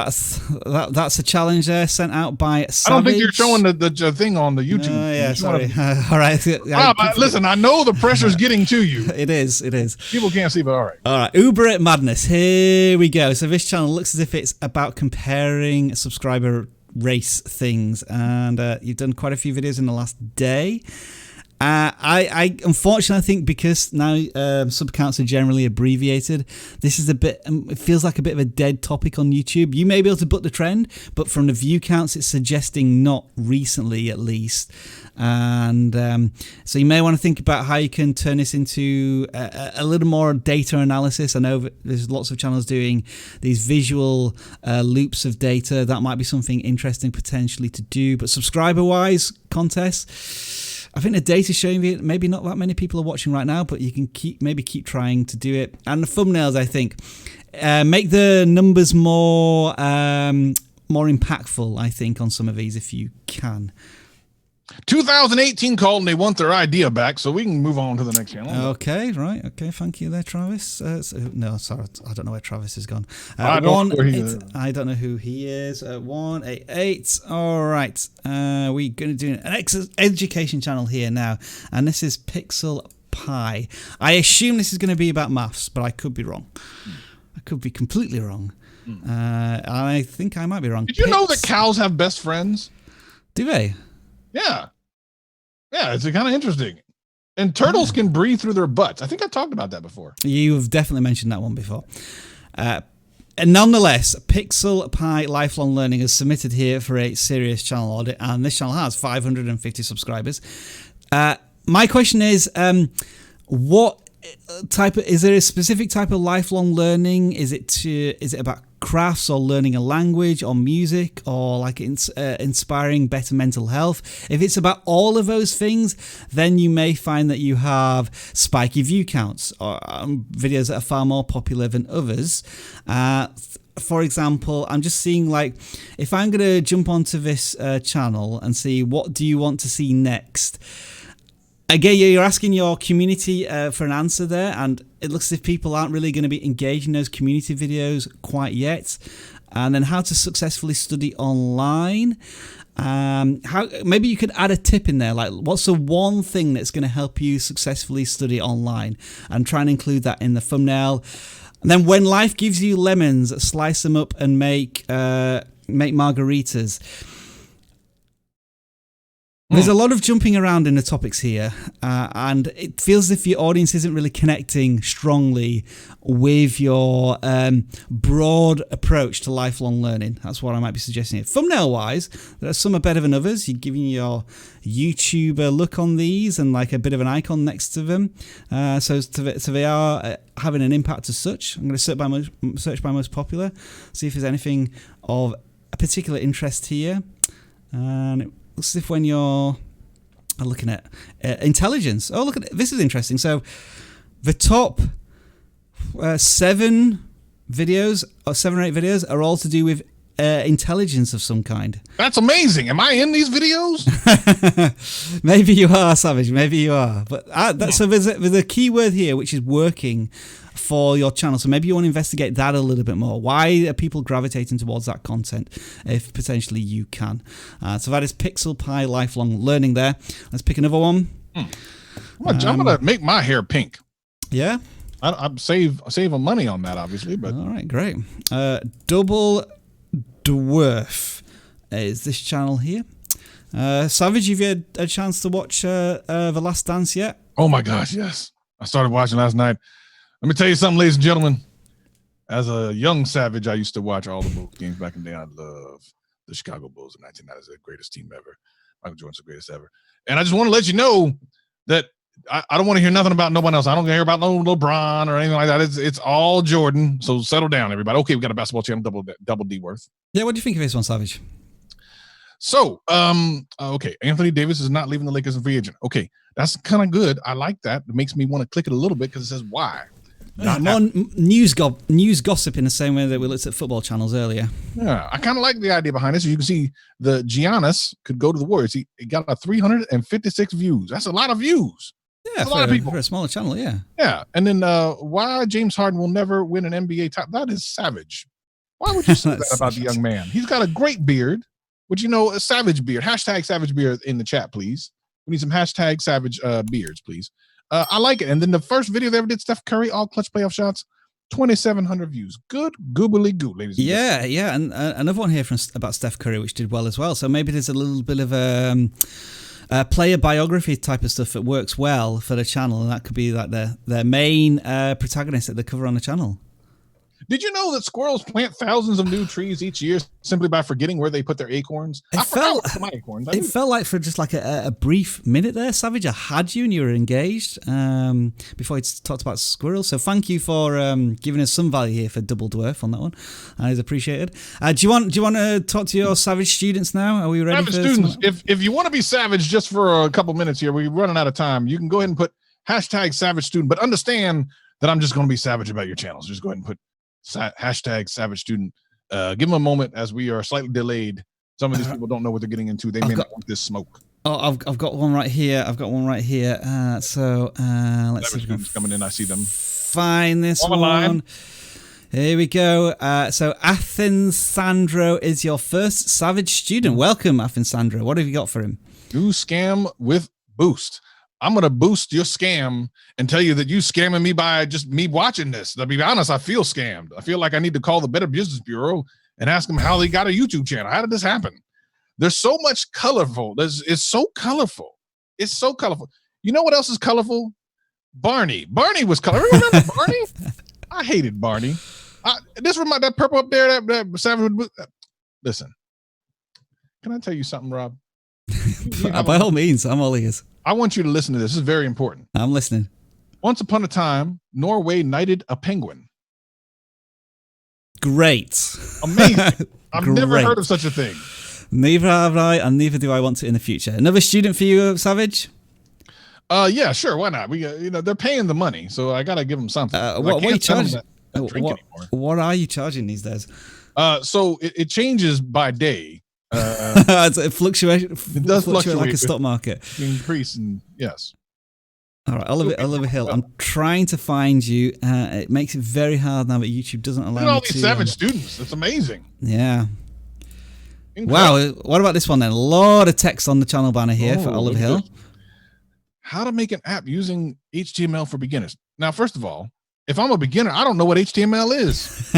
Speaker 1: That's a challenge there sent out by Savage.
Speaker 4: I don't think you're showing the thing on the YouTube.
Speaker 1: Yeah, sorry. All right.
Speaker 4: Listen, I know the pressure's getting to you.
Speaker 1: It is.
Speaker 4: People can't see, but all right.
Speaker 1: All right. Uber Madness. Here we go. So this channel looks as if it's about comparing subscriber race things, and you've done quite a few videos in the last day. I unfortunately think because now sub counts are generally abbreviated, this is it feels like a bit of a dead topic on YouTube. You may be able to buck the trend, but from the view counts, it's suggesting not recently at least. And so you may want to think about how you can turn this into a little more data analysis. I know there's lots of channels doing these visual loops of data. That might be something interesting potentially to do. But subscriber-wise contests, I think the data showing you maybe not that many people are watching right now, but you can keep trying to do it. And the thumbnails, I think, make the numbers more impactful, I think, on some of these if you can.
Speaker 4: 2018 called and they want their idea back, so we can move on to the next channel.
Speaker 1: Okay, right. Okay, thank you there, Travis. No, sorry, I don't know where Travis has gone.
Speaker 4: I don't know where he is.
Speaker 1: I don't know who he is. 188. All right. We're going to do an education channel here now, and this is Pixel Pie. I assume this is going to be about maths, but I could be wrong. I could be completely wrong. I think I might be wrong.
Speaker 4: Did you know that cows have best friends?
Speaker 1: Do they?
Speaker 4: Yeah, it's kind of interesting. And turtles can breathe through their butts. I think I talked about that before.
Speaker 1: You've definitely mentioned that one before. And nonetheless, Pixel Pie Lifelong Learning has submitted here for a serious channel audit, and this channel has 550 subscribers. My question is, what type is there a specific type of lifelong learning? Is it about crafts or learning a language or music or like inspiring better mental health? If it's about all of those things, then you may find that you have spiky view counts or videos that are far more popular than others. For example, I'm just seeing, like, if I'm going to jump onto this channel and see what do you want to see next. Again, you're asking your community for an answer there, and it looks as if people aren't really going to be engaging those community videos quite yet. And then how to successfully study online. Maybe you could add a tip in there, like what's the one thing that's going to help you successfully study online, and try and include that in the thumbnail. And then when life gives you lemons, slice them up and make margaritas. There's a lot of jumping around in the topics here, and it feels as if your audience isn't really connecting strongly with your broad approach to lifelong learning. That's what I might be suggesting here. Thumbnail-wise, some are better than others. You're giving your YouTuber look on these and like a bit of an icon next to them. So they are having an impact as such. I'm going to search by most popular, see if there's anything of a particular interest here. And it looks as if when you're looking at intelligence. Oh, look at it. This is interesting. So the top 7 videos, or 7 or 8 videos, are all to do with intelligence of some kind.
Speaker 4: That's amazing. Am I in these videos?
Speaker 1: Maybe you are, Savage. Maybe you are. But so there's a key word here, which is working for your channel. So maybe you want to investigate that a little bit more. Why are people gravitating towards that content if potentially you can? So that is Pixel Pie Lifelong Learning there. Let's pick another one.
Speaker 4: I'm going to make my hair pink.
Speaker 1: Yeah?
Speaker 4: I'm save money on that, obviously. But
Speaker 1: all right, great. Double Dwarf is this channel here. Savage, have you had a chance to watch The Last Dance yet?
Speaker 4: Oh my gosh, yes. I started watching last night. Let me tell you something, ladies and gentlemen. As a young Savage, I used to watch all the Bulls games back in the day. I love the Chicago Bulls in 1990s, the greatest team ever. Michael Jordan's the greatest ever. And I just want to let you know that I don't want to hear nothing about no one else. I don't hear about no LeBron or anything like that. It's all Jordan. So settle down, everybody. Okay, we got a basketball channel, double D worth.
Speaker 1: Yeah, what do you think of this one, Savage?
Speaker 4: So, okay, Anthony Davis is not leaving the Lakers as a free agent. Okay, that's kind of good. I like that. It makes me want to click it a little bit because it says why.
Speaker 1: More news gossip in the same way that we looked at football channels earlier.
Speaker 4: Yeah, I kind of like the idea behind this. You can see the Giannis could go to the Warriors. He got a 356 views. That's a lot of views.
Speaker 1: Yeah, for a lot of people. For a smaller channel, yeah.
Speaker 4: Yeah, and then why James Harden will never win an NBA title. That is savage. Why would you say that about the young man? He's got a great beard. Would you know a savage beard? Hashtag savage beard in the chat, please. We need some hashtag savage beards, please. I like it. And then the first video they ever did, Steph Curry, all clutch playoff shots, 2,700 views. Good goobly goo, ladies and gentlemen.
Speaker 1: Yeah. And another one here about Steph Curry, which did well as well. So maybe there's a little bit of player biography type of stuff that works well for the channel. And that could be like their main protagonist that they cover on the channel.
Speaker 4: Did you know that squirrels plant thousands of new trees each year simply by forgetting where they put their acorns?
Speaker 1: It felt like for just like a brief minute there, Savage, I had you and you were engaged before you talked about squirrels. So thank you for giving us some value here for Double Dwarf on that one. It's appreciated. Do you want to talk to your Savage students now? Are we ready?
Speaker 4: Savage students, if you want to be Savage just for a couple minutes here, we're running out of time. You can go ahead and put hashtag Savage student, but understand that I'm just going to be savage about your channels. Just go ahead and put hashtag Savage student. Give them a moment as we are slightly delayed. Some of these people don't know what they're getting into. They may not want this smoke.
Speaker 1: Oh, I've got one right here. So let's see if we can
Speaker 4: coming in. I see them.
Speaker 1: Find this one. Here we go. So Athens Sandro is your first Savage student. Welcome, Athens Sandro. What have you got for him?
Speaker 4: Do scam with boost. I'm going to boost your scam and tell you that you scamming me by just me watching this. To be honest, I feel scammed. I feel like I need to call the Better Business Bureau and ask them how they got a YouTube channel. How did this happen? There's so much colorful. It's so colorful. It's so colorful. You know what else is colorful? Barney. Barney was colorful. Remember Barney? I hated Barney. That purple up there, that Savage. Listen, can I tell you something, Rob?
Speaker 1: By all means, I'm all ears.
Speaker 4: I want you to listen to this. This is very important.
Speaker 1: I'm listening.
Speaker 4: Once upon a time, Norway knighted a penguin.
Speaker 1: Great.
Speaker 4: Amazing. I've never heard of such a thing.
Speaker 1: Neither have I, and neither do I want to in the future. Another student for you, Savage?
Speaker 4: Yeah, sure. Why not? We, they're paying the money, so I gotta give them something.
Speaker 1: What are you charging? What are you charging these days?
Speaker 4: So it changes by day.
Speaker 1: It fluctuates.
Speaker 4: It does fluctuate
Speaker 1: like a stock market.
Speaker 4: Increase and yes.
Speaker 1: All right, Oliver Hill. I'm trying to find you. It makes it very hard now that YouTube doesn't allow me to.
Speaker 4: All these Savage students. It's amazing.
Speaker 1: Yeah. Incredible. Wow. What about this one then? A lot of text on the channel banner here for Oliver Hill.
Speaker 4: How to make an app using HTML for beginners. Now, first of all, if I'm a beginner, I don't know what HTML is.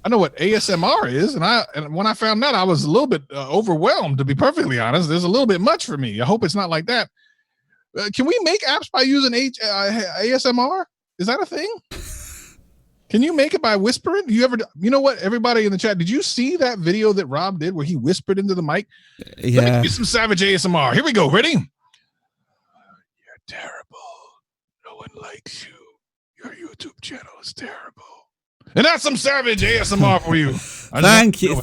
Speaker 4: I know what ASMR is, and when I found that, I was a little bit overwhelmed. To be perfectly honest, there's a little bit much for me. I hope it's not like that. Can we make apps by using ASMR? Is that a thing? Can you make it by whispering? You know what? Everybody in the chat, did you see that video that Rob did where he whispered into the mic?
Speaker 1: Yeah.
Speaker 4: Let me get some Savage ASMR. Here we go. Ready? You're terrible. No one likes you. Your YouTube channel is terrible. And that's some Savage ASMR for you.
Speaker 1: Thank you,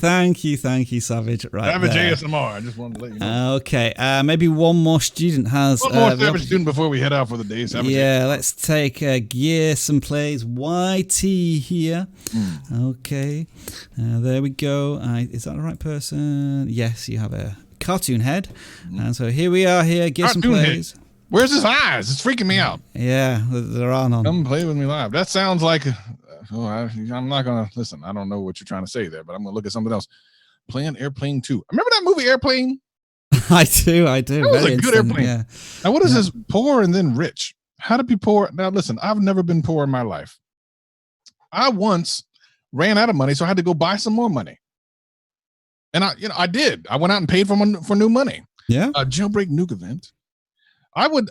Speaker 1: Savage. Right,
Speaker 4: Savage ASMR. I just wanted to let you know.
Speaker 1: Okay, maybe one more student has.
Speaker 4: One more Savage student before we head out for the day. Savage
Speaker 1: ASMR. Let's take Gearson Plays YT here. Okay, there we go. Is that the right person? Yes, you have a cartoon head. And so here we are here, Gearson Plays.
Speaker 4: Head. Where's his eyes? It's freaking me out.
Speaker 1: Yeah, there are none.
Speaker 4: Come play with me live. That sounds like, I'm not going to, listen, I don't know what you're trying to say there, but I'm going to look at something else. Playing Airplane 2. Remember that movie Airplane?
Speaker 1: I do.
Speaker 4: That was a good Airplane. Yeah. Now, what is this poor and then rich? How to be poor? Now, listen, I've never been poor in my life. I once ran out of money, so I had to go buy some more money. And I did. I went out and paid for new money.
Speaker 1: Yeah.
Speaker 4: Jailbreak nuke event. I would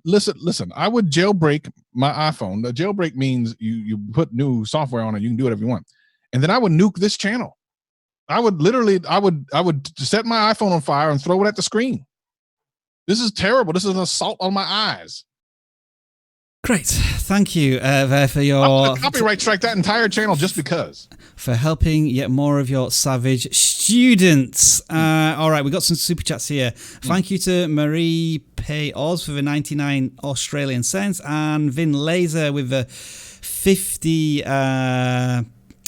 Speaker 4: listen. I would jailbreak my iPhone. The jailbreak means you put new software on it. You can do whatever you want, and then I would nuke this channel. I would set my iPhone on fire and throw it at the screen. This is terrible. This is an assault on my eyes.
Speaker 1: Great, thank you for your
Speaker 4: I'm gonna copyright strike that entire channel just because.
Speaker 1: For helping yet more of your savage students. All right, we got some super chats here. Thank you to Marie Pay Oz for the 99 Australian cents and Vin Laser with the 50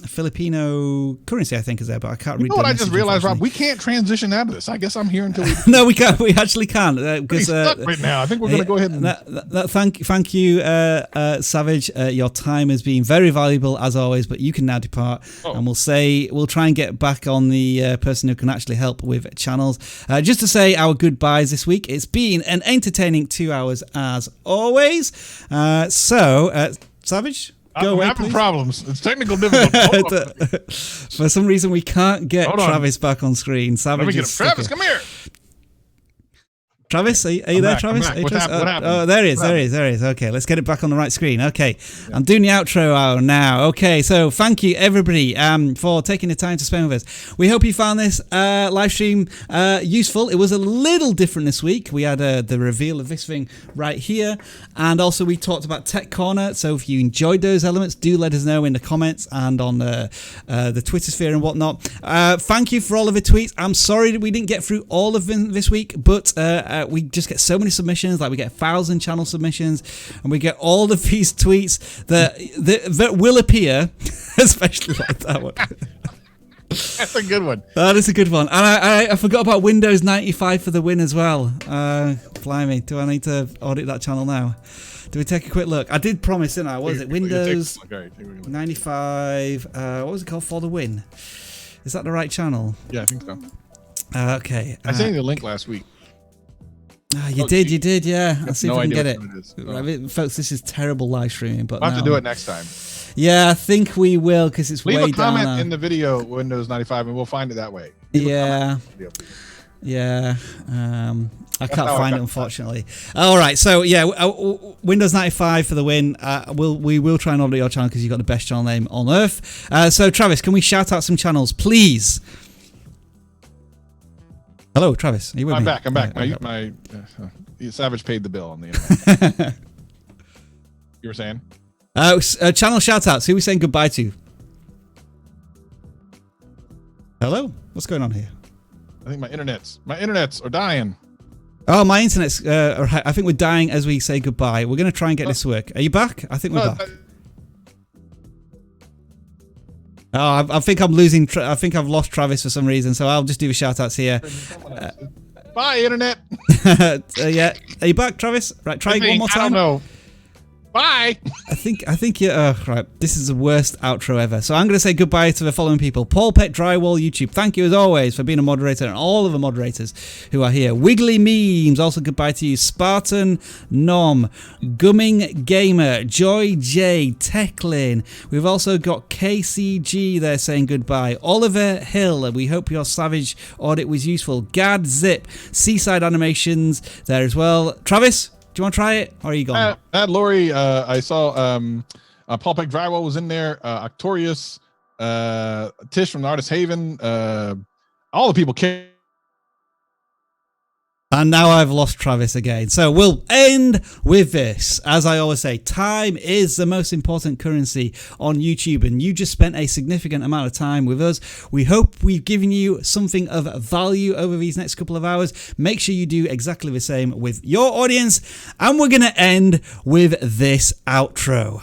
Speaker 1: Filipino currency, I think, is there, but I can't read.
Speaker 4: You know what I just realized, Rob? We can't transition out of this. I guess I'm here until we.
Speaker 1: No, we can't. We actually can't because
Speaker 4: stuck right now. I think we're going to go ahead and.
Speaker 1: Thank you, Savage. Your time has been very valuable as always, but you can now depart, and we'll try and get back on the person who can actually help with channels. Just to say our goodbyes this week. It's been an entertaining 2 hours as always. Savage.
Speaker 4: I'm having problems. It's technical difficulty.
Speaker 1: For some reason, we can't get Travis back on screen. Savage.
Speaker 4: Let me get him. Travis, come here.
Speaker 1: Travis, are you there, Travis?
Speaker 4: What happened?
Speaker 1: Oh, there he is. Okay, let's get it back on the right screen. Okay, I'm doing the outro now. Okay, so thank you, everybody, for taking the time to spend with us. We hope you found this live stream useful. It was a little different this week. We had the reveal of this thing right here, and also we talked about Tech Corner. So if you enjoyed those elements, do let us know in the comments and on the Twitter sphere and whatnot. Thank you for all of the tweets. I'm sorry that we didn't get through all of them this week, but we just get so many submissions. Like we get 1,000 channel submissions, and we get all of these tweets that will appear, especially like that one.
Speaker 4: That's a good one.
Speaker 1: That is a good one. And I forgot about Windows 95 for the win as well. Blimey, do I need to audit that channel now? Do we take a quick look? I did promise, didn't I? What was it? Windows 95. What was it called? For the win. Is that the right channel?
Speaker 4: Yeah, I think so.
Speaker 1: Okay.
Speaker 4: I sent you the link last week.
Speaker 1: You did, yeah. I'll see if I can get it.
Speaker 4: Right,
Speaker 1: folks, this is terrible live streaming, but
Speaker 4: we'll have to do it next time.
Speaker 1: Yeah, I think we will because it's
Speaker 4: Leave
Speaker 1: way
Speaker 4: a comment
Speaker 1: down
Speaker 4: in the video, Windows 95, and we'll find it that way.
Speaker 1: Yeah. I can't find it, unfortunately. All right, so yeah, Windows 95 for the win. We will try and audit your channel because you've got the best channel name on earth. So Travis, can we shout out some channels, please? Hello, Travis. Are you with me?
Speaker 4: I'm back. My Savage paid the bill on the internet. You were saying?
Speaker 1: Channel shout-outs. Who are we saying goodbye to? Hello? What's going on here?
Speaker 4: I think my internets are dying.
Speaker 1: Oh, my internet's... I think we're dying as we say goodbye. We're going to try and get this to work. Are you back? I think we're back. I think I'm losing. I think I've lost Travis for some reason, so I'll just do the shout-outs here.
Speaker 4: Bye, internet.
Speaker 1: Yeah, are you back, Travis? Right, try it one more time.
Speaker 4: I don't know. Bye.
Speaker 1: I think you're right. This is the worst outro ever. So I'm going to say goodbye to the following people: Paul Pet Drywall YouTube. Thank you as always for being a moderator, and all of the moderators who are here. Wiggly Memes. Also goodbye to you. Spartan Nom, Gumming Gamer, Joy J, Techlin. We've also got KCG there saying goodbye. Oliver Hill. We hope your Savage audit was useful. Gad Zip, Seaside Animations there as well. Travis, do you want to try it, or are you gone?
Speaker 4: Lori, I saw Paul Peck Drywall was in there. Octorius, Tish from the Artist Haven. All the people came.
Speaker 1: And now I've lost Travis again. So we'll end with this. As I always say, time is the most important currency on YouTube, and you just spent a significant amount of time with us. We hope we've given you something of value over these next couple of hours. Make sure you do exactly the same with your audience. And we're going to end with this outro.